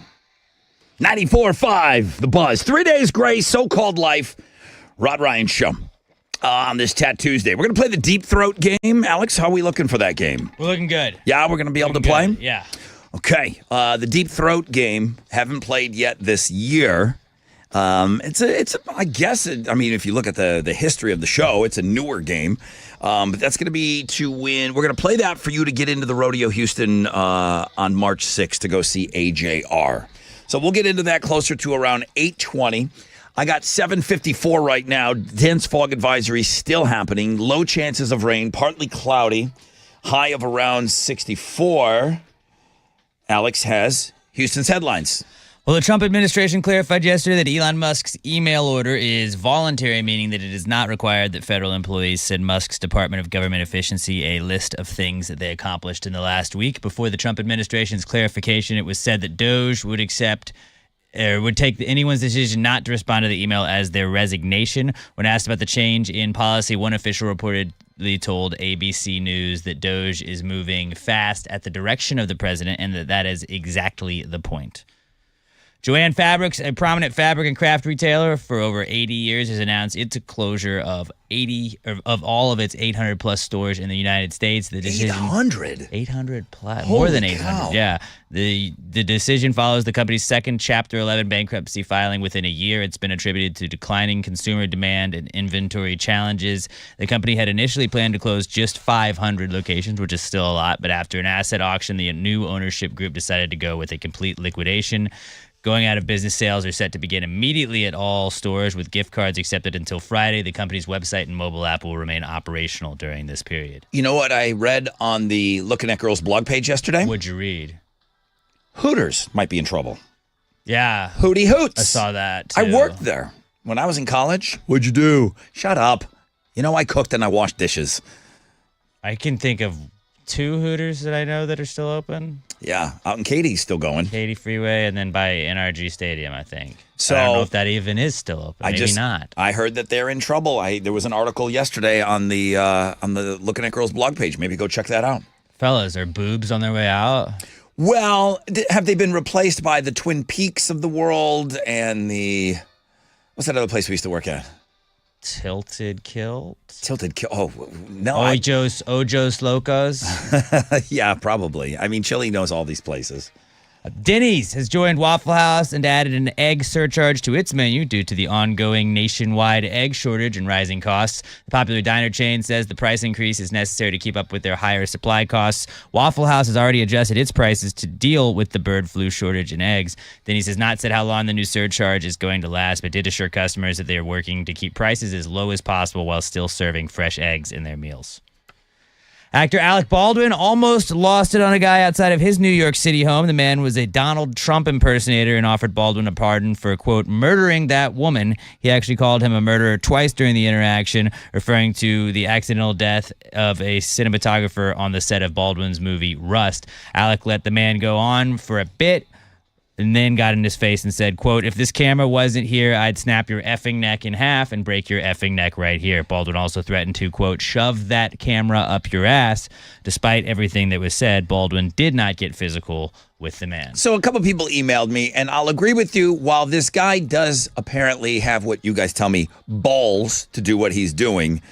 94.5, The Buzz. 3 days grace, so-called life. Rod Ryan Show. On this Tat Tuesday. We're going to play the Deep Throat game. Alex, how are we looking for that game? We're looking good. Yeah, we're going to be able to play? Yeah. Okay. The Deep Throat game, haven't played yet this year. I guess, if you look at the history of the show, it's a newer game. But that's going to be to win. We're going to play that for you to get into the Rodeo Houston on March 6th to go see AJR. So we'll get into that closer to around 8:20. I got 7:54 right now. Dense fog advisory still happening. Low chances of rain, partly cloudy. High of around 64. Alex has Houston's headlines. Well, the Trump administration clarified yesterday that Elon Musk's email order is voluntary, meaning that it is not required that federal employees send Musk's Department of Government Efficiency a list of things that they accomplished in the last week. Before the Trump administration's clarification, it was said that DOJ would take anyone's decision not to respond to the email as their resignation. When asked about the change in policy, one official reportedly told ABC News that DOJ is moving fast at the direction of the president and that is exactly the point. Joann Fabrics, a prominent fabric and craft retailer for over 80 years, has announced its closure of all of its 800 plus stores in the United States. The decision 800 plus, more than 800. Cow. Yeah. The decision follows the company's second Chapter 11 bankruptcy filing within a year. It's been attributed to declining consumer demand and inventory challenges. The company had initially planned to close just 500 locations, which is still a lot, but after an asset auction, the new ownership group decided to go with a complete liquidation. Going out of business sales are set to begin immediately at all stores, with gift cards accepted until Friday. The company's website and mobile app will remain operational during this period. You know what I read on the Looking at Girls blog page yesterday? What'd you read? Hooters might be in trouble. Yeah. Hootie Hoots. I saw that, too. I worked there when I was in college. What'd you do? Shut up. I cooked and I washed dishes. I can think of 2 Hooters that I know that are still open. Yeah, out in Katie's still going. Katy Freeway, and then by NRG Stadium, I think. So I don't know if that even is still open. Maybe not. I heard that they're in trouble. There was an article yesterday on the Looking at Girls blog page. Maybe go check that out. Fellas, are boobs on their way out? Well, have they been replaced by the Twin Peaks of the world and what's that other place we used to work at? Tilted Kilt? Oh, no. Ojos Locos? Yeah, probably. Chili knows all these places. Denny's has joined Waffle House and added an egg surcharge to its menu due to the ongoing nationwide egg shortage and rising costs. The popular diner chain says the price increase is necessary to keep up with their higher supply costs. Waffle House has already adjusted its prices to deal with the bird flu shortage in eggs. Denny's has not said how long the new surcharge is going to last, but did assure customers that they are working to keep prices as low as possible while still serving fresh eggs in their meals. Actor Alec Baldwin almost lost it on a guy outside of his New York City home. The man was a Donald Trump impersonator and offered Baldwin a pardon for, quote, murdering that woman. He actually called him a murderer twice during the interaction, referring to the accidental death of a cinematographer on the set of Baldwin's movie Rust. Alec let the man go on for a bit, and then got in his face and said, quote, if this camera wasn't here, I'd snap your effing neck in half and break your effing neck right here. Baldwin also threatened to, quote, shove that camera up your ass. Despite everything that was said, Baldwin did not get physical with the man. So a couple people emailed me, and I'll agree with you. While this guy does apparently have what you guys tell me, balls to do what he's doing,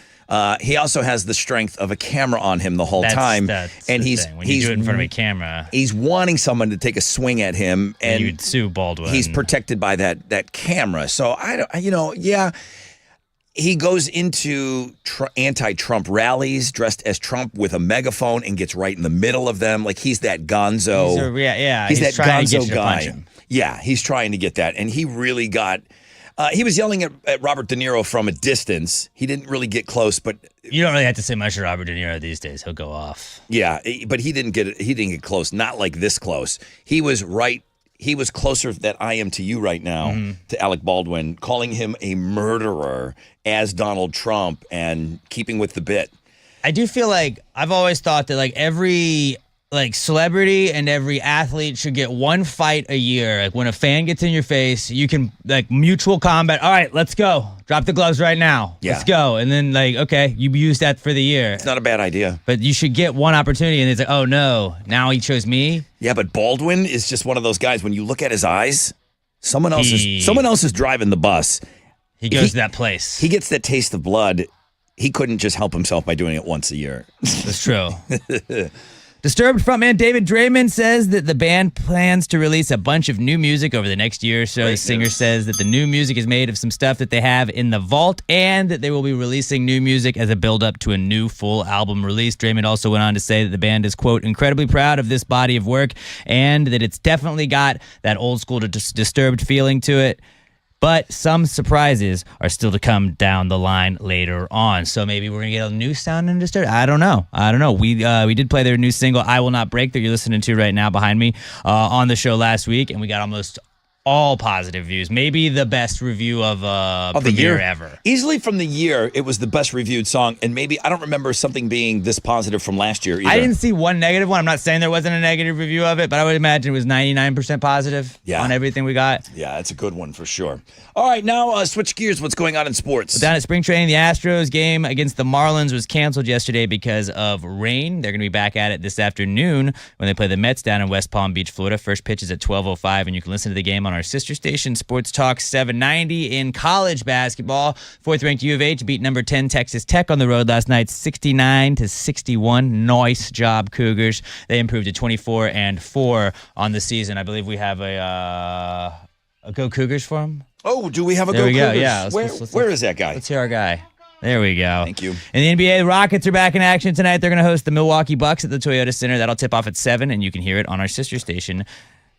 he also has the strength of a camera on him the whole time. And he's when you do it in front of a camera. He's wanting someone to take a swing at him, and you'd sue Baldwin. He's protected by that camera. So he goes into anti-Trump rallies dressed as Trump with a megaphone and gets right in the middle of them. Like he's that gonzo. He's that gonzo guy. Yeah, he's trying to get that, and he really got. He was yelling at Robert De Niro from a distance. He didn't really get close, but you don't really have to say much to Robert De Niro these days. He'll go off. Yeah, but he didn't get close. Not like this close. He was right. He was closer than I am to you right now to Alec Baldwin, calling him a murderer as Donald Trump and keeping with the bit. I do feel like I've always thought that like every like celebrity and every athlete should get one fight a year. Like when a fan gets in your face, you can like mutual combat. All right, let's go. Drop the gloves right now. Yeah. Let's go. And then like, okay, you use that for the year. It's not a bad idea. But you should get one opportunity and it's like, oh no, now he chose me. Yeah, but Baldwin is just one of those guys. When you look at his eyes, someone else is driving the bus. He goes to that place. He gets that taste of blood. He couldn't just help himself by doing it once a year. That's true. Disturbed frontman David Draymond says that the band plans to release a bunch of new music over the next year or so. The singer says that the new music is made of some stuff that they have in the vault and that they will be releasing new music as a build-up to a new full album release. Draymond also went on to say that the band is, quote, incredibly proud of this body of work and that it's definitely got that old school Disturbed feeling to it. But some surprises are still to come down the line later on. So maybe we're going to get a new sound in Disturbed. I don't know. We did play their new single, I Will Not Break, that you're listening to right now behind me on the show last week. And we got almost all positive views. Maybe the best review of the year ever. Easily from the year, it was the best reviewed song. And maybe, I don't remember something being this positive from last year either. I didn't see one negative one. I'm not saying there wasn't a negative review of it, but I would imagine it was 99% positive on everything we got. Yeah, it's a good one for sure. All right, now switch gears. What's going on in sports? Down at spring training, the Astros game against the Marlins was canceled yesterday because of rain. They're going to be back at it this afternoon when they play the Mets down in West Palm Beach, Florida. First pitch is at 12:05, and you can listen to the game on our sister station, Sports Talk 790. In college basketball, fourth-ranked U of H beat number 10 Texas Tech on the road last night, 69-61. Nice job, Cougars. They improved to 24-4 on the season. I believe we have a Go Cougars for them. Oh, do we have a There Go we go. Cougars? Yeah. Where is that guy? Let's hear our guy. There we go. Thank you. In the NBA, the Rockets are back in action tonight. They're going to host the Milwaukee Bucks at the Toyota Center. That'll tip off at 7, and you can hear it on our sister station,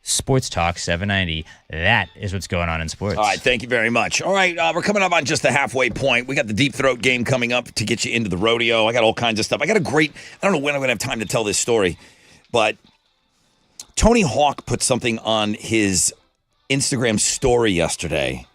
Sports Talk 790. That is what's going on in sports. All right, thank you very much. All right, we're coming up on just the halfway point. We got the Deep Throat game coming up to get you into the rodeo. I got all kinds of stuff. I got I don't know when I'm going to have time to tell this story, but Tony Hawk put something on his Instagram story yesterday,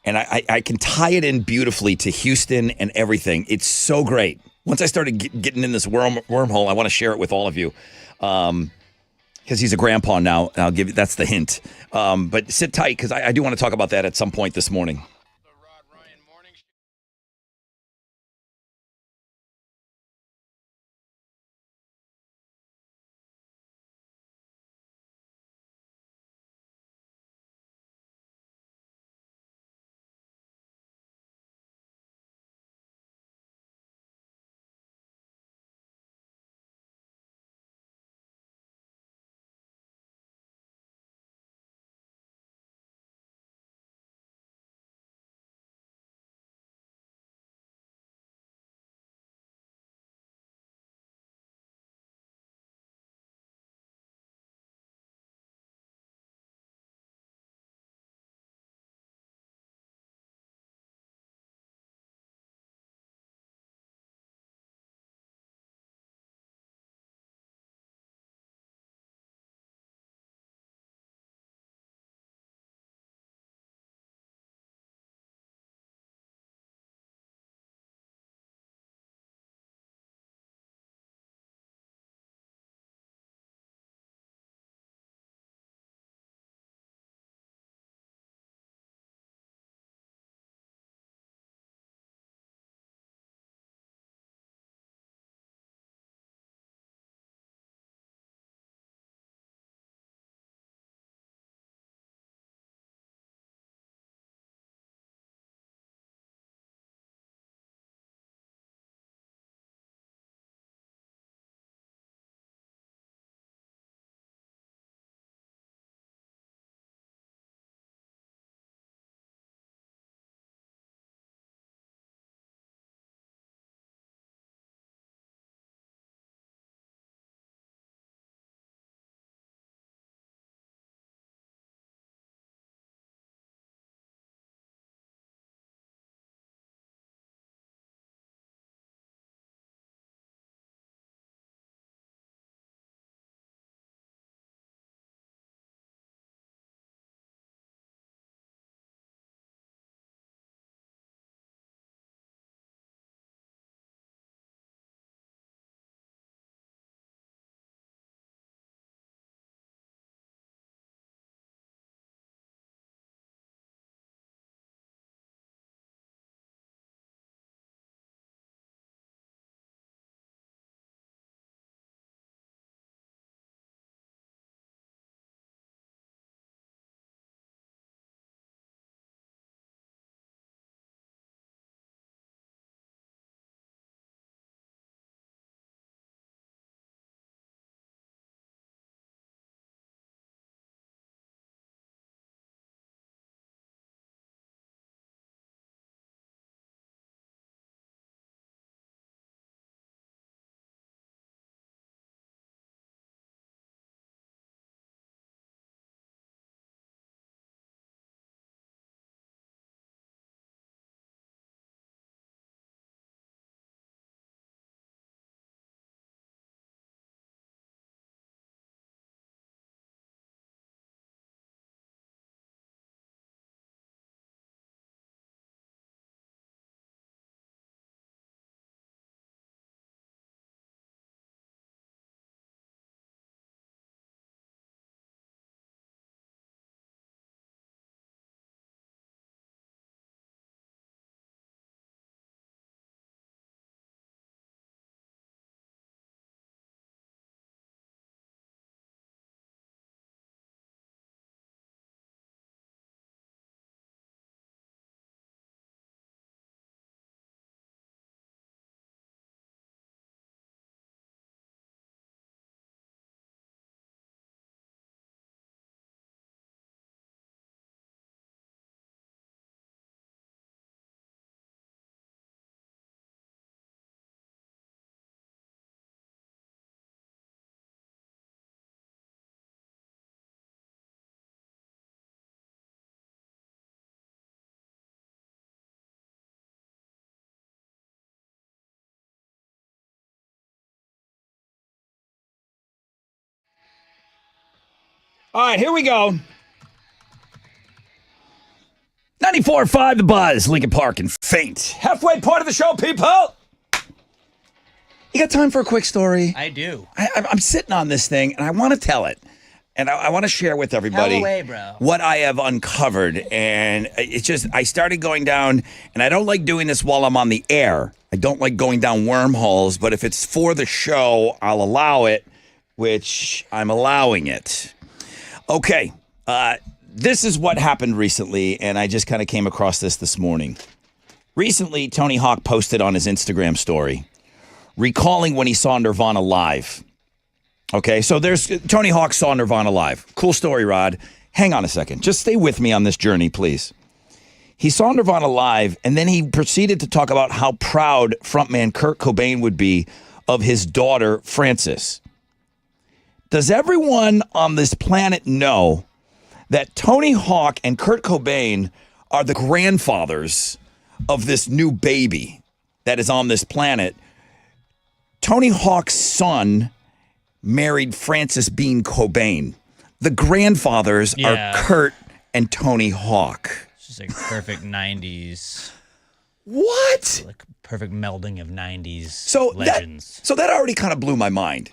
and I can tie it in beautifully to Houston and everything. It's so great. Once I started getting in this wormhole, I want to share it with all of you. Because he's a grandpa now. I'll give you, that's the hint. But sit tight, because I do want to talk about that at some point this morning. All right, here we go. 94.5 The Buzz, Lincoln Park and Faint. Halfway point of the show, people. You got time for a quick story? I do. I'm sitting on this thing, and I want to tell it. And I want to share with everybody Tell away, bro. what I have uncovered. And it's just, I started going down, and I don't like doing this while I'm on the air. I don't like going down wormholes, but if it's for the show, I'll allow it, which I'm allowing it. Okay, this is what happened recently, and I just kind of came across this morning. Recently, Tony Hawk posted on his Instagram story, recalling when he saw Nirvana live. Okay, so there's Tony Hawk saw Nirvana live. Cool story, Rod. Hang on a second. Just stay with me on this journey, please. He saw Nirvana live, and then he proceeded to talk about how proud frontman Kurt Cobain would be of his daughter, Frances. Does everyone on this planet know that Tony Hawk and Kurt Cobain are the grandfathers of this new baby that is on this planet? Tony Hawk's son married Frances Bean Cobain. The grandfathers are Kurt and Tony Hawk. It's just like perfect 90s. What? Like perfect melding of 90s So legends. That already kind of blew my mind.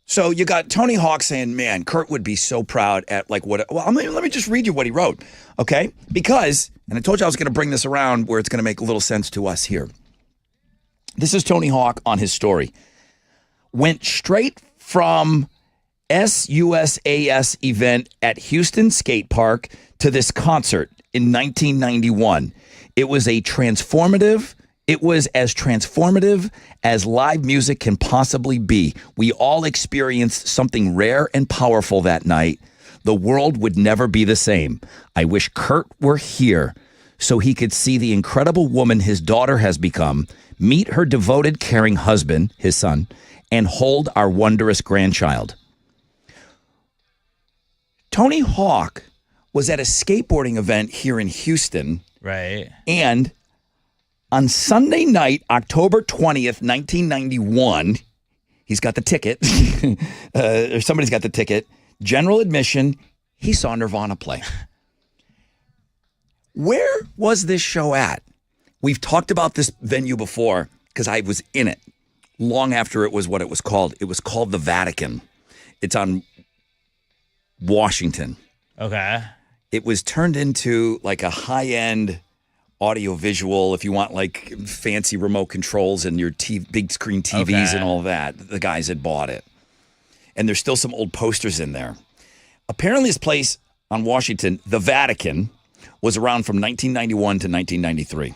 So you got Tony Hawk saying, man, Kurt would be so proud at like what, well, let me just read you what he wrote, okay? Because, and I told you I was going to bring this around where it's going to make a little sense to us here. This is Tony Hawk on his story. Went straight from SUSAS event at Houston Skate Park to this concert in 1991. It was as transformative as live music can possibly be. We all experienced something rare and powerful that night. The world would never be the same. I wish Kurt were here so he could see the incredible woman his daughter has become, meet her devoted, caring husband, his son, and hold our wondrous grandchild. Tony Hawk was at a skateboarding event here in Houston. Right. And on Sunday night, October 20th, 1991, he's got the ticket, or somebody's got the ticket, general admission, he saw Nirvana play. Where was this show at? We've talked about this venue before because I was in it long after it was what it was called. It was called the Vatican. It's on Washington. Okay. It was turned into like a high-end audio visual, if you want like fancy remote controls and your big screen TVs and all that. The guys had bought it. And there's still some old posters in there. Apparently this place on Washington, the Vatican, was around from 1991 to 1993.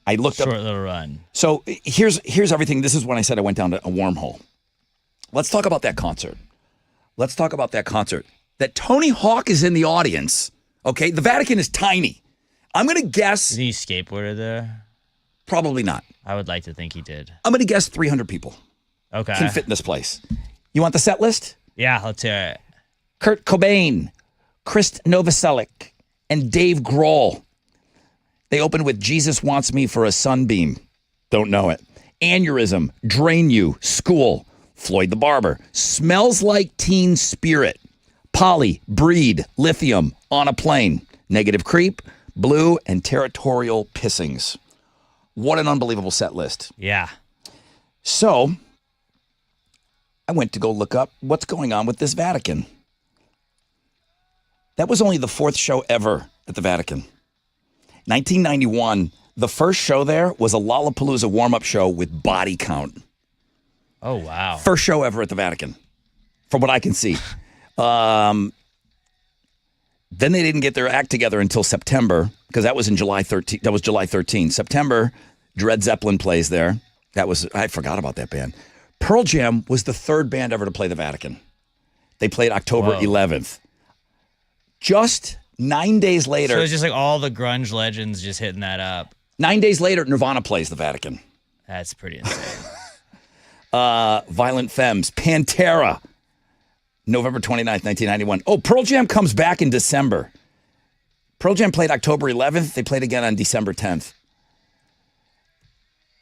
I looked up. Short little run. So here's everything. This is when I said I went down to a wormhole. Let's talk about that concert. That Tony Hawk is in the audience. Okay, the Vatican is tiny. I'm going to guess. Is he skateboarded there? Probably not. I would like to think he did. I'm going to guess 300 people. Okay. Can fit in this place. You want the set list? Yeah, let's hear it. Kurt Cobain, Chris Novoselic, and Dave Grohl. They opened with Jesus Wants Me for a Sunbeam. Don't know it. Aneurysm, Drain You, School, Floyd the Barber, Smells Like Teen Spirit, Polly, Breed, Lithium, On a Plane, Negative Creep, Blue, and Territorial Pissings. What an unbelievable set list. Yeah. So I went to go look up what's going on with this Vatican. That was only the fourth show ever at the Vatican. 1991, the first show there was a Lollapalooza warm-up show with Body Count. Oh, wow. First show ever at the Vatican, from what I can see. Then they didn't get their act together until September, because that was in July 13. That was July 13. September, Dred Zeppelin plays there. I forgot about that band. Pearl Jam was the third band ever to play the Vatican. They played October 11th. Just 9 days later. So it's just like all the grunge legends just hitting that up. 9 days later, Nirvana plays the Vatican. That's pretty insane. Violent Femmes, Pantera, November 29th, 1991. Oh, Pearl Jam comes back in December. Pearl Jam played October 11th. They played again on December 10th.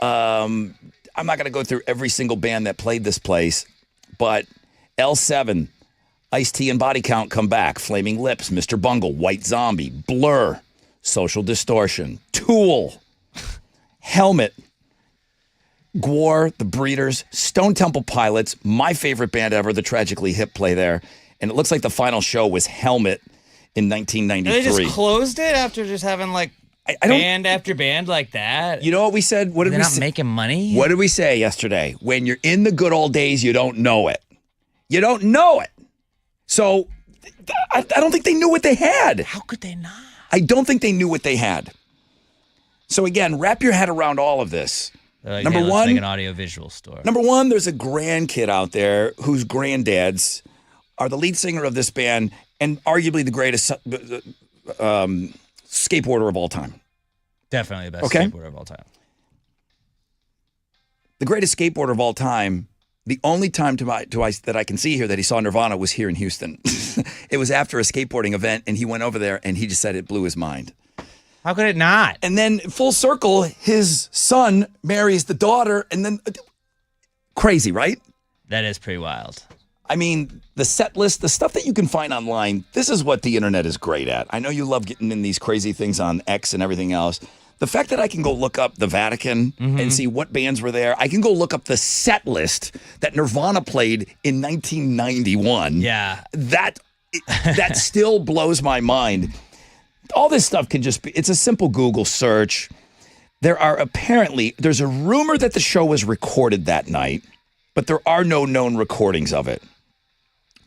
I'm not going to go through every single band that played this place, but L7, Ice-T and Body Count come back. Flaming Lips, Mr. Bungle, White Zombie, Blur, Social Distortion, Tool, Helmet, Gwar, The Breeders, Stone Temple Pilots, my favorite band ever, the Tragically Hip play there. And it looks like the final show was Helmet in 1993. They just closed it after just having like band after band like that. You know what we said? What did They're we not say? making money? What did we say yesterday? When you're in the good old days, you don't know it. You don't know it. So I don't think they knew what they had. How could they not? I don't think they knew what they had. So again, wrap your head around all of this. Like, Number let's one, make an audio-visual store. Number one, there's a grandkid out there whose granddads are the lead singer of this band and arguably the greatest skateboarder of all time. Definitely the best Okay. skateboarder of all time. The greatest skateboarder of all time. The only time that I can see here that he saw Nirvana was here in Houston. It was after a skateboarding event, and he went over there, and he just said it blew his mind. How could it not? And then full circle, his son marries the daughter, and then crazy, right? That is pretty wild. I mean, the set list, the stuff that you can find online, this is what the internet is great at. I know you love getting in these crazy things on X and everything else. The fact that I can go look up the Vatican and see what bands were there. I can go look up the set list that Nirvana played in 1991. Yeah. That still blows my mind. All this stuff can just be, it's a simple Google search. There's a rumor that the show was recorded that night, but there are no known recordings of it.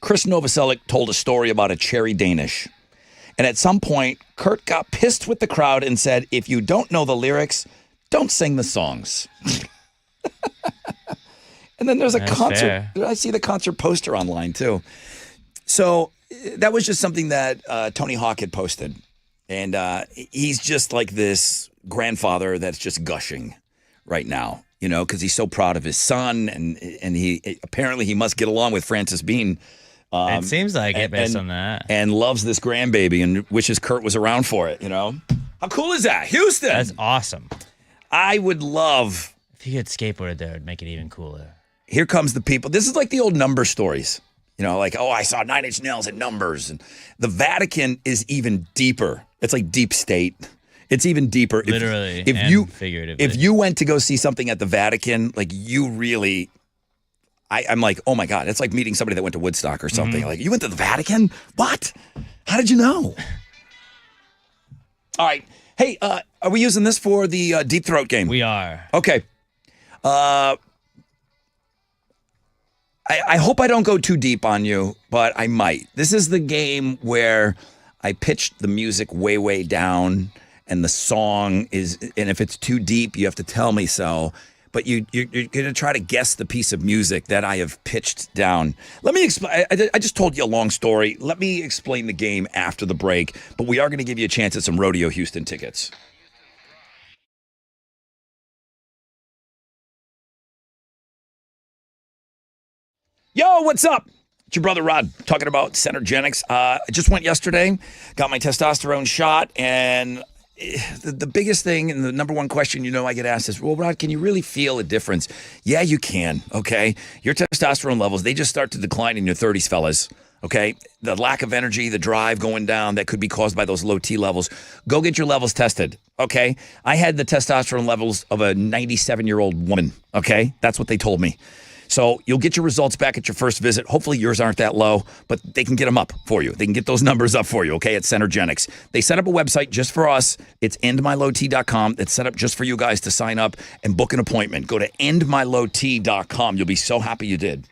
Chris Novoselic told a story about a Cherry Danish. And at some point, Kurt got pissed with the crowd and said, if you don't know the lyrics, don't sing the songs. And then there's a concert. Fair. I see the concert poster online too. So that was just something that Tony Hawk had posted. And he's just like this grandfather that's just gushing right now, you know, because he's so proud of his son. And he apparently he must get along with Francis Bean. It seems like it based on that. And loves this grandbaby and wishes Kurt was around for it, you know? How cool is that? Houston! That's awesome. I would love... If you had skateboarded there, it would make it even cooler. Here comes the people. This is like the old number stories. You know, like, oh, I saw Nine Inch Nails at Numbers. And the Vatican is even deeper. It's like deep state. It's even deeper. Literally figuratively. If you went to go see something at the Vatican, like you really... I'm like, oh my God, it's like meeting somebody that went to Woodstock or something. Like, you went to the Vatican? What? How did you know? All right. Hey, are we using this for the Deep Throat game? We are. Okay. I hope I don't go too deep on you, but I might. This is the game where I pitched the music way, way down, and the song is, and if it's too deep, you have to tell me so. But you're going to try to guess the piece of music that I have pitched down. Let me explain. I just told you a long story. Let me explain the game after the break. But we are going to give you a chance at some Rodeo Houston tickets. Yo, what's up? It's your brother Rod talking about Centergenics. I just went yesterday, got my testosterone shot, and the biggest thing and the number one question I get asked is, well, Rod, can you really feel a difference? Yeah, you can, okay? Your testosterone levels, they just start to decline in your 30s, fellas, okay? The lack of energy, the drive going down, that could be caused by those low T levels. Go get your levels tested, okay? I had the testosterone levels of a 97-year-old woman, okay? That's what they told me. So you'll get your results back at your first visit. Hopefully yours aren't that low, but they can get them up for you. They can get those numbers up for you, okay, at Centergenics. They set up a website just for us. It's endmylowt.com. It's set up just for you guys to sign up and book an appointment. Go to endmylowt.com. You'll be so happy you did.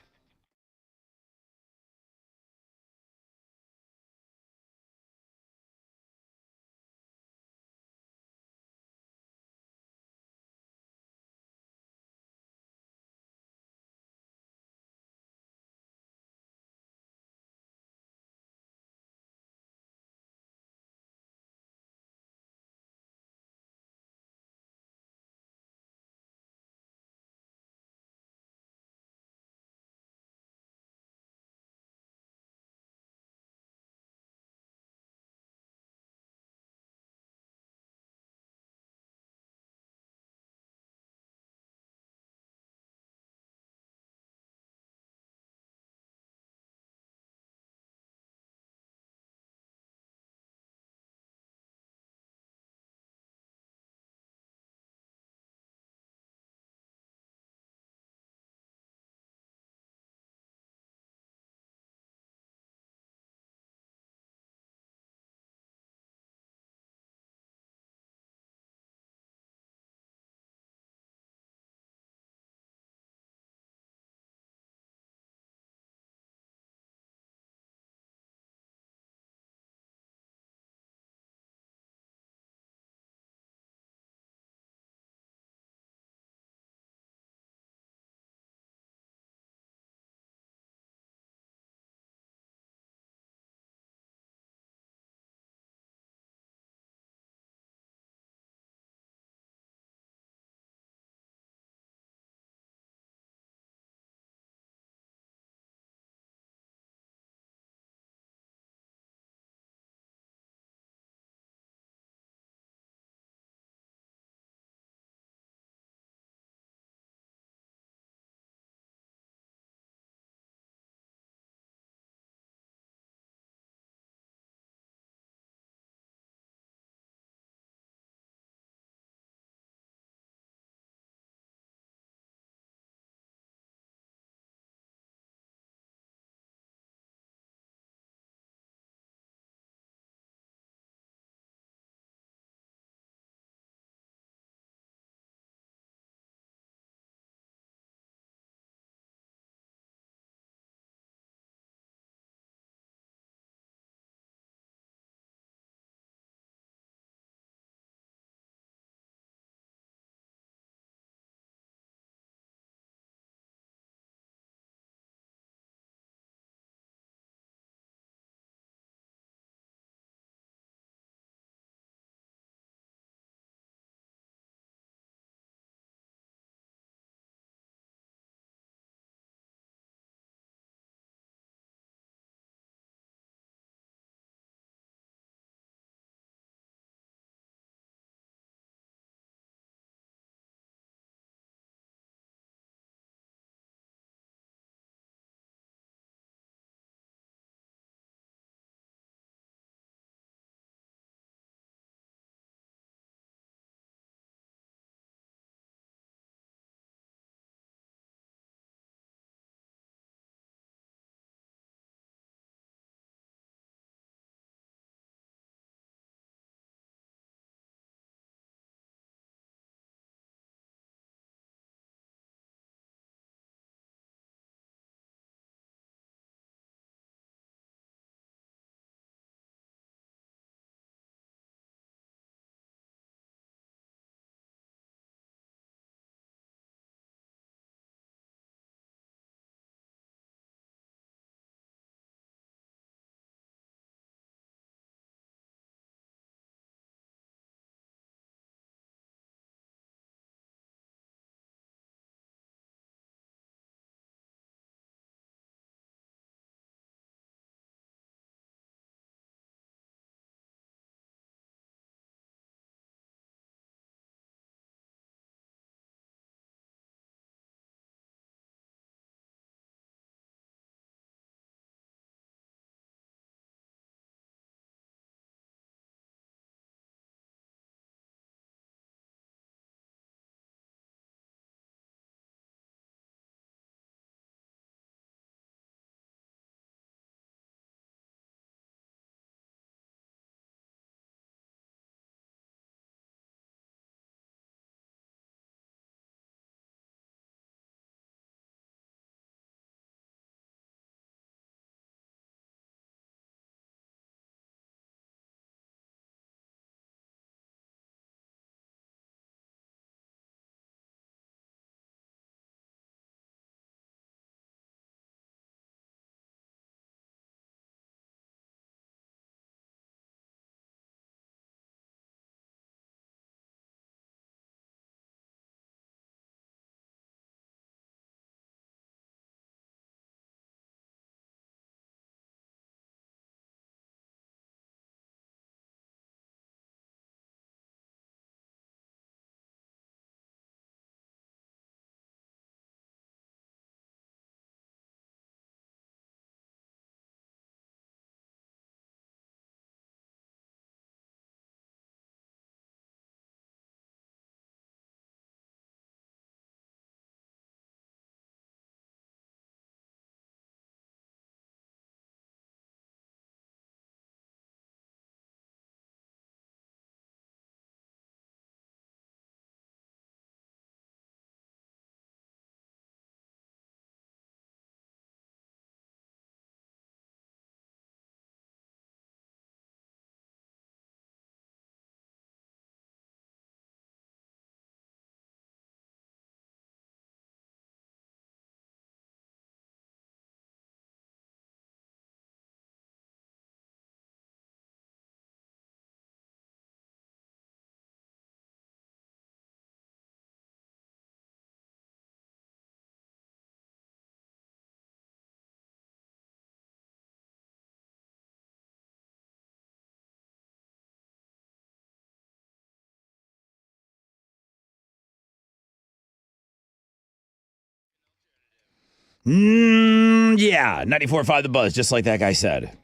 Yeah, 94.5 The Buzz, just like that guy said.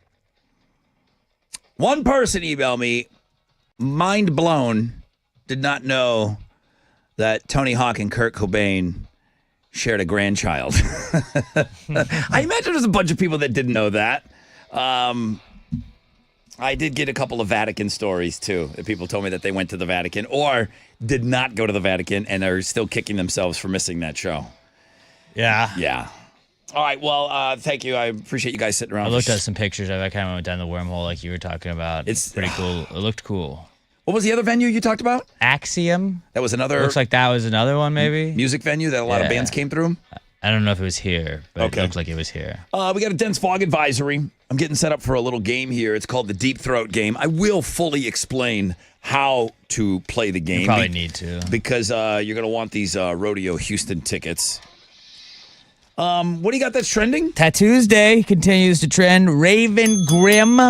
One person emailed me, mind blown, did not know that Tony Hawk and Kurt Cobain shared a grandchild. I imagine there's a bunch of people that didn't know that. I did get a couple of Vatican stories, too. That people told me that they went to the Vatican or did not go to the Vatican and are still kicking themselves for missing that show. Yeah. Yeah. All right. Well, thank you. I appreciate you guys sitting around. I looked at some pictures of it. I kind of went down the wormhole like you were talking about. It's pretty cool. It looked cool. What was the other venue you talked about? Axiom. That was another. Looks like that was another one, maybe. Music venue that a lot of bands came through. I don't know if it was here, but it looked like it was here. We got a dense fog advisory. I'm getting set up for a little game here. It's called the Deep Throat game. I will fully explain how to play the game. You probably need to. Because you're going to want these Rodeo Houston tickets. What do you got that's trending? Tattoos Day continues to trend. Raven Grimm.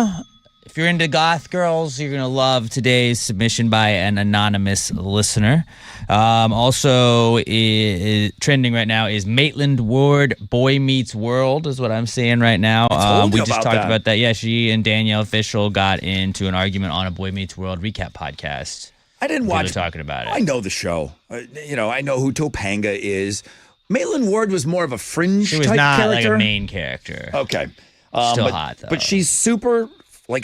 If you're into goth girls, you're going to love today's submission by an anonymous listener. Also trending right now is Maitland Ward, Boy Meets World is what I'm seeing right now. We just talked about that. Yeah, she and Danielle Fishel got into an argument on a Boy Meets World recap podcast. I didn't watch. They were talking about it. I know the show. I know who Topanga is. Maitland Ward was more of a fringe type character. She was not like a main character. Okay. Still hot, though. But she's super,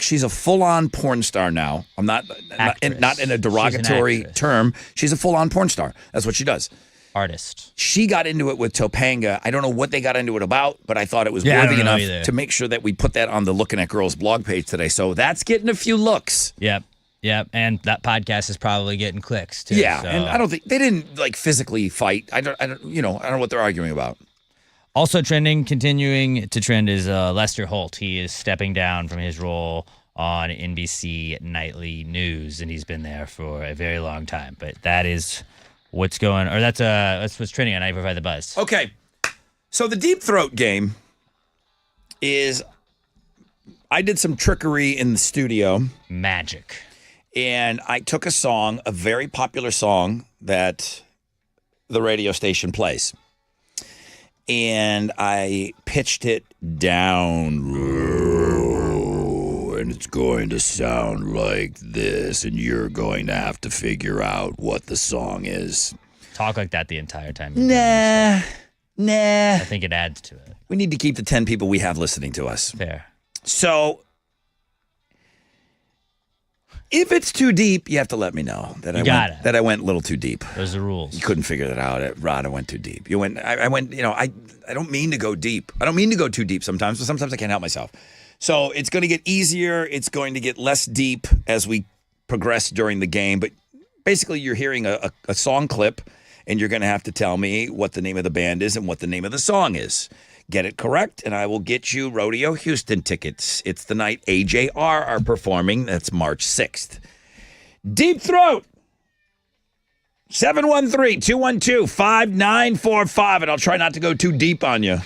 she's a full-on porn star now. I'm not in a derogatory term. She's a full-on porn star. That's what she does. Artist. She got into it with Topanga. I don't know what they got into it about, but I thought it was worthy enough to make sure that we put that on the Looking at Girls blog page today. So that's getting a few looks. Yep, and that podcast is probably getting clicks too. Yeah, so. and I don't think they didn't physically fight. I don't know what they're arguing about. Also continuing to trend is Lester Holt. He is stepping down from his role on NBC Nightly News, and he's been there for a very long time. But that is what's going, or that's what's trending on iHeartRadio The Buzz. Okay, so the Deep Throat game is I did some trickery in the studio. Magic. And I took a song, a very popular song that the radio station plays. And I pitched it down low. And it's going to sound like this. And you're going to have to figure out what the song is. Talk like that the entire time. Nah. I think it adds to it. We need to keep the 10 people we have listening to us. Fair. So if it's too deep, you have to let me know that I went a little too deep. Those are the rules. You couldn't figure that out. Rod, I went too deep. I went, I don't mean to go deep. I don't mean to go too deep sometimes, but sometimes I can't help myself. So it's going to get easier. It's going to get less deep as we progress during the game. But basically, you're hearing a song clip, and you're going to have to tell me what the name of the band is and what the name of the song is. Get it correct, and I will get you Rodeo Houston tickets. It's the night AJR are performing. That's March 6th. Deep Throat. 713-212-5945, and I'll try not to go too deep on you.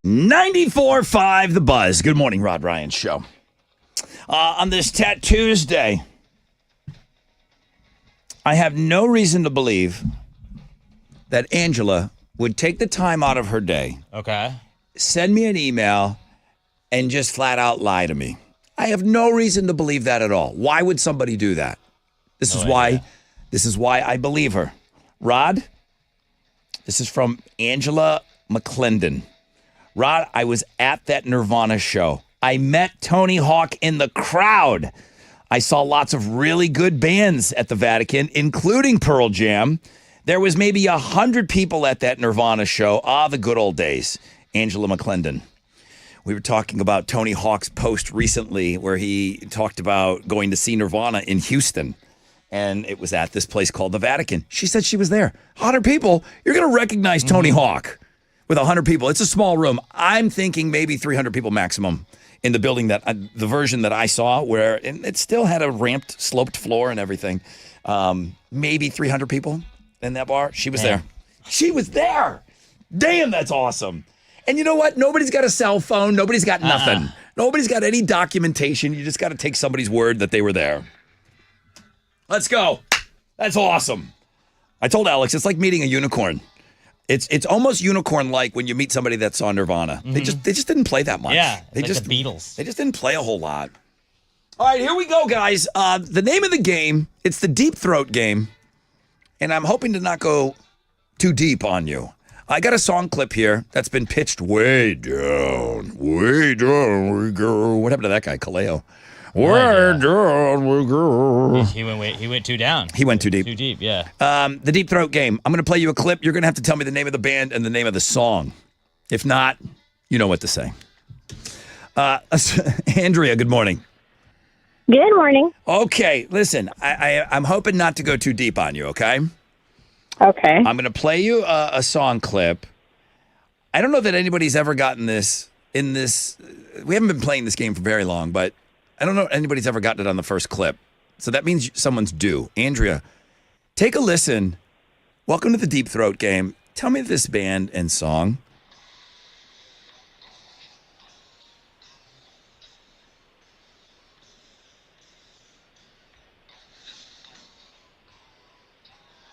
94.5 The Buzz. Good morning, Rod Ryan Show. On this Tuesday, I have no reason to believe that Angela would take the time out of her day, Okay. send me an email, and just flat out lie to me. I have no reason to believe that at all. Why would somebody do that? This is why I believe her. Rod, this is from Angela McClendon. Rod, I was at that Nirvana show. I met Tony Hawk in the crowd. I saw lots of really good bands at the Vatican, including Pearl Jam. There was maybe 100 people at that Nirvana show. The good old days. Angela McClendon. We were talking about Tony Hawk's post recently where he talked about going to see Nirvana in Houston. And it was at this place called the Vatican. She said she was there. 100 people. You're going to recognize Tony Hawk with 100 people. It's a small room. I'm thinking maybe 300 people maximum in the building the version that I saw where it still had a ramped, sloped floor and everything. Maybe 300 people in that bar. She was there. She was there. Damn, that's awesome. And you know what? Nobody's got a cell phone. Nobody's got nothing. Nobody's got any documentation. You just got to take somebody's word that they were there. Let's go. That's awesome. I told Alex, it's like meeting a unicorn. It's almost unicorn-like when you meet somebody that saw Nirvana. They just didn't play that much. Yeah, they like just the Beatles. They just didn't play a whole lot. All right, here we go, guys. The name of the game, it's the Deep Throat game, and I'm hoping to not go too deep on you. I got a song clip here that's been pitched way down we go. What happened to that guy, Kaleo? Way down we go. He went too down. He went too deep. Too deep, yeah. The Deep Throat game. I'm going to play you a clip. You're going to have to tell me the name of the band and the name of the song. If not, you know what to say. Andrea, good morning. Good morning. Okay, listen, I'm hoping not to go too deep on you, okay? Okay. I'm going to play you a song clip. I don't know that anybody's ever gotten this in this. We haven't been playing this game for very long, but I don't know if anybody's ever gotten it on the first clip. So that means someone's due. Andrea, take a listen. Welcome to the Deep Throat game. Tell me this band and song.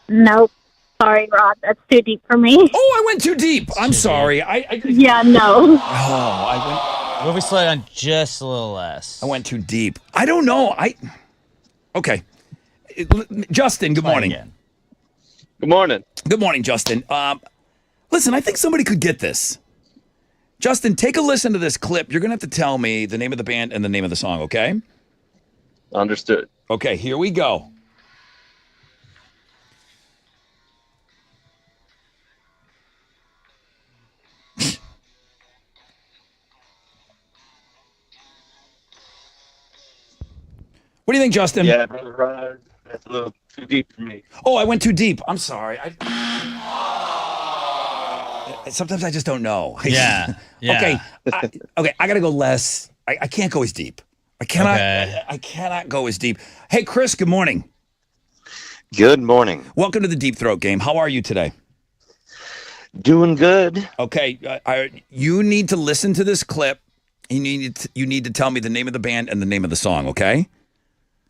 Nope. Sorry, Rod. That's too deep for me. Oh, I went too deep. I'm sorry. Yeah, no. Oh, What if we slow down just a little less? I went too deep. I don't know. Okay. Justin, good morning. Good morning. Good morning, Justin. Listen, I think somebody could get this. Justin, take a listen to this clip. You're going to have to tell me the name of the band and the name of the song, okay? Understood. Okay, here we go. What do you think, Justin? Yeah, Brother Rod, that's a little too deep for me. Oh, I went too deep. I'm sorry. Sometimes I just don't know. Yeah. Okay. I got to go less. I can't go as deep. I cannot. Okay. I cannot go as deep. Hey, Chris. Good morning. Good morning. Welcome to the Deep Throat game. How are you today? Doing good. Okay. You need to listen to this clip. You need to tell me the name of the band and the name of the song. Okay.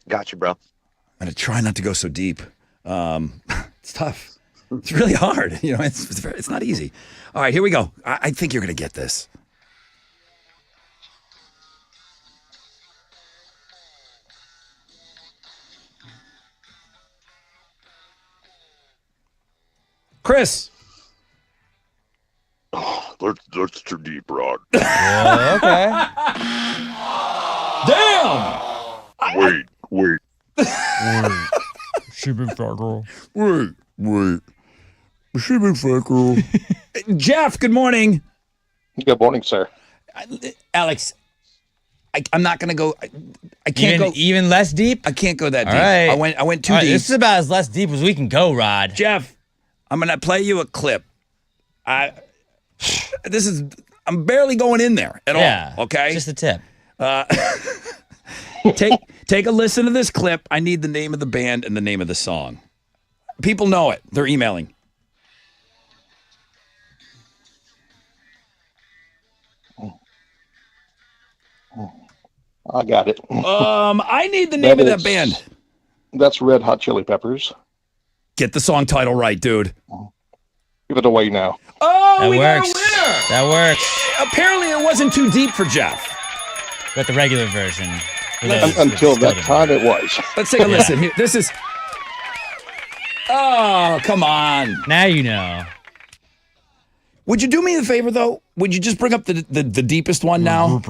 Gotcha, bro. I'm gonna try not to go so deep. It's tough. It's really hard. You know, it's not easy. All right, here we go. I think you're gonna get this. Chris. Oh, that's too deep, Rod. Yeah, okay. Damn. Wait. She been fat girl. Wait. She been fat girl. Jeff, good morning. Good morning, sir. Alex, I'm not gonna go. I can't go even less deep. I can't go that deep. Right. I went too deep. This is about as less deep as we can go, Rod. Jeff, I'm gonna play you a clip. I'm barely going in there at all. Okay, just a tip. Take a listen to this clip. I need the name of the band and the name of the song. People know it. They're emailing. I got it. I need the name of that band. That's Red Hot Chili Peppers. Get the song title right, dude. Give it away now. Oh, That we works. got a winner. That works. Apparently, it wasn't too deep for Jeff. But the regular version. Until that time, it was. Let's take a listen. Here, this is. Oh, come on. Now you know. Would you do me a favor, though? Would you just bring up the deepest one now?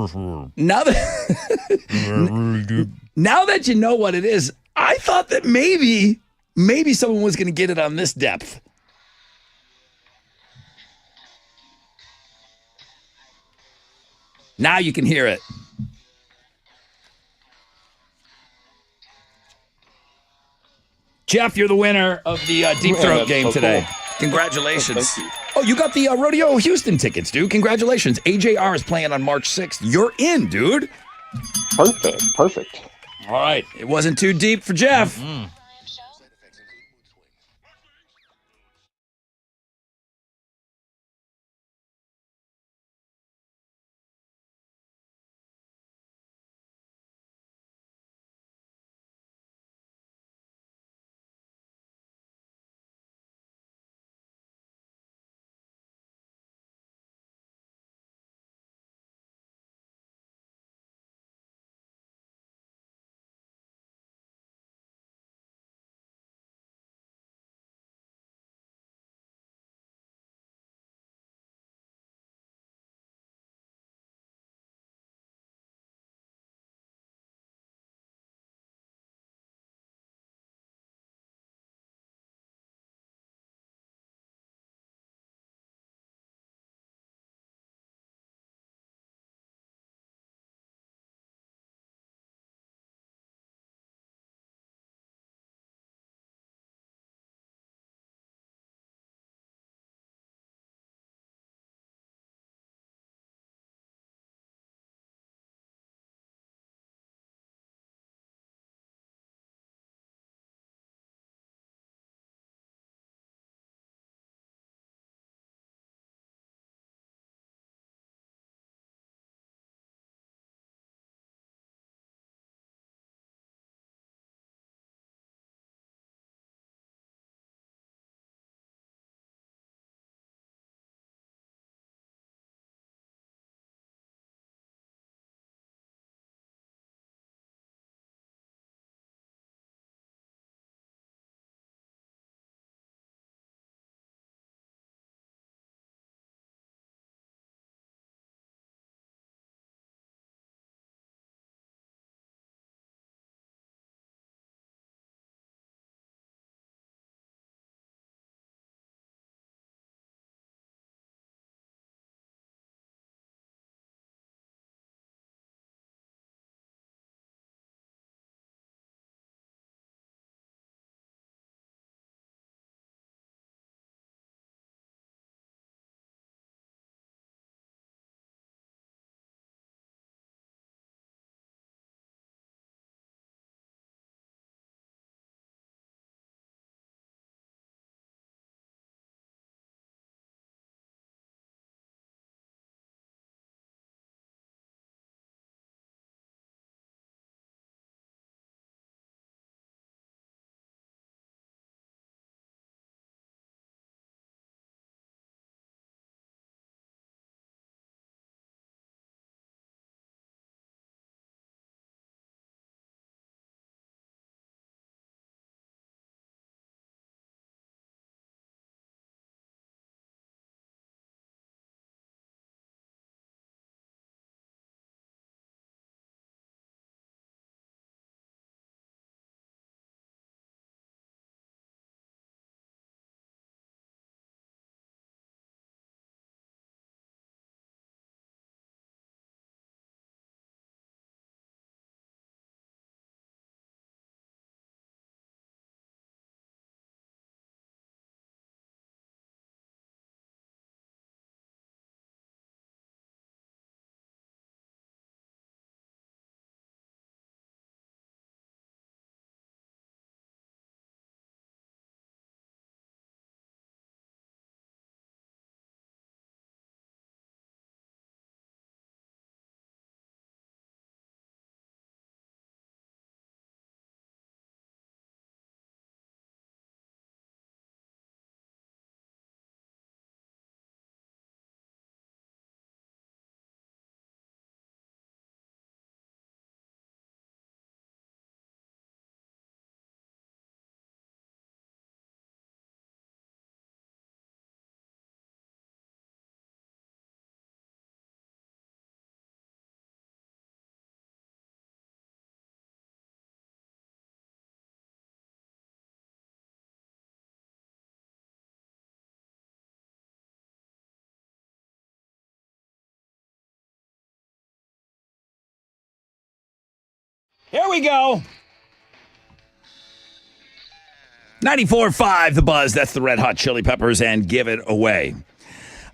Now that now that you know what it is, I thought that maybe someone was going to get it on this depth. Now you can hear it. Jeff, you're the winner of the Deep Throat game so today. cool. Congratulations. Thank you. Oh, you got the Rodeo Houston tickets, dude. Congratulations. AJR is playing on March 6th. You're in, dude. Perfect. All right. It wasn't too deep for Jeff. Here we go. 94.5 The Buzz. That's the Red Hot Chili Peppers, and Give It Away.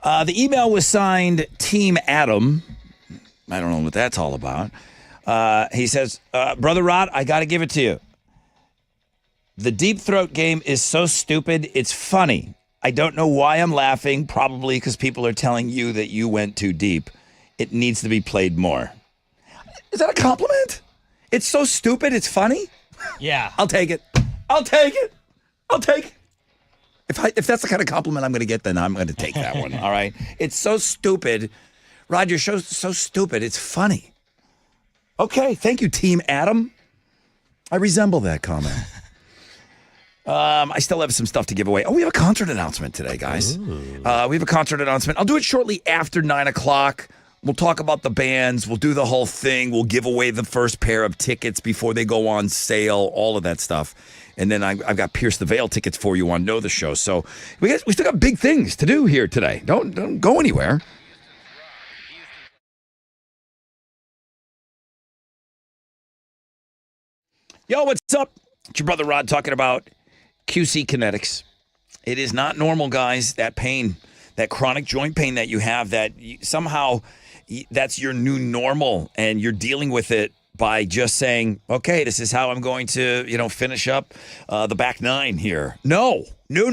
The email was signed Team Adam. I don't know what that's all about. He says, Brother Rod, I got to give it to you. The deep throat game is so stupid, it's funny. I don't know why I'm laughing, probably because people are telling you that you went too deep. It needs to be played more. Is that a compliment? It's so stupid, it's funny? Yeah. I'll take it. I'll take it. I'll take it. If that's the kind of compliment I'm going to get, then I'm going to take that one, all right? It's so stupid. Rod, your show's so stupid, it's funny. Okay, thank you, Team Adam. I resemble that comment. I still have some stuff to give away. Oh, we have a concert announcement today, guys. We have a concert announcement. I'll do it shortly after 9 o'clock. We'll talk about the bands. We'll do the whole thing. We'll give away the first pair of tickets before they go on sale, all of that stuff. And then I've got Pierce the Veil tickets for you on Know the Show. So we still got big things to do here today. Don't go anywhere. Yo, what's up? It's your brother Rod talking about QC Kinetics. It is not normal, guys, that pain, that chronic joint pain that you have, that somehow that's your new normal, and you're dealing with it by just saying, okay, this is how I'm going to, finish up the back nine here. No. You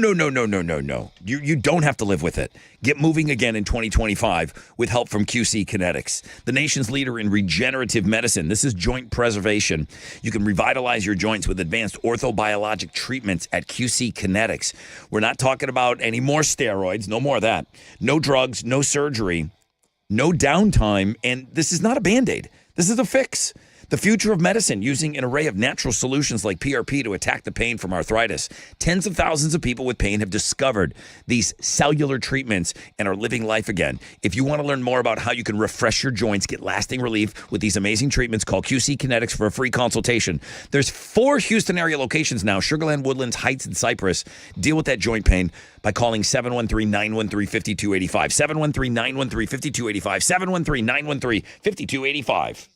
don't have to live with it. Get moving again in 2025 with help from QC Kinetics, the nation's leader in regenerative medicine. This is joint preservation. You can revitalize your joints with advanced orthobiologic treatments at QC Kinetics. We're not talking about any more steroids, no more of that. No drugs, no surgery, no downtime, and this is not a Band-Aid. This is a fix. The future of medicine, using an array of natural solutions like PRP to attack the pain from arthritis. Tens of thousands of people with pain have discovered these cellular treatments and are living life again. If you want to learn more about how you can refresh your joints, get lasting relief with these amazing treatments, call QC Kinetics for a free consultation. There's 4 Houston area locations now: Sugarland, Woodlands, Heights, and Cypress. Deal with that joint pain by calling 713-913-5285. 713-913-5285. 713-913-5285.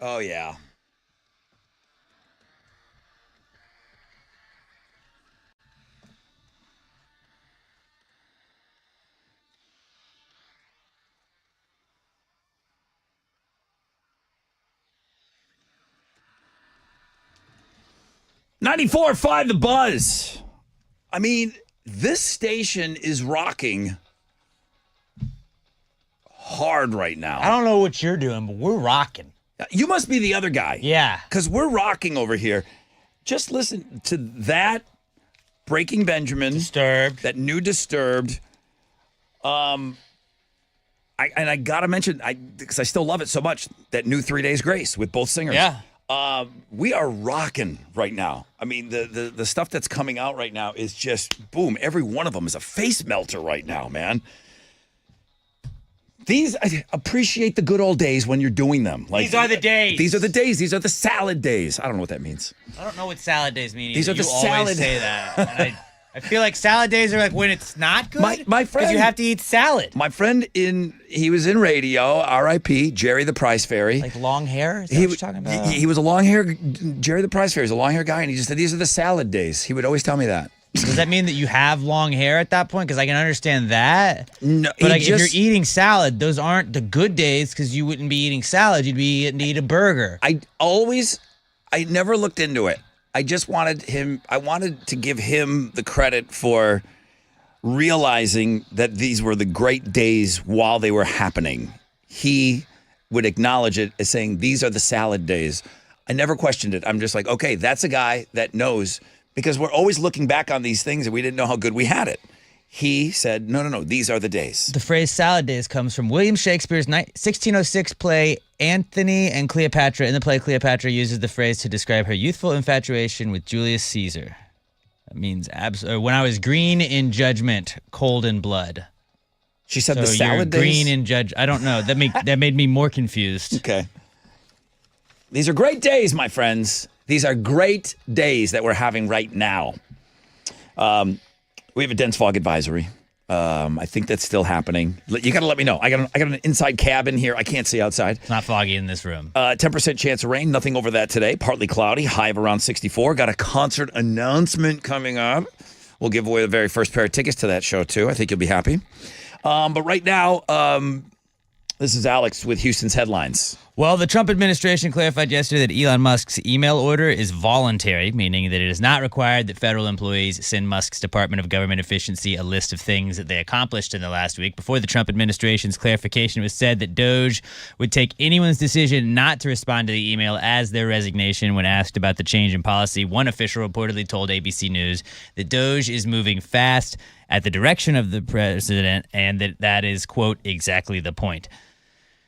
Oh, yeah. $94.5 The Buzz. I mean, this station is rocking hard right now. I don't know what you're doing, but we're rocking. You must be the other guy. Yeah. Because we're rocking over here. Just listen to that Breaking Benjamin. Disturbed. That new Disturbed. I got to mention, because I still love it so much, that new 3 Days Grace with both singers. Yeah. We are rocking right now. I mean, the stuff that's coming out right now is just, boom, every one of them is a face melter right now, man. I appreciate the good old days when you're doing them. Like, these are the days. These are the days. These are the salad days. I don't know what that means. I don't know what salad days mean. These either. are the you salad. always say that. And I feel like salad days are like when it's not good. My friend, because you have to eat salad. My friend he was in radio. R.I.P. Jerry the Price Fairy. Like long hair. Is that what you're talking about? He was a long hair. Jerry the Price Fairy is a long hair guy, and he just said these are the salad days. He would always tell me that. Does that mean that you have long hair at that point? Because I can understand that. No, but like, if you're eating salad, those aren't the good days because you wouldn't be eating salad. You'd be eating to eat a burger. I never looked into it. I just wanted to give him the credit for realizing that these were the great days while they were happening. He would acknowledge it as saying, these are the salad days. I never questioned it. I'm just like, okay, that's a guy that knows. Because we're always looking back on these things and we didn't know how good we had it. He said, no, these are the days. The phrase salad days comes from William Shakespeare's 1606 play Antony and Cleopatra. In the play, Cleopatra uses the phrase to describe her youthful infatuation with Julius Caesar. That means when I was green in judgment, cold in blood. She said the salad days? Green in judge. I don't know. That made me more confused. Okay. These are great days, my friends. These are great days that we're having right now. We have a dense fog advisory. I think that's still happening. You got to let me know. I got an inside cabin here. I can't see outside. It's not foggy in this room. 10% chance of rain. Nothing over that today. Partly cloudy. High of around 64. Got a concert announcement coming up. We'll give away the very first pair of tickets to that show, too. I think you'll be happy. But right now, this is Alex with Houston's headlines. Well, the Trump administration clarified yesterday that Elon Musk's email order is voluntary, meaning that it is not required that federal employees send Musk's Department of Government Efficiency a list of things that they accomplished in the last week. Before the Trump administration's clarification, it was said that DOJ would take anyone's decision not to respond to the email as their resignation. When asked about the change in policy, one official reportedly told ABC News that DOJ is moving fast at the direction of the president and that is, quote, exactly the point.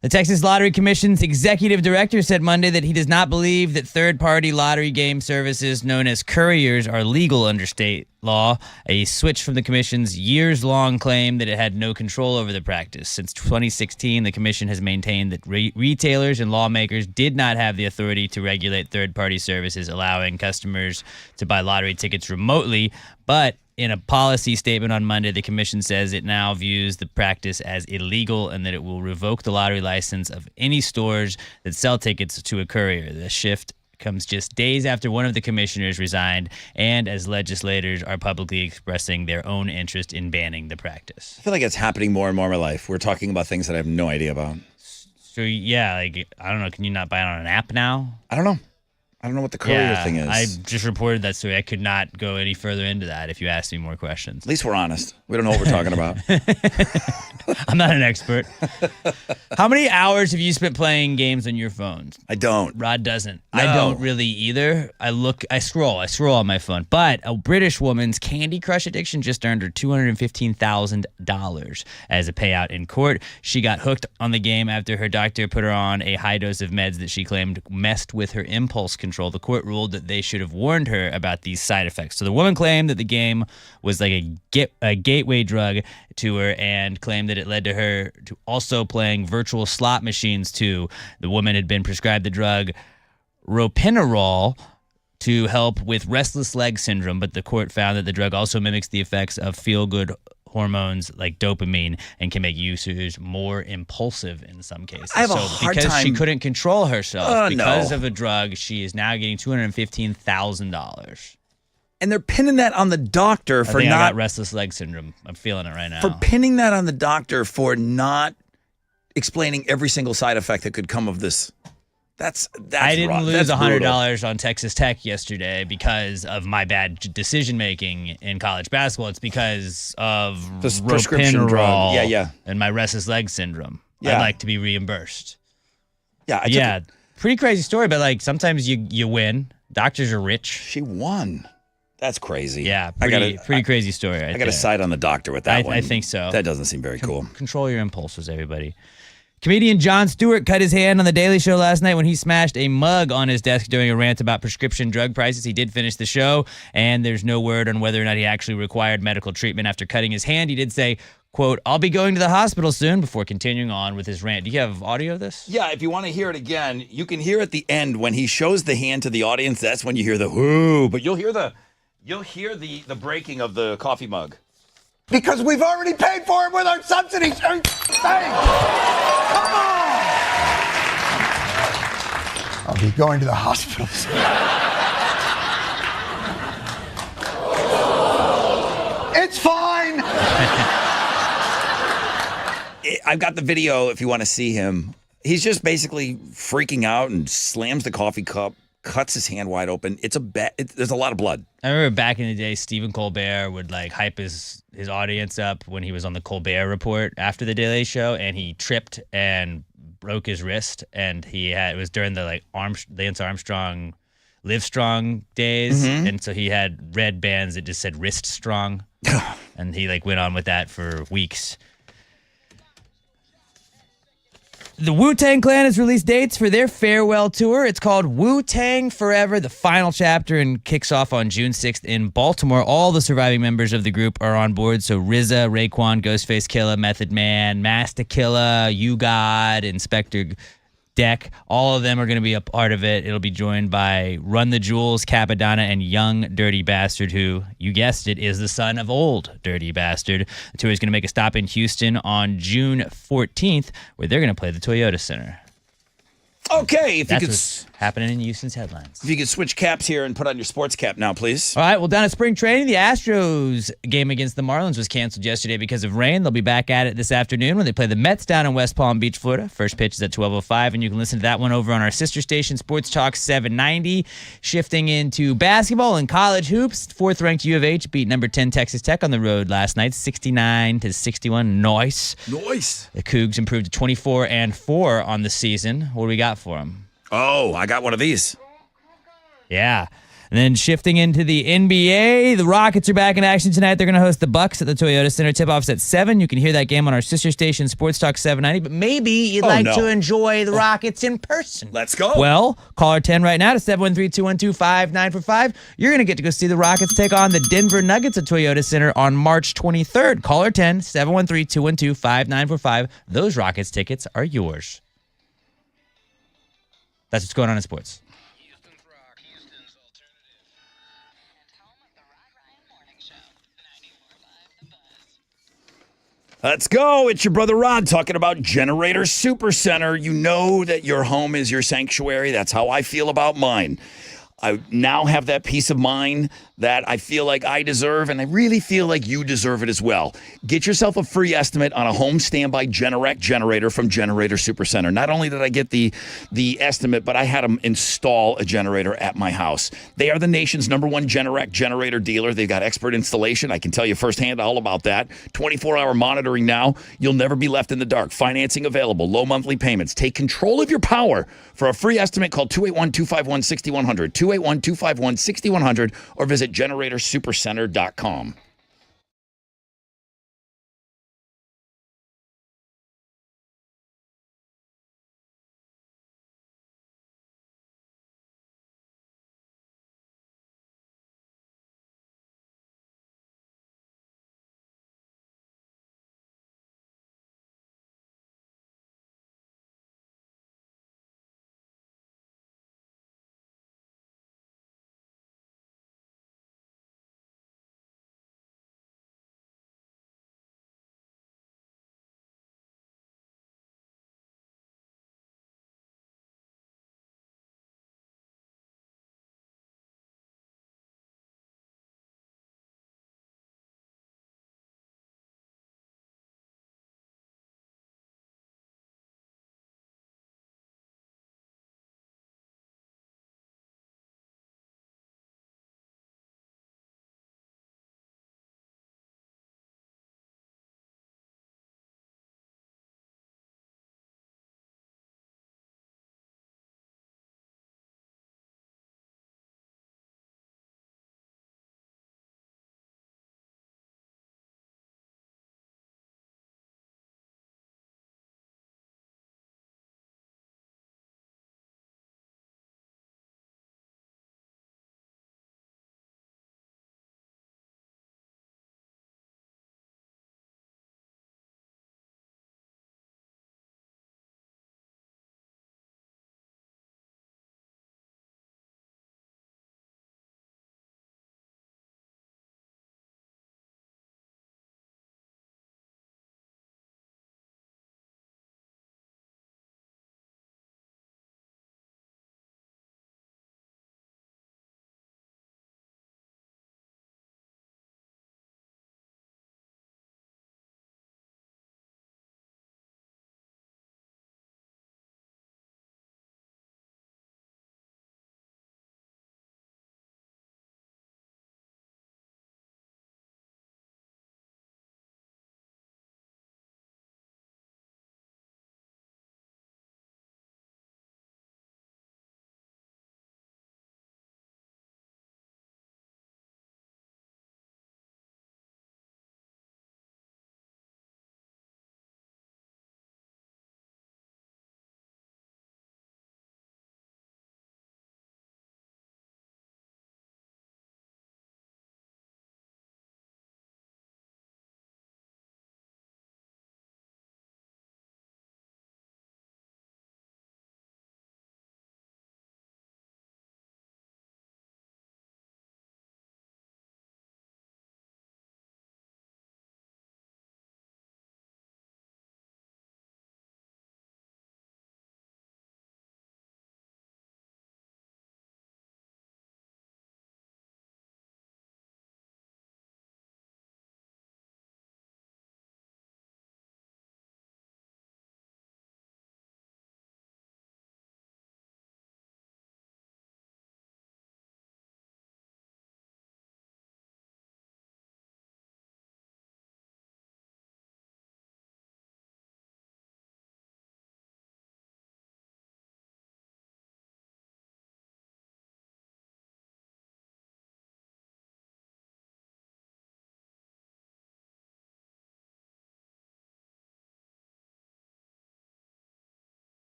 The Texas Lottery Commission's executive director said Monday that he does not believe that third-party lottery game services known as couriers are legal under state law, a switch from the commission's years-long claim that it had no control over the practice. Since 2016, the commission has maintained that retailers and lawmakers did not have the authority to regulate third-party services, allowing customers to buy lottery tickets remotely, but in a policy statement on Monday, the commission says it now views the practice as illegal and that it will revoke the lottery license of any stores that sell tickets to a courier. The shift comes just days after one of the commissioners resigned and as legislators are publicly expressing their own interest in banning the practice. I feel like it's happening more and more in my life. We're talking about things that I have no idea about. So, yeah, like, I don't know. Can you not buy it on an app now? I don't know. I don't know what the courier thing is. I just reported that story. I could not go any further into that if you asked me more questions. At least we're honest. We don't know what we're talking about. I'm not an expert. How many hours have you spent playing games on your phones? I don't. Rod doesn't. No. I don't really either. I scroll on my phone. But a British woman's Candy Crush addiction just earned her $215,000 as a payout in court. She got hooked on the game after her doctor put her on a high dose of meds that she claimed messed with her impulse control. The court ruled that they should have warned her about these side effects. So the woman claimed that the game was like a gateway drug to her and claimed that it led to her to also playing virtual slot machines too. The woman had been prescribed the drug ropinirole to help with restless leg syndrome, but the court found that the drug also mimics the effects of feel-good hormones like dopamine and can make users more impulsive in some cases. I have a hard because she time- couldn't control herself because no. of a drug, she is now getting $215,000. And they're pinning that on the doctor I for think I not got restless leg syndrome. I'm feeling it right now. for pinning that on the doctor for not explaining every single side effect that could come of this. That's I didn't rough. lose That's brutal. $100 on Texas Tech yesterday because of my bad decision making in college basketball. It's because of This prescription drug. Yeah. and my restless leg syndrome. Yeah. I'd like to be reimbursed. Yeah, Pretty crazy story, but like sometimes you win. Doctors are rich. She won. That's crazy. Yeah, pretty crazy story. I got to side on the doctor with that one. I think so. That doesn't seem very cool. Control your impulses, everybody. Comedian Jon Stewart cut his hand on The Daily Show last night when he smashed a mug on his desk during a rant about prescription drug prices. He did finish the show, and there's no word on whether or not he actually required medical treatment after cutting his hand. He did say, quote, "I'll be going to the hospital soon," before continuing on with his rant. Do you have audio of this? Yeah, if you want to hear it again, you can hear at the end when he shows the hand to the audience. That's when you hear the whoo, but you'll hear the breaking of the coffee mug. Because we've already paid for it with our subsidies. Hey, come on! I'll be going to the hospital soon. It's fine. I've got the video if you want to see him. He's just basically freaking out and slams the coffee cup, cuts his hand wide open. There's a lot of blood. I remember back in the day, Stephen Colbert would like hype his audience up when he was on the Colbert Report after the Daily Show, and he tripped and broke his wrist, and it was during the like Lance Armstrong Live Strong days, and so he had red bands that just said Wrist Strong, and he like went on with that for weeks. The Wu-Tang Clan has released dates for their farewell tour. It's called Wu-Tang Forever, the final chapter, and kicks off on June 6th in Baltimore. All the surviving members of the group are on board, so RZA, Raekwon, Ghostface Killah, Method Man, Master Killa, You God, Inspector Deck. All of them are going to be a part of it. It'll be joined by Run the Jewels, Capadonna, and Young Dirty Bastard, who, you guessed it, is the son of Old Dirty Bastard. The tour is going to make a stop in Houston on June 14th, where they're going to play the Toyota Center. Okay, That's what's happening in Houston's headlines. If you could switch caps here and put on your sports cap now, please. All right, well, down at spring training, the Astros game against the Marlins was canceled yesterday because of rain. They'll be back at it this afternoon when they play the Mets down in West Palm Beach, Florida. First pitch is at 12:05, and you can listen to that one over on our sister station, Sports Talk 790. Shifting into basketball and college hoops, fourth-ranked U of H beat number 10 Texas Tech on the road last night, 69-61. Nice. The Cougs improved to 24-4 on the season. What do we got for them? Oh, I got one of these. Yeah. And then shifting into the NBA, the Rockets are back in action tonight. They're going to host the Bucks at the Toyota Center. Tip-off's at 7. You can hear that game on our sister station, Sports Talk 790. But maybe you'd to enjoy the Rockets in person. Let's go. Well, caller 10 right now to 713-212-5945. You're going to get to go see the Rockets take on the Denver Nuggets at Toyota Center on March 23rd. Caller 10, 713-212-5945. Those Rockets tickets are yours. That's what's going on in sports. Let's go. It's your brother Rod talking about Generator Super Center. You know that your home is your sanctuary. That's how I feel about mine. I now have that peace of mind that I feel like I deserve, and I really feel like you deserve it as well. Get yourself a free estimate on a home standby Generac generator from Generator Supercenter. Not only did I get the estimate, but I had them install a generator at my house. They are the nation's #1 Generac generator dealer. They've got expert installation. I can tell you firsthand all about that. 24-hour monitoring now. You'll never be left in the dark. Financing available. Low monthly payments. Take control of your power. For a free estimate, call 281-251-6100, 281-251-6100, or visit GeneratorSuperCenter.com.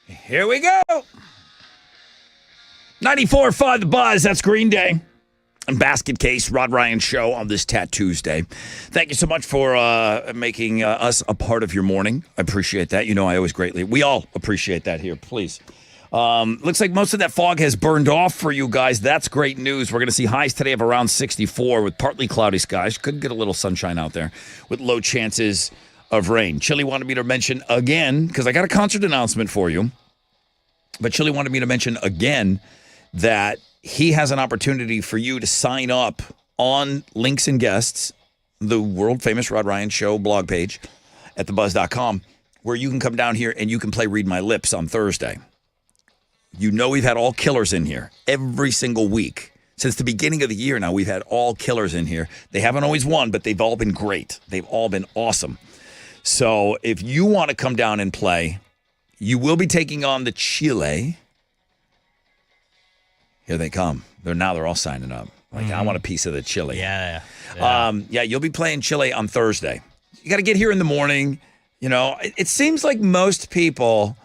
Here we go. 94.5 The Buzz. That's Green Day. And Basket Case, Rod Ryan Show on this Tuesday. Thank you so much for making us a part of your morning. I appreciate that. You know, I always we all appreciate that here. Please. Looks like most of that fog has burned off for you guys. That's great news. We're going to see highs today of around 64 with partly cloudy skies. Could get a little sunshine out there with low chances of rain. Chili wanted me to mention again, because I got a concert announcement for you, but Chili wanted me to mention again that he has an opportunity for you to sign up on Links and Guests, the world famous Rod Ryan Show blog page at thebuzz.com, where you can come down here and you can play Read My Lips on Thursday. You know we've had all killers in here every single week. Since the beginning of the year now, we've had all killers in here. They haven't always won, but they've all been great. They've all been awesome. So if you want to come down and play, you will be taking on the Chile. Here they come. They're all signing up. Like, I want a piece of the Chile. Yeah. You'll be playing Chile on Thursday. You got to get here in the morning. You know, it seems like most people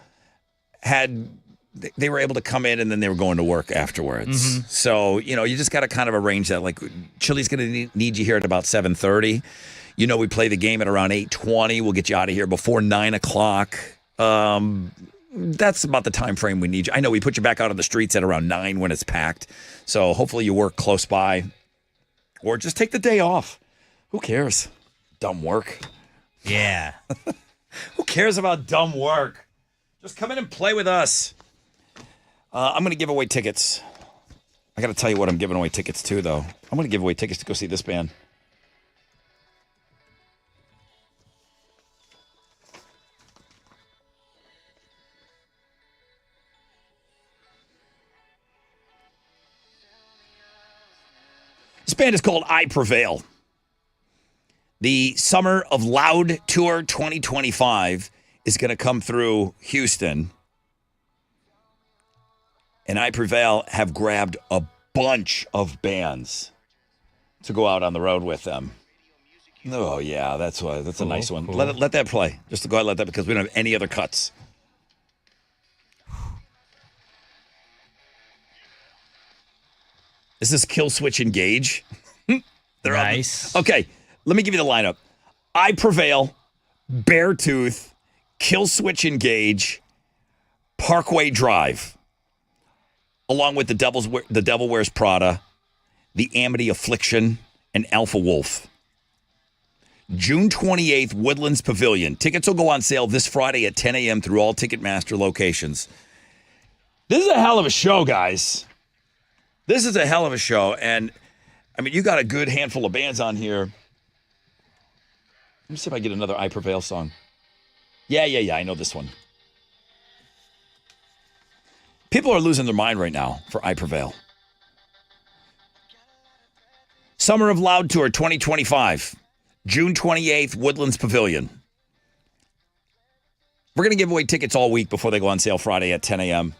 they were able to come in and then they were going to work afterwards. So, you know, you just got to kind of arrange that. Like, Chile's going to need you here at about 7:30. You know, we play the game at around 8:20. We'll get you out of here before 9 o'clock. That's about the time frame we need you. I know we put you back out on the streets at around 9 when it's packed. So hopefully you work close by or just take the day off. Who cares? Dumb work. Yeah. Who cares about dumb work? Just come in and play with us. I'm going to give away tickets. I got to tell you what I'm giving away tickets to, though. I'm going to give away tickets to go see this band. This band is called I Prevail. The Summer of Loud Tour 2025 is going to come through Houston. And I Prevail have grabbed a bunch of bands to go out on the road with them. Oh, yeah, that's a nice one. Cool. Let that play. Just to go ahead and let that, because we don't have any other cuts. Is this Kill Switch Engage? They're nice. Okay, let me give you the lineup. I Prevail, Beartooth, Kill Switch Engage, Parkway Drive, along with the Devil Wears Prada, the Amity Affliction, and Alpha Wolf. June 28th, Woodlands Pavilion. Tickets will go on sale this Friday at 10 a.m. through all Ticketmaster locations. This is a hell of a show, guys. This is a hell of a show. And, I mean, you got a good handful of bands on here. Let me see if I get another I Prevail song. Yeah, I know this one. People are losing their mind right now for I Prevail. Summer of Loud Tour 2025. June 28th, Woodlands Pavilion. We're going to give away tickets all week before they go on sale Friday at 10 a.m.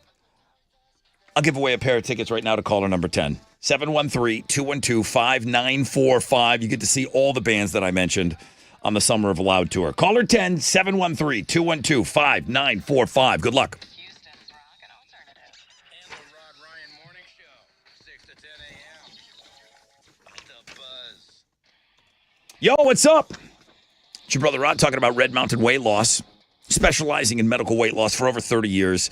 I'll give away a pair of tickets right now to caller number 10. 713-212-5945. You get to see all the bands that I mentioned on the Summer of Loud Tour. Caller 10, 713-212-5945. Good luck. Yo, what's up? It's your brother Rod talking about Red Mountain Weight Loss, specializing in medical weight loss for over 30 years.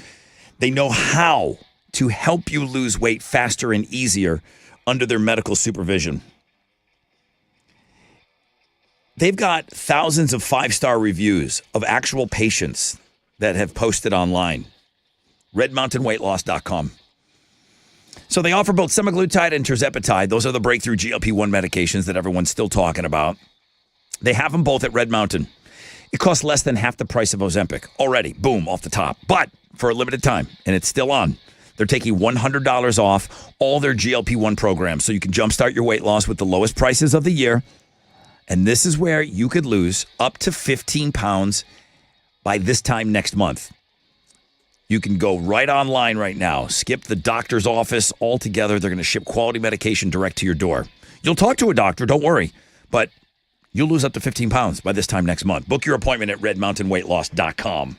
They know how to help you lose weight faster and easier under their medical supervision. They've got thousands of 5-star reviews of actual patients that have posted online. RedMountainWeightLoss.com. So they offer both semaglutide and tirzepatide. Those are the breakthrough GLP-1 medications that everyone's still talking about. They have them both at Red Mountain. It costs less than half the price of Ozempic. Already, boom, off the top. But for a limited time, and it's still on, they're taking $100 off all their GLP-1 programs. So you can jumpstart your weight loss with the lowest prices of the year. And this is where you could lose up to 15 pounds by this time next month. You can go right online right now. Skip the doctor's office altogether. They're going to ship quality medication direct to your door. You'll talk to a doctor, don't worry. But you'll lose up to 15 pounds by this time next month. Book your appointment at RedMountainWeightLoss.com.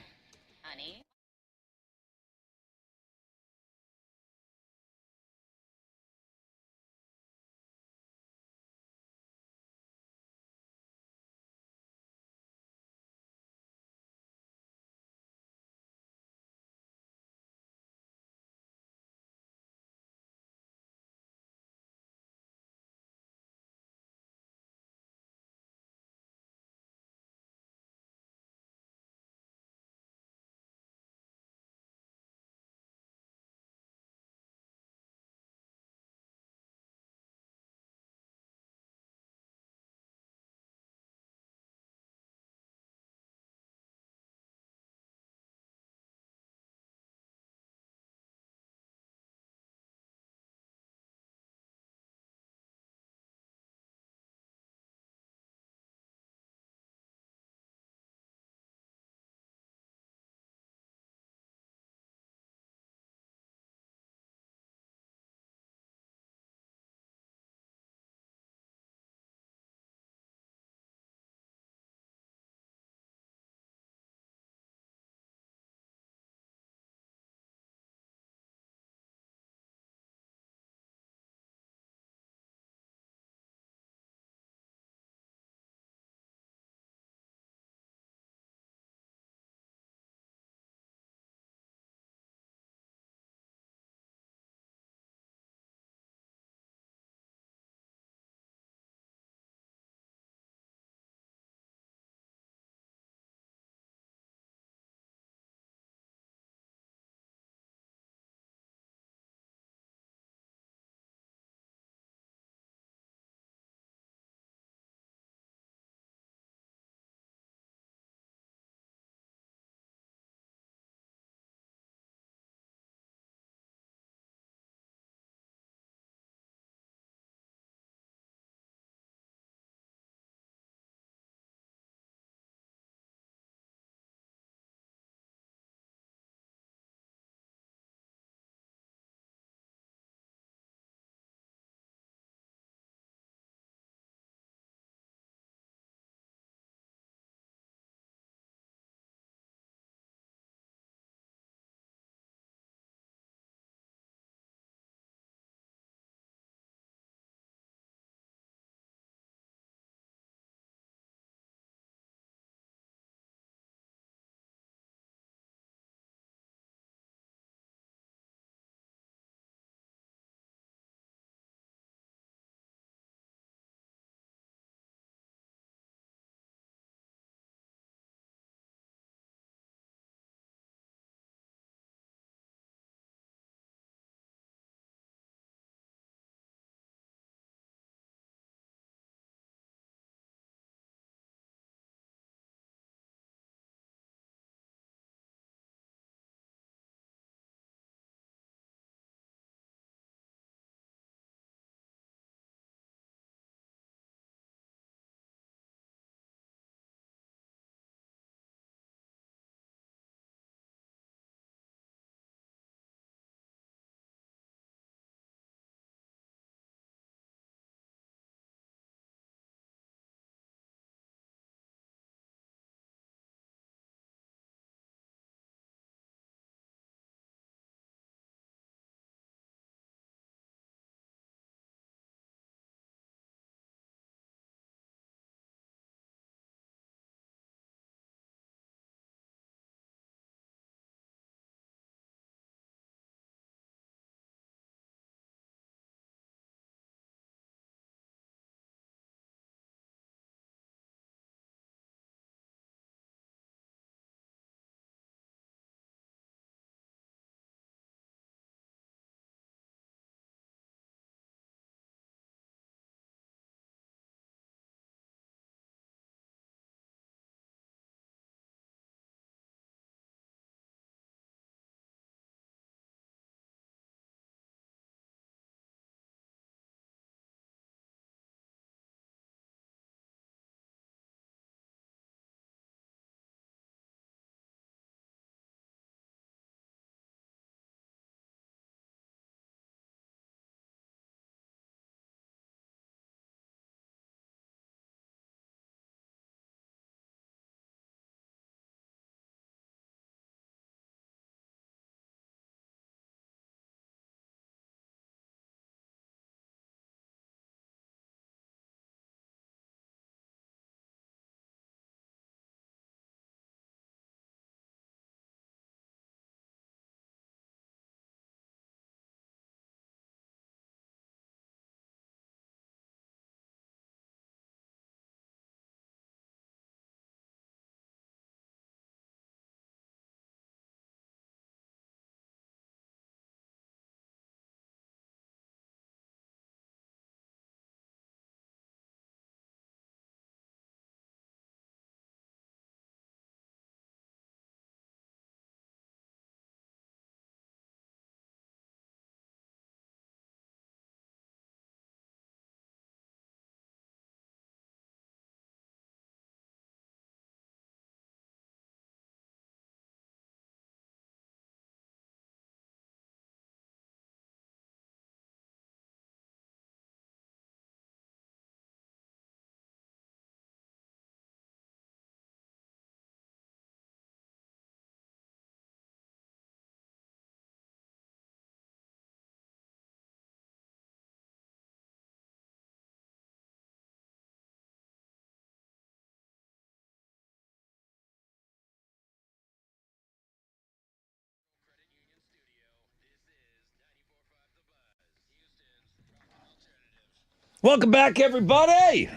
Welcome back, everybody.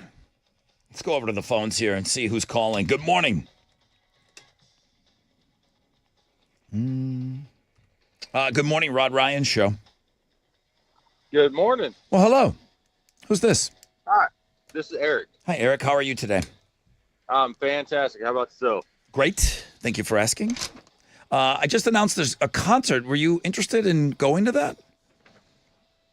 Let's go over to the phones here and see who's calling. Good morning. Good morning, Rod Ryan Show. Good morning. Well, hello. Who's this? Hi, this is Eric. Hi, Eric. How are you today? I'm fantastic. How about yourself? Great. Thank you for asking. I just announced there's a concert. Were you interested in going to that?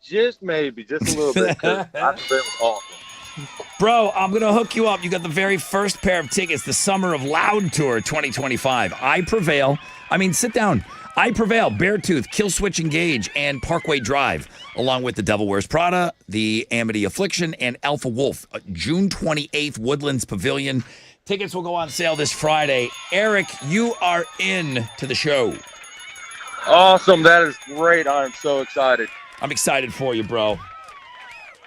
Just maybe, just a little bit. 'Cause I think it was awesome. Bro, I'm going to hook you up. You got the very first pair of tickets, the Summer of Loud Tour 2025. I Prevail. I mean, sit down. I Prevail, Beartooth, Killswitch Engage, and Parkway Drive, along with The Devil Wears Prada, The Amity Affliction, and Alpha Wolf. June 28th, Woodlands Pavilion. Tickets will go on sale this Friday. Eric, you are in to the show. Awesome. That is great. I'm so excited. I'm excited for you, bro.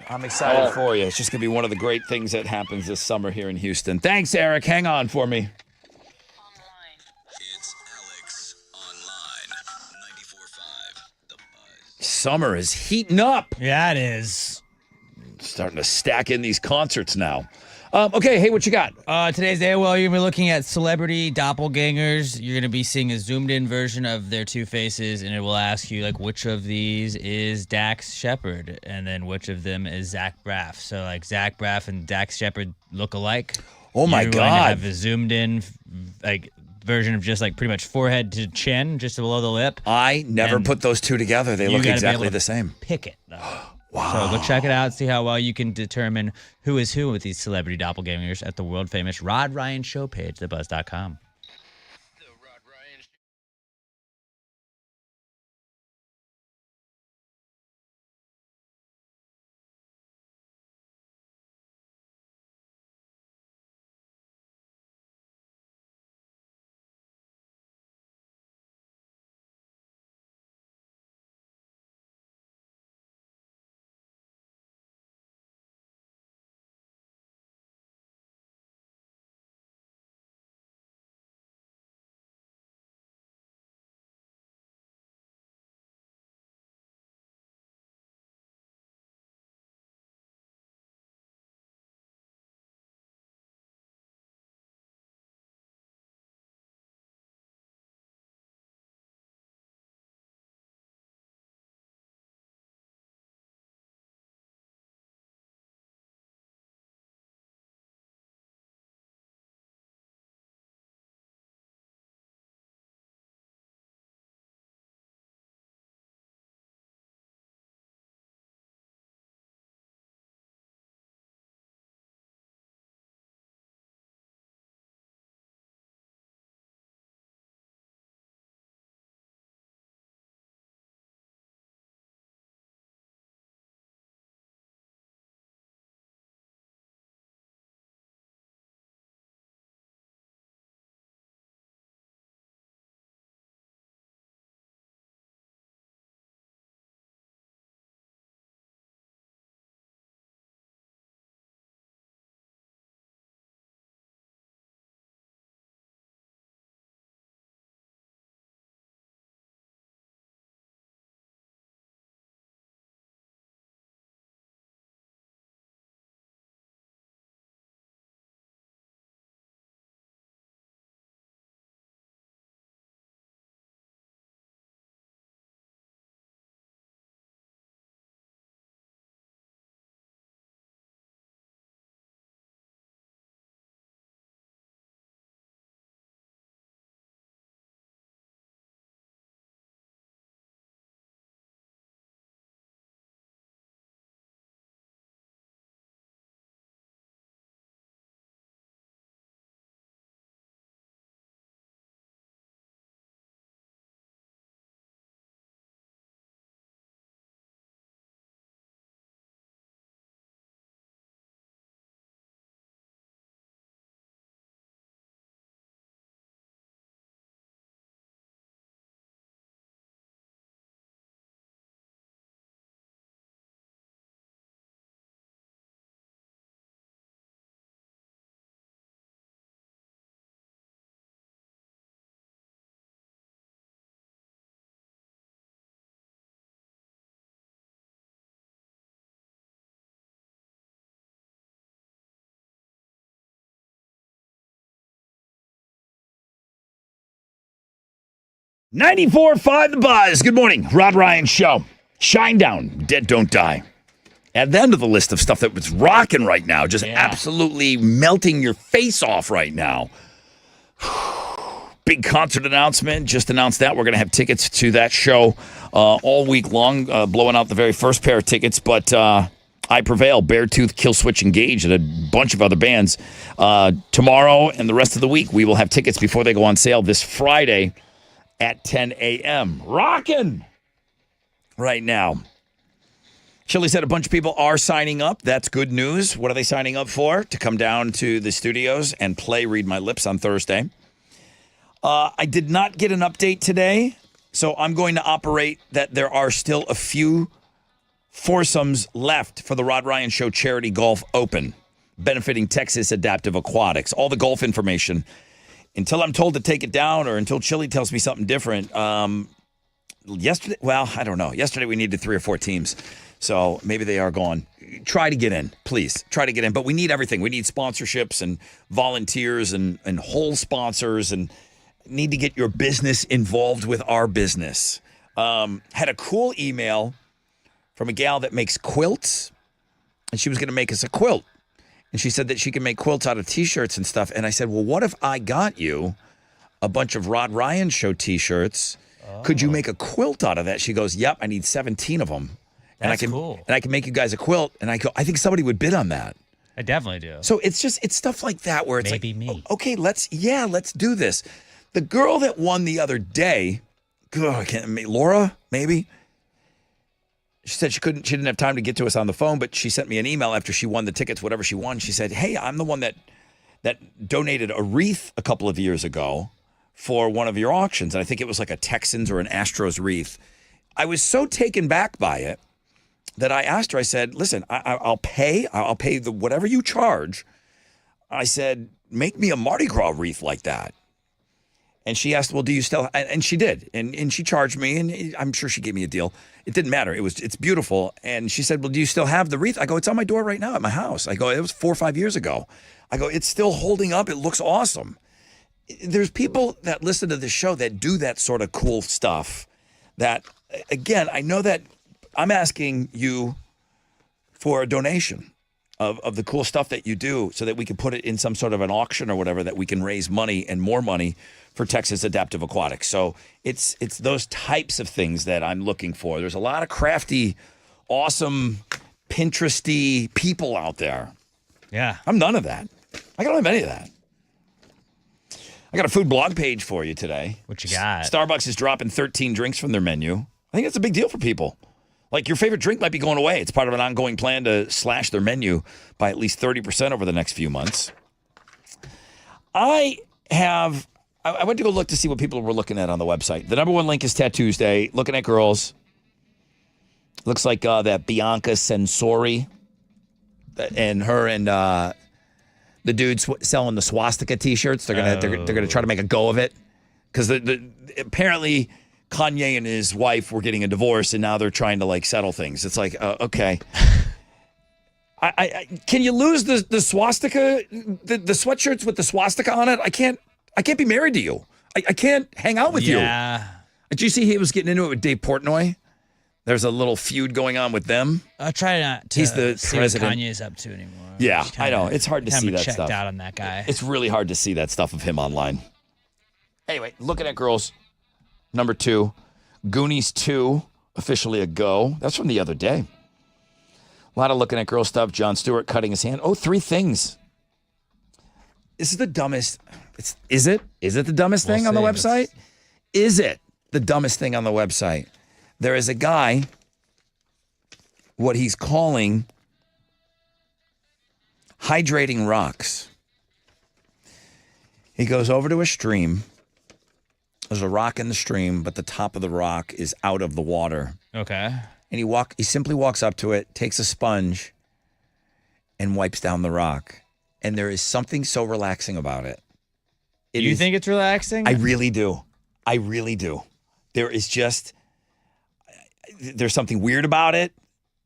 I'm excited for you. It's just going to be one of the great things that happens this summer here in Houston. Thanks, Eric. Hang on for me. It's Alex Online 94.5 The Buzz. Summer is heating up. Yeah, it is. Starting to stack in these concerts now. Okay, hey, what you got? Today's day, well, you're going to be looking at celebrity doppelgangers. You're going to be seeing a zoomed-in version of their two faces, and it will ask you, like, which of these is Dax Shepard, and then which of them is Zach Braff. So, like, Zach Braff and Dax Shepard look alike. Oh, my You're God. going to have a zoomed-in, like, version of just, like, pretty much forehead to chin, just below the lip. I never And put those two together. They you look gotta be exactly able to the same. Pick it, though. Wow. So go check it out. See how well you can determine who is who with these celebrity doppelgangers at the world famous Rod Ryan Show page, thebuzz.com. 94.5 The Buzz. Good morning. Rod Ryan Show. Shine Down. Dead Don't Die. At the end of the list of stuff that was rocking right now, just absolutely melting your face off right now. Big concert announcement. Just announced that. We're going to have tickets to that show all week long, blowing out the very first pair of tickets. But I Prevail, Beartooth, Killswitch Engage, and a bunch of other bands. Tomorrow and the rest of the week, we will have tickets before they go on sale this Friday at 10 a.m. Rockin' right now. Shirley said a bunch of people are signing up. That's good news. What are they signing up for? To come down to the studios and play Read My Lips on Thursday. I did not get an update today, so I'm going to operate that there are still a few foursomes left for the Rod Ryan Show Charity Golf Open, benefiting Texas Adaptive Aquatics. All the golf information, until I'm told to take it down or until Chili tells me something different. Yesterday, well, I don't know. Yesterday we needed 3 or 4 teams. So maybe they are gone. Try to get in, please. Try to get in. But we need everything. We need sponsorships and volunteers and whole sponsors and need to get your business involved with our business. Had a cool email from a gal that makes quilts, and she was going to make us a quilt. And she said that she can make quilts out of T-shirts and stuff. And I said, well, what if I got you a bunch of Rod Ryan Show T-shirts? Could you make a quilt out of that? She goes, yep, I need 17 of them. That's cool. And I can make you guys a quilt. And I go, I think somebody would bid on that. I definitely do. So it's stuff like that where it's Maybe like, me. Okay, let's do this. The girl that won the other day, Laura, maybe. She said she didn't have time to get to us on the phone, but she sent me an email after she won the tickets, whatever she won. She said, hey, I'm the one that donated a wreath a couple of years ago for one of your auctions. And I think it was like a Texans or an Astros wreath. I was so taken back by it that I asked her, I said, listen, I'll pay the whatever you charge. I said, make me a Mardi Gras wreath like that. And she asked, well, do you still, and she did. And she charged me, and I'm sure she gave me a deal. It didn't matter. It's beautiful. And she said, well, do you still have the wreath? I go, it's on my door right now at my house. I go, it was 4 or 5 years ago. I go, it's still holding up. It looks awesome. There's people that listen to this show that do that sort of cool stuff that, again, I know that I'm asking you for a donation of the cool stuff that you do so that we can put it in some sort of an auction or whatever that we can raise money and more money for Texas Adaptive Aquatics. So it's those types of things that I'm looking for. There's a lot of crafty, awesome, Pinteresty people out there. Yeah. I'm none of that. I don't have any of that. I got a food blog page for you today. What you got? Starbucks is dropping 13 drinks from their menu. I think that's a big deal for people. Like your favorite drink might be going away. It's part of an ongoing plan to slash their menu by at least 30% over the next few months. I went to go look to see what people were looking at on the website. The number one link is Tattoos Day. Looking at girls. Looks like that Bianca Sensori and her and the dudes selling the swastika T-shirts. They're gonna try to make a go of it because apparently Kanye and his wife were getting a divorce and now they're trying to like settle things. It's like okay. I can you lose the swastika the sweatshirts with the swastika on it? I can't be married to you. I can't hang out with you. Yeah. Did you see he was getting into it with Dave Portnoy? There's a little feud going on with them. I'll try not to He's the see president. what Kanye's up to anymore. Yeah, I know. It's hard to see that checked stuff. out on that guy. It's really hard to see that stuff of him online. Anyway, looking at girls, number 2, Goonies 2, officially a go. That's from the other day. A lot of looking at girl stuff. Jon Stewart cutting his hand. Oh, 3 things. This is the dumbest. Is it the dumbest thing on the website? Is it the dumbest thing on the website? There is a guy, what he's calling hydrating rocks. He goes over to a stream. There's a rock in the stream, but the top of the rock is out of the water. Okay. And he simply walks up to it, takes a sponge, and wipes down the rock. And there is something so relaxing about it. You think it's relaxing? I really do. There's something weird about it.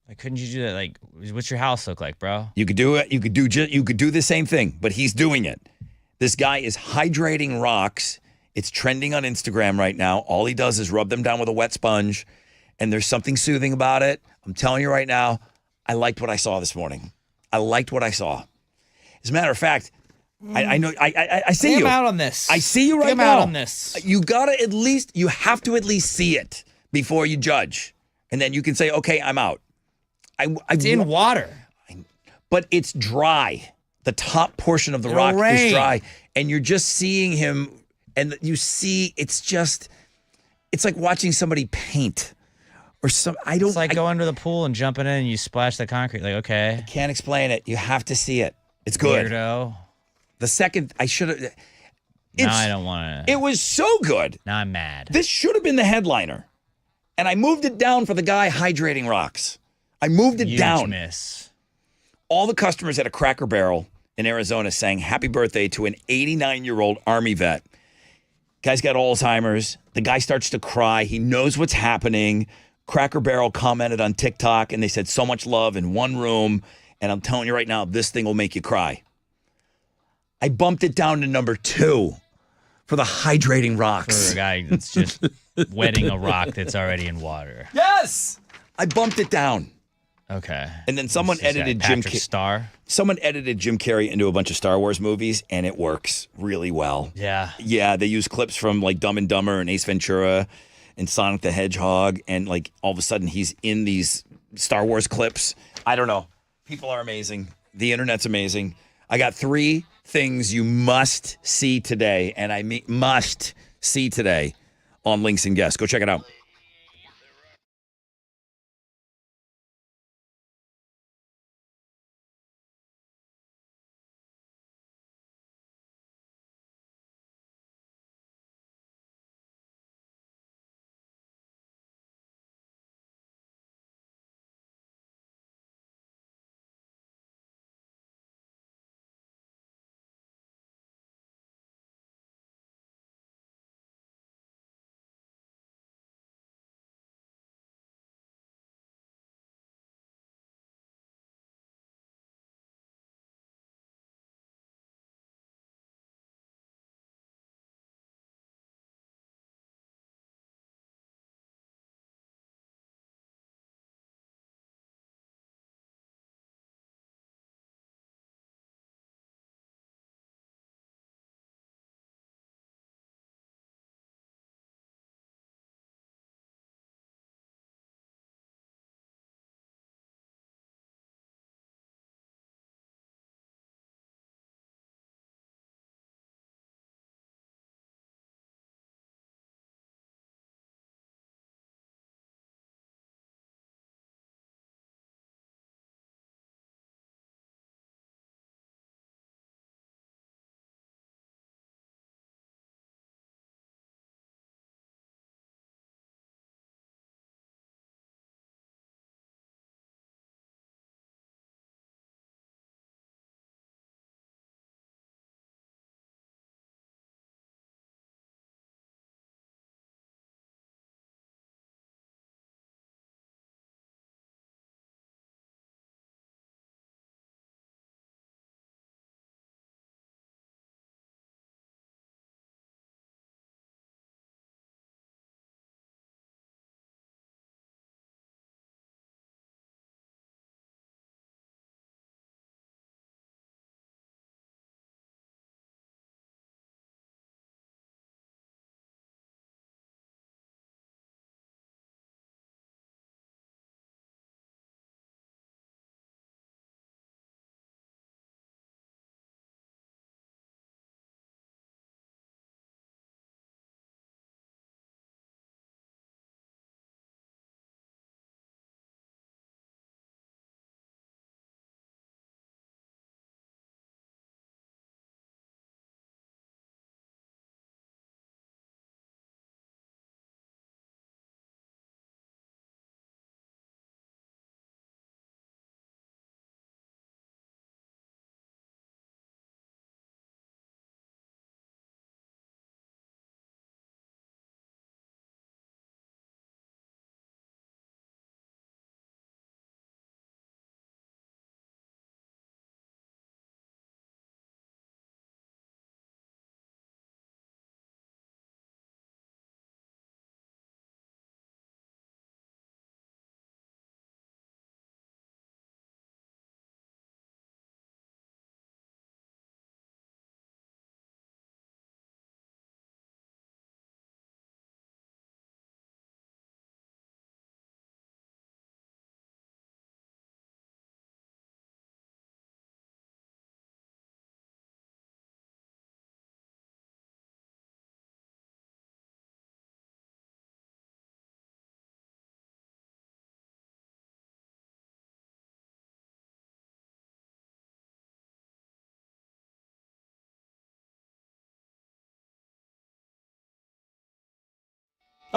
Why couldn't you do that? Like, what's your house look like, bro? You could do it. You could do the same thing, but he's doing it. This guy is hydrating rocks It's trending on Instagram right now. All he does is rub them down with a wet sponge, and there's something soothing about it. I'm telling you right now, I liked what I saw this morning. I liked what I saw. As a matter of fact, I know I see you. I'm out on this. I see you right I'm now. out on this. You have to at least see it before you judge, and then you can say, okay, I'm out. It's in water. But it's dry. The top portion of the It'll rock is rain. dry, and you're just seeing him, and you see it's like watching somebody paint or some. It's like going to the pool and jumping in and you splash the concrete. Like, okay. I can't explain it. You have to see it. It's good. Weirdo. The second I should have. Now I don't want to. It was so good. Now I'm mad. This should have been the headliner, and I moved it down for the guy hydrating rocks. I moved it Huge down. Miss. All the customers at a Cracker Barrel in Arizona sang happy birthday to an 89-year-old Army vet. Guy's got Alzheimer's. The guy starts to cry. He knows what's happening. Cracker Barrel commented on TikTok, and they said so much love in one room. And I'm telling you right now, this thing will make you cry. I bumped it down to number 2 for the hydrating rocks. For a guy that's just wetting a rock that's already in water. Yes! I bumped it down. Okay. And then someone edited Someone edited Jim Carrey into a bunch of Star Wars movies, and it works really well. Yeah. Yeah, they use clips from like Dumb and Dumber and Ace Ventura and Sonic the Hedgehog, and like all of a sudden he's in these Star Wars clips. I don't know. People are amazing. The internet's amazing. I got 3 things you must see today, and I mean must see today on Links and Guests. Go check it out.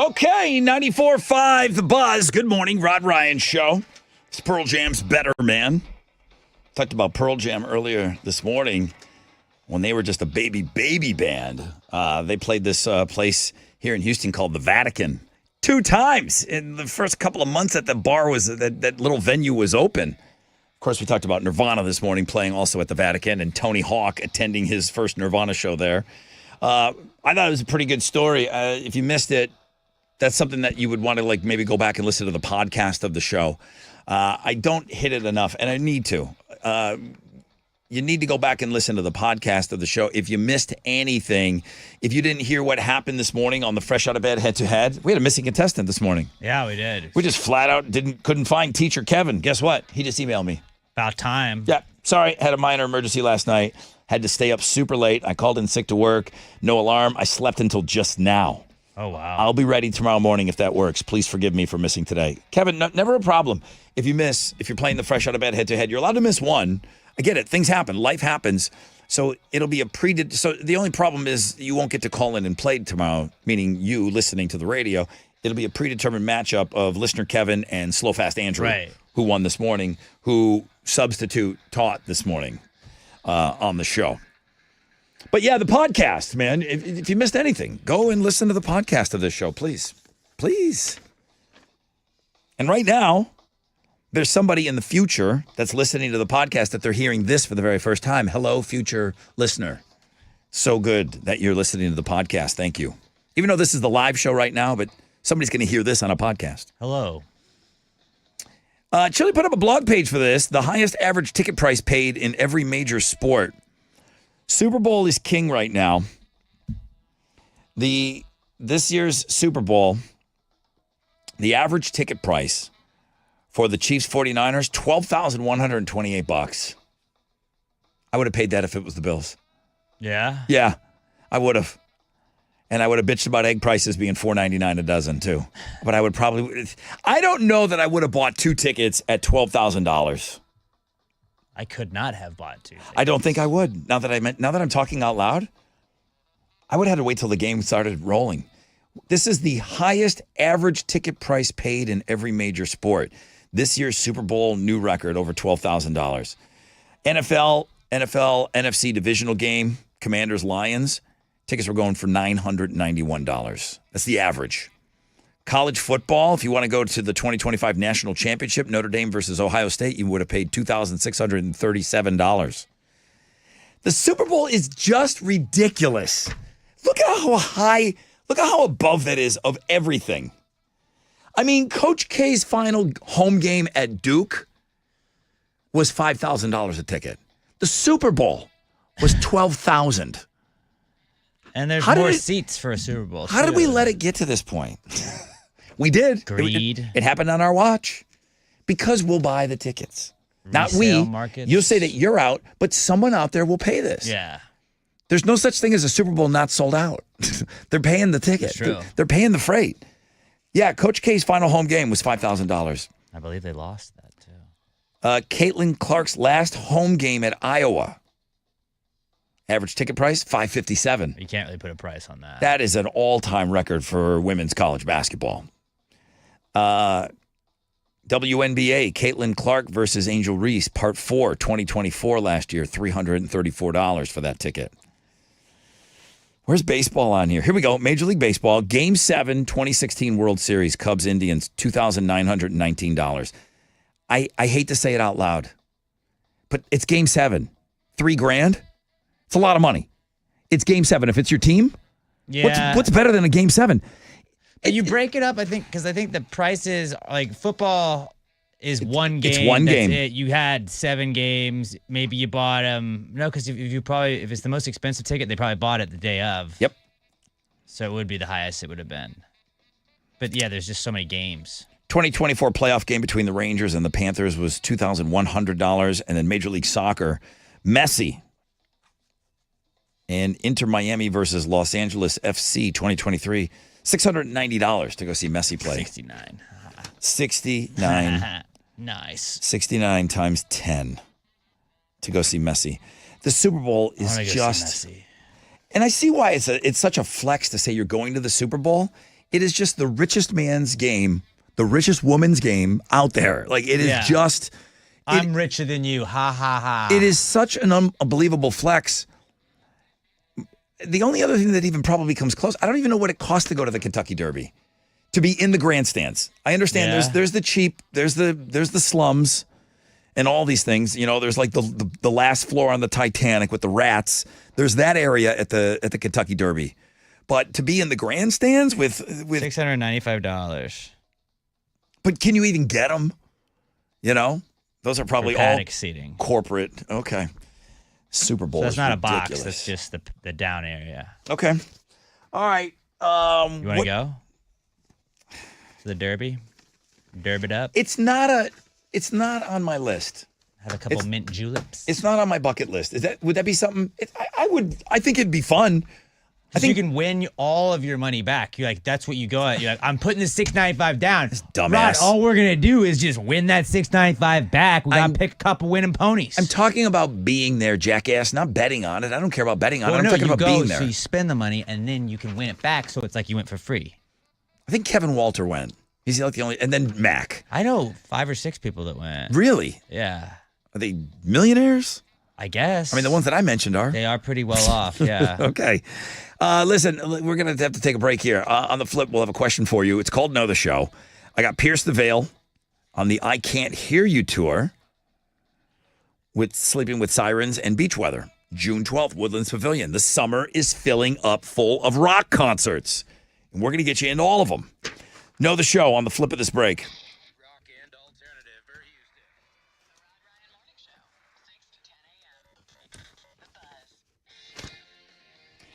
Okay, 94.5 The Buzz. Good morning, Rod Ryan Show. It's Pearl Jam's Better Man. Talked about Pearl Jam earlier this morning when they were just a baby band. They played this place here in Houston called the Vatican 2 times in the first couple of months that the bar was, that little venue was open. Of course, we talked about Nirvana this morning playing also at the Vatican and Tony Hawk attending his first Nirvana show there. I thought it was a pretty good story. If you missed it, that's something that you would want to like maybe go back and listen to the podcast of the show. I don't hit it enough, and I need to. You need to go back and listen to the podcast of the show. If you missed anything, if you didn't hear what happened this morning on the Fresh Out of Bed head-to-head, we had a missing contestant this morning. Yeah, we did. We just flat out couldn't find teacher Kevin. Guess what? He just emailed me. About time. Yeah, sorry, had a minor emergency last night. Had to stay up super late. I called in sick to work. No alarm. I slept until just now. Oh, wow. I'll be ready tomorrow morning if that works. Please forgive me for missing today. Kevin, never a problem. If you're playing the Fresh Out of Bed head-to-head, you're allowed to miss one. I get it. Things happen. Life happens. So it'll be so the only problem is you won't get to call in and play tomorrow, meaning you listening to the radio. It'll be a predetermined matchup of listener Kevin and Slow Fast Andrew, right, who won this morning, who substitute taught this morning on the show. But yeah, the podcast, man, if you missed anything, go and listen to the podcast of this show, please. Please. And right now, there's somebody in the future that's listening to the podcast that they're hearing this for the very first time. Hello, future listener. So good that you're listening to the podcast. Thank you. Even though this is the live show right now, but somebody's going to hear this on a podcast. Hello. Chili put up a blog page for this. The highest average ticket price paid in every major sport. Super Bowl is king right now. This year's Super Bowl, the average ticket price for the Chiefs 49ers, $12,128. I would have paid that if it was the Bills. Yeah? Yeah, I would have. And I would have bitched about egg prices being $4.99 a dozen too. But I don't know that I would have bought 2 tickets at $12,000. I could not have bought 2 tickets. I don't think I would. Now that I'm talking out loud, I would have had to wait till the game started rolling. This is the highest average ticket price paid in every major sport. This year's Super Bowl new record, over $12,000. NFL, NFC divisional game, Commanders, Lions, tickets were going for $991. That's the average. College football, if you want to go to the 2025 National Championship, Notre Dame versus Ohio State, you would have paid $2,637. The Super Bowl is just ridiculous. Look at how above that is of everything. I mean, Coach K's final home game at Duke was $5,000 a ticket. The Super Bowl was $12,000. And there's more seats for a Super Bowl. How did we let it get to this point? We did. Greed. It happened on our watch. Because we'll buy the tickets. Not Resale we. markets. You'll say that you're out, but someone out there will pay this. Yeah. There's no such thing as a Super Bowl not sold out. They're paying the ticket. That's true. They're paying the freight. Yeah, Coach K's final home game was $5,000. I believe they lost that, too. Caitlin Clark's last home game at Iowa. Average ticket price, $557. You can't really put a price on that. That is an all-time record for women's college basketball. WNBA, Caitlin Clark versus Angel Reese, Part 4, 2024 last year, $334 for that ticket. Where's baseball on here? Here we go. Major League Baseball, Game 7, 2016 World Series, Cubs-Indians, $2,919. I hate to say it out loud, but it's Game 7. $3,000? It's a lot of money. It's Game 7. If it's your team, Yeah. what's better than a Game 7? You break it up, I think, because I think the prices, like football is one game. It's one that's game. It. You had 7 games. Maybe you bought them. No, because if it's the most expensive ticket, they probably bought it the day of. Yep. So it would be the highest it would have been. But yeah, there's just so many games. 2024 playoff game between the Rangers and the Panthers was $2,100. And then Major League Soccer, Messi and Inter Miami versus Los Angeles FC 2023, $690 to go see Messi play. 69. 69. Nice. 69 times 10 to go see Messi. The Super Bowl is I wanna go see just... Messi. And I see why it's such a flex to say you're going to the Super Bowl. It is just the richest man's game, the richest woman's game out there. Like, it is just... I'm richer than you. Ha, ha, ha. It is such an unbelievable flex. The only other thing that even probably comes close, I don't even know what it costs to go to the Kentucky Derby, to be in the grandstands. I understand there's the cheap, there's the slums and all these things. You know, there's like the last floor on the Titanic with the rats. There's that area at the Kentucky Derby. But to be in the grandstands with $695. But can you even get them? You know, those are probably all paddock seating. Corporate. Okay. Super Bowl. So that's not a box. Ridiculous. That's just the down area. Okay. All right. You want to go to the Derby? Derb it up. It's not on my list. Have a couple mint juleps. It's not on my bucket list. Would that be something? I think it'd be fun. I think you can win all of your money back. You're like, that's what you go at. You're like, I'm putting the $695 down. Dumbass. Rod, all we're gonna do is just win that $695 back. We gotta pick a couple winning ponies. I'm talking about being there, jackass, not betting on it. I don't care about betting on it. I'm talking about being there. So you spend the money and then you can win it back. So it's like you went for free. I think Kevin Walter went. He's like the only, and then Mac. I know 5 or 6 people that went. Really? Yeah. Are they millionaires? I guess. I mean, the ones that I mentioned are. They are pretty well off, yeah. Okay. Listen, we're going to have to take a break here. On the flip, we'll have a question for you. It's called Know the Show. I got Pierce the Veil on the I Can't Hear You tour with Sleeping with Sirens and Beach Weather. June 12th, Woodlands Pavilion. The summer is filling up full of rock concerts. And we're going to get you into all of them. Know the Show on the flip of this break.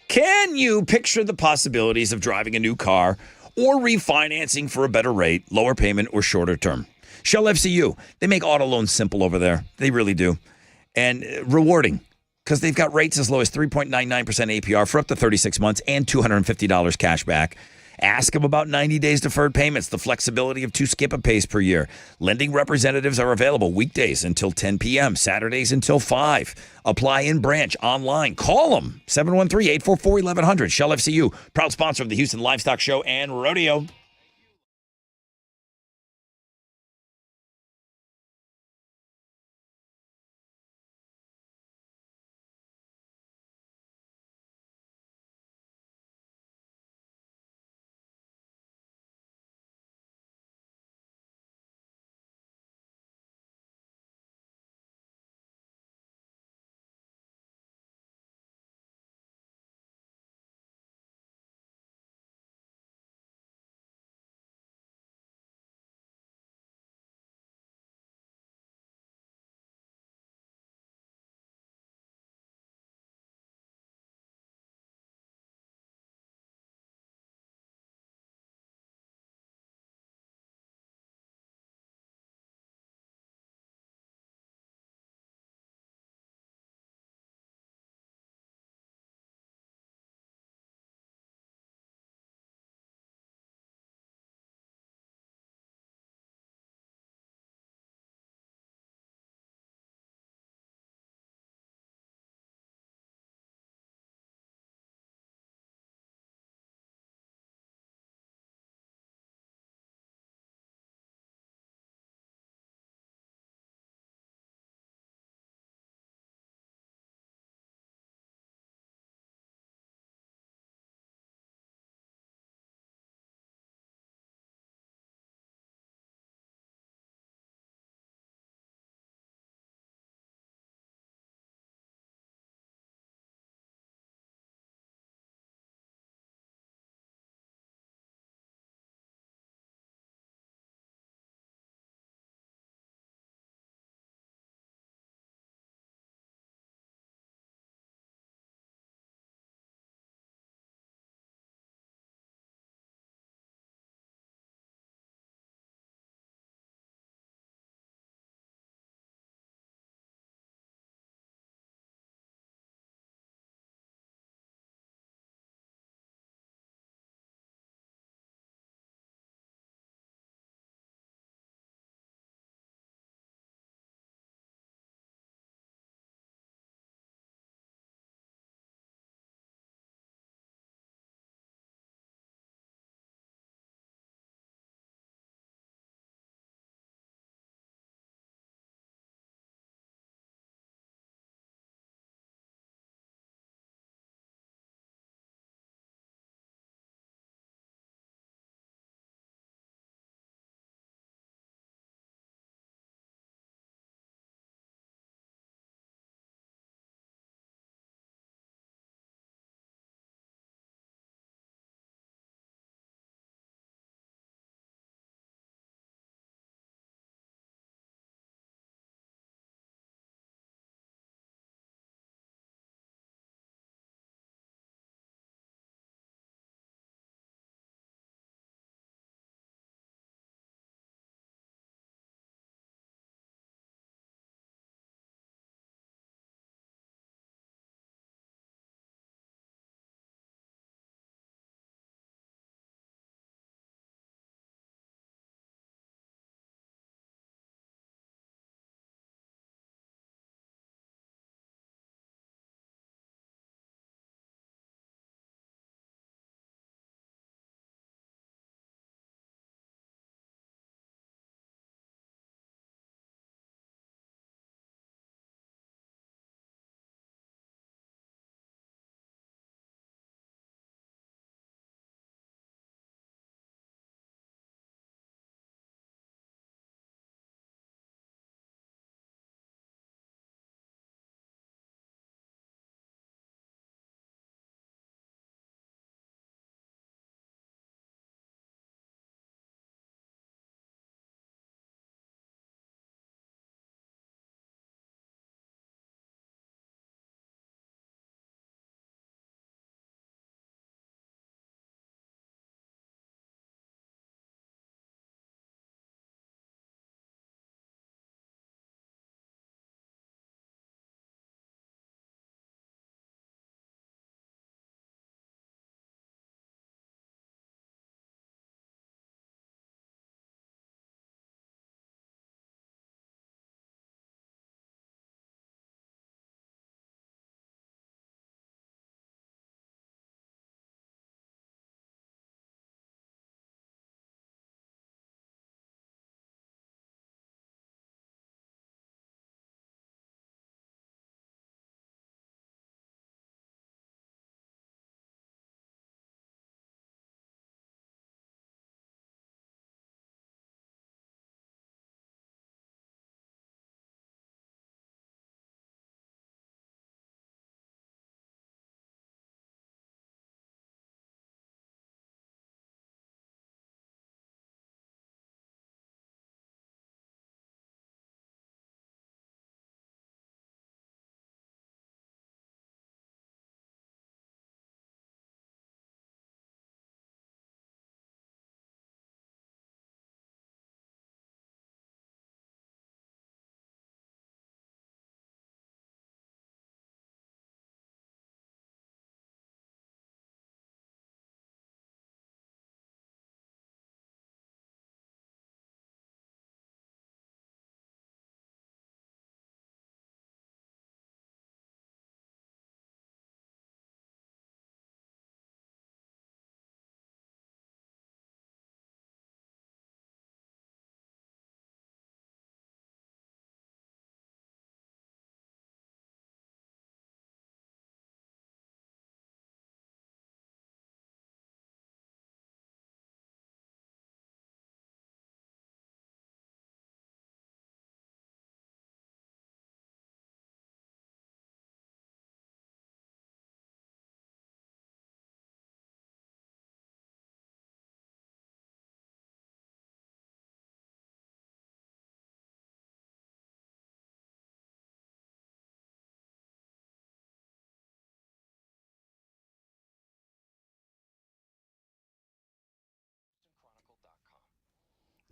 Can you picture the possibilities of driving a new car or refinancing for a better rate, lower payment, or shorter term? Shell FCU, they make auto loans simple over there. They really do. And rewarding, because they've got rates as low as 3.99% APR for up to 36 months and $250 cash back. Ask them about 90 days deferred payments, the flexibility of 2 skip-a-pays per year. Lending representatives are available weekdays until 10 p.m., Saturdays until 5. Apply in branch, online. Call them, 713-844-1100. Shell FCU, proud sponsor of the Houston Livestock Show and Rodeo.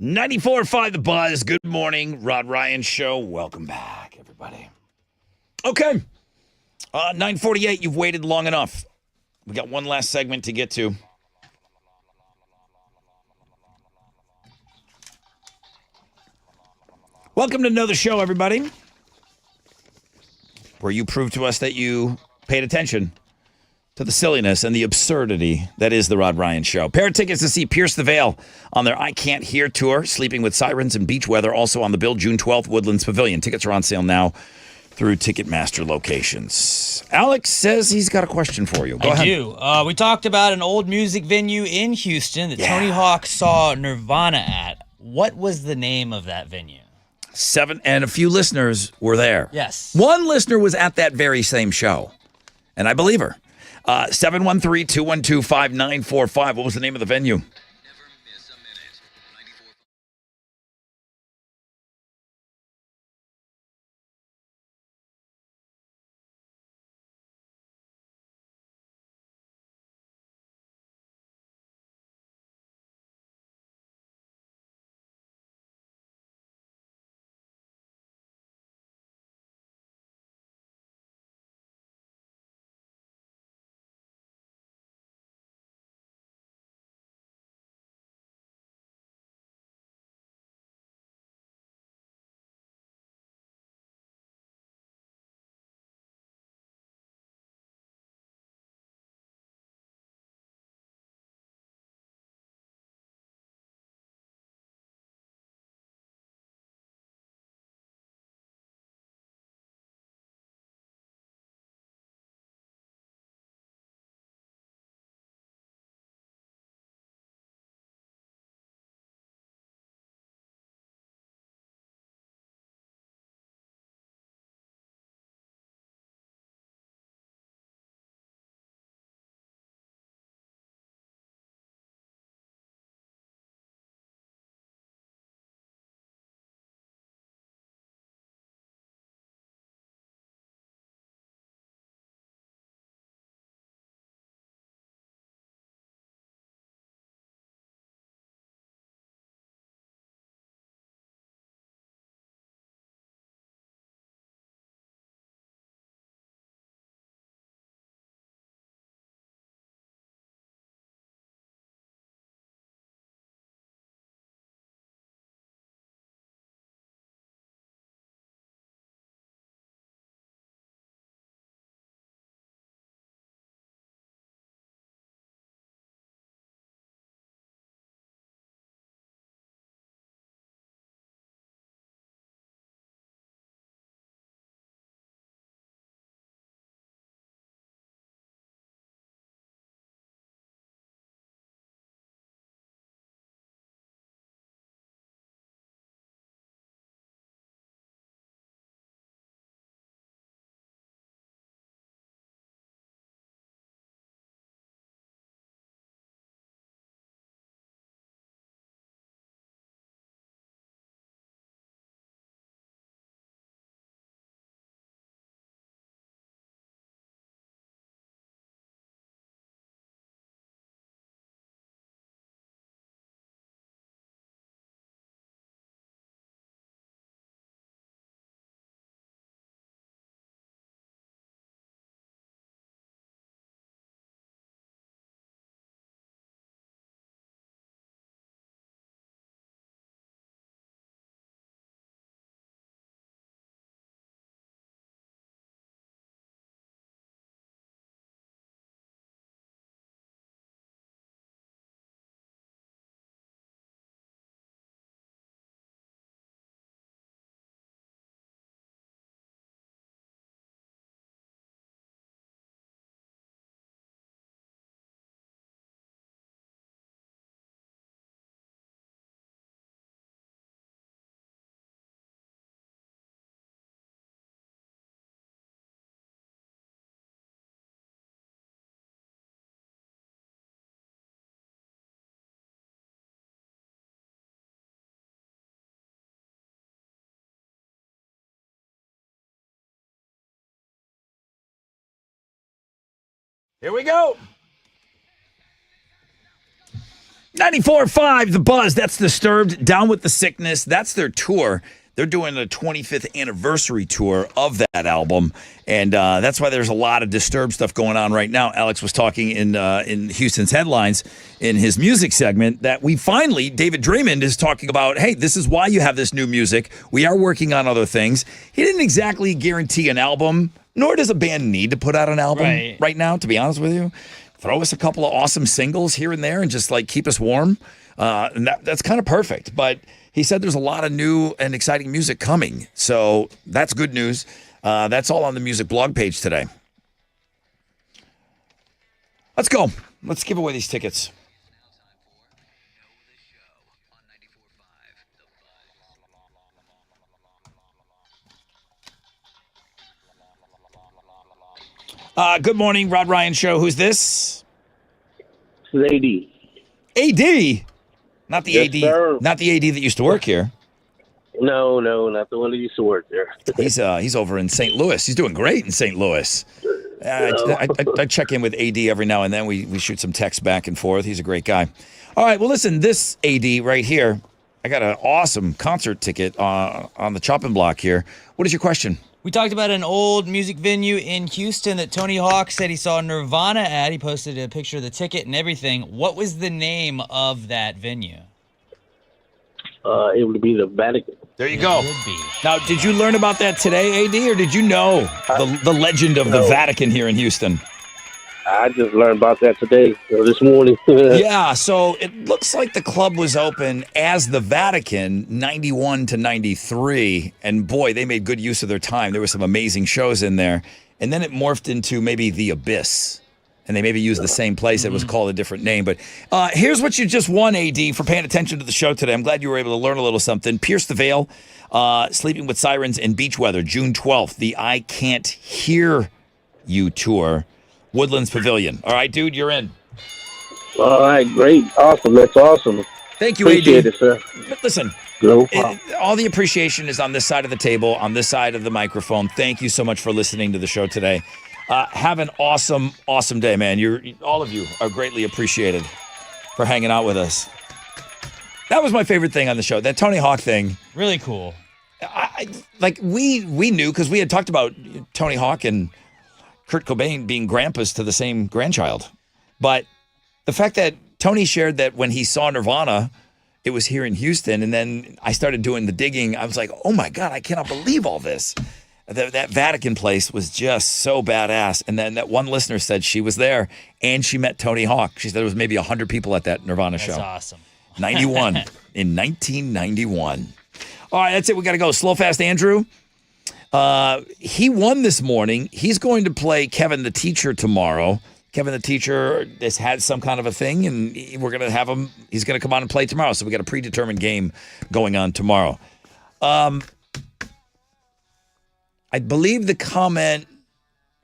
94.5 The Buzz. Good morning, Rod Ryan Show. Welcome back, everybody. Okay. 9:48. You've waited long enough. We got one last segment to get to. Welcome to Know the Show, everybody, where you prove to us that you paid attention to the silliness and the absurdity that is the Rod Ryan Show. Pair of tickets to see Pierce the Veil on their I Can't Hear tour, Sleeping with Sirens and Beach Weather, also on the bill, June 12th, Woodlands Pavilion. Tickets are on sale now through Ticketmaster locations. Alex says he's got a question for you. Go ahead. I do. We talked about an old music venue in Houston that Tony Hawk saw Nirvana at. What was the name of that venue? 7, and a few listeners were there. Yes. One listener was at that very same show, and I believe her. 713-212-5945. What was the name of the venue? Here we go. 94.5, The Buzz. That's Disturbed. Down with the Sickness. That's their tour. They're doing a 25th anniversary tour of that album, and that's why there's a lot of Disturbed stuff going on right now. Alex was talking in Houston's Headlines in his music segment that we finally, David Draymond is talking about, hey, this is why you have this new music. We are working on other things. He didn't exactly guarantee an album, nor does a band need to put out an album right now, to be honest with you. Throw us a couple of awesome singles here and there and just like keep us warm. And that's kind of perfect. But he said there's a lot of new and exciting music coming. So that's good news. That's all on the music blog page today. Let's go. Let's give away these tickets. Good morning, Rod Ryan Show. Who's this? This is AD. AD? Not the Yes, AD. sir. Not the AD that used to work here. No, not the one that used to work there. He's over in St. Louis. He's doing great in St. Louis. I check in with AD every now and then. We shoot some texts back and forth. He's a great guy. All right, well, listen, this AD right here, I got an awesome concert ticket on the chopping block here. What is your question? We talked about an old music venue in Houston that Tony Hawk said he saw Nirvana at. He posted a picture of the ticket and everything. What was the name of that venue? It would be the Vatican. There you go. Now, did you learn about that today, AD, or did you know the legend of the Vatican here in Houston? I just learned about that today, or this morning. Yeah, so it looks like the club was open as the Vatican 91 to 93, and boy, they made good use of their time. There were some amazing shows in there, and then it morphed into maybe the Abyss, and they maybe used the same place. It was called a different name, but here's what you just won, AD, for paying attention to the show today. I'm glad you were able to learn a little something. Pierce the Veil, Sleeping with Sirens in Beach Weather, June 12th, the I Can't Hear You tour. Woodlands Pavilion. All right, dude, you're in. All right, great. Awesome. That's awesome. Thank you, Appreciate AD. it, sir. But listen, No problem. all the appreciation is on this side of the table, on this side of the microphone. Thank you so much for listening to the show today. Have an awesome, awesome day, man. All of you are greatly appreciated for hanging out with us. That was my favorite thing on the show, that Tony Hawk thing. Really cool. We knew because we had talked about Tony Hawk and Kurt Cobain being grandpas to the same grandchild. But the fact that Tony shared that when he saw Nirvana, it was here in Houston, and then I started doing the digging, I was like, oh my God, I cannot believe all this. That Vatican place was just so badass. And then that one listener said she was there, and she met Tony Hawk. She said there was maybe 100 people at that Nirvana show. That's awesome. 91, in 1991. All right, that's it. We got to go. Slow Fast Andrew. He won this morning. He's going to play Kevin the Teacher tomorrow. Kevin the Teacher has had some kind of a thing, and we're going to have him. He's going to come on and play tomorrow. So we got a predetermined game going on tomorrow. I believe the comment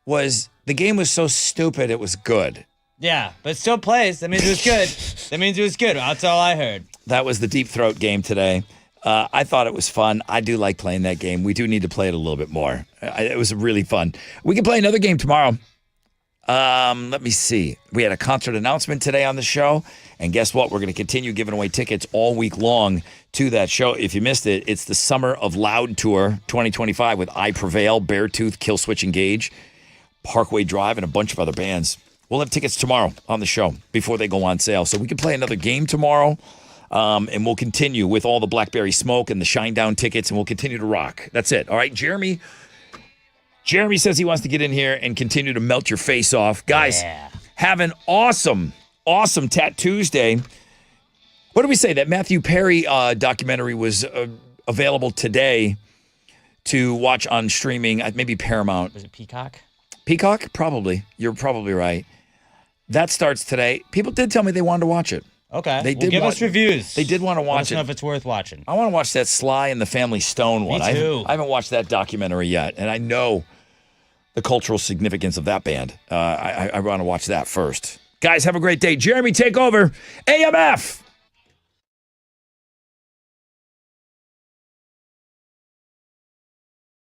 was the game was so stupid it was good. Yeah, but still plays. That means it was good. That means it was good. That's all I heard. That was the Deep Throat game today. I thought it was fun. I do like playing that game. We do need to play it a little bit more. It was really fun. We can play another game tomorrow. Let me see. We had a concert announcement today on the show. And guess what? We're going to continue giving away tickets all week long to that show. If you missed it, it's the Summer of Loud Tour 2025 with I Prevail, Beartooth, Killswitch Engage, Parkway Drive, and a bunch of other bands. We'll have tickets tomorrow on the show before they go on sale. So we can play another game tomorrow. And we'll continue with all the Blackberry Smoke and the Shinedown tickets, and we'll continue to rock. That's it. All right, Jeremy says he wants to get in here and continue to melt your face off. Guys, have an awesome, awesome Tat Tuesday. What did we say? That Matthew Perry documentary was available today to watch on streaming, maybe Paramount. Was it Peacock? Peacock? Probably. You're probably right. That starts today. People did tell me they wanted to watch it. Okay. They did give us reviews. They did want to Let watch us it. know if it's worth watching. I want to watch that Sly and the Family Stone one. Me too. I haven't watched that documentary yet, and I know the cultural significance of that band. I want to watch that first. Guys, have a great day. Jeremy, take over. AMF.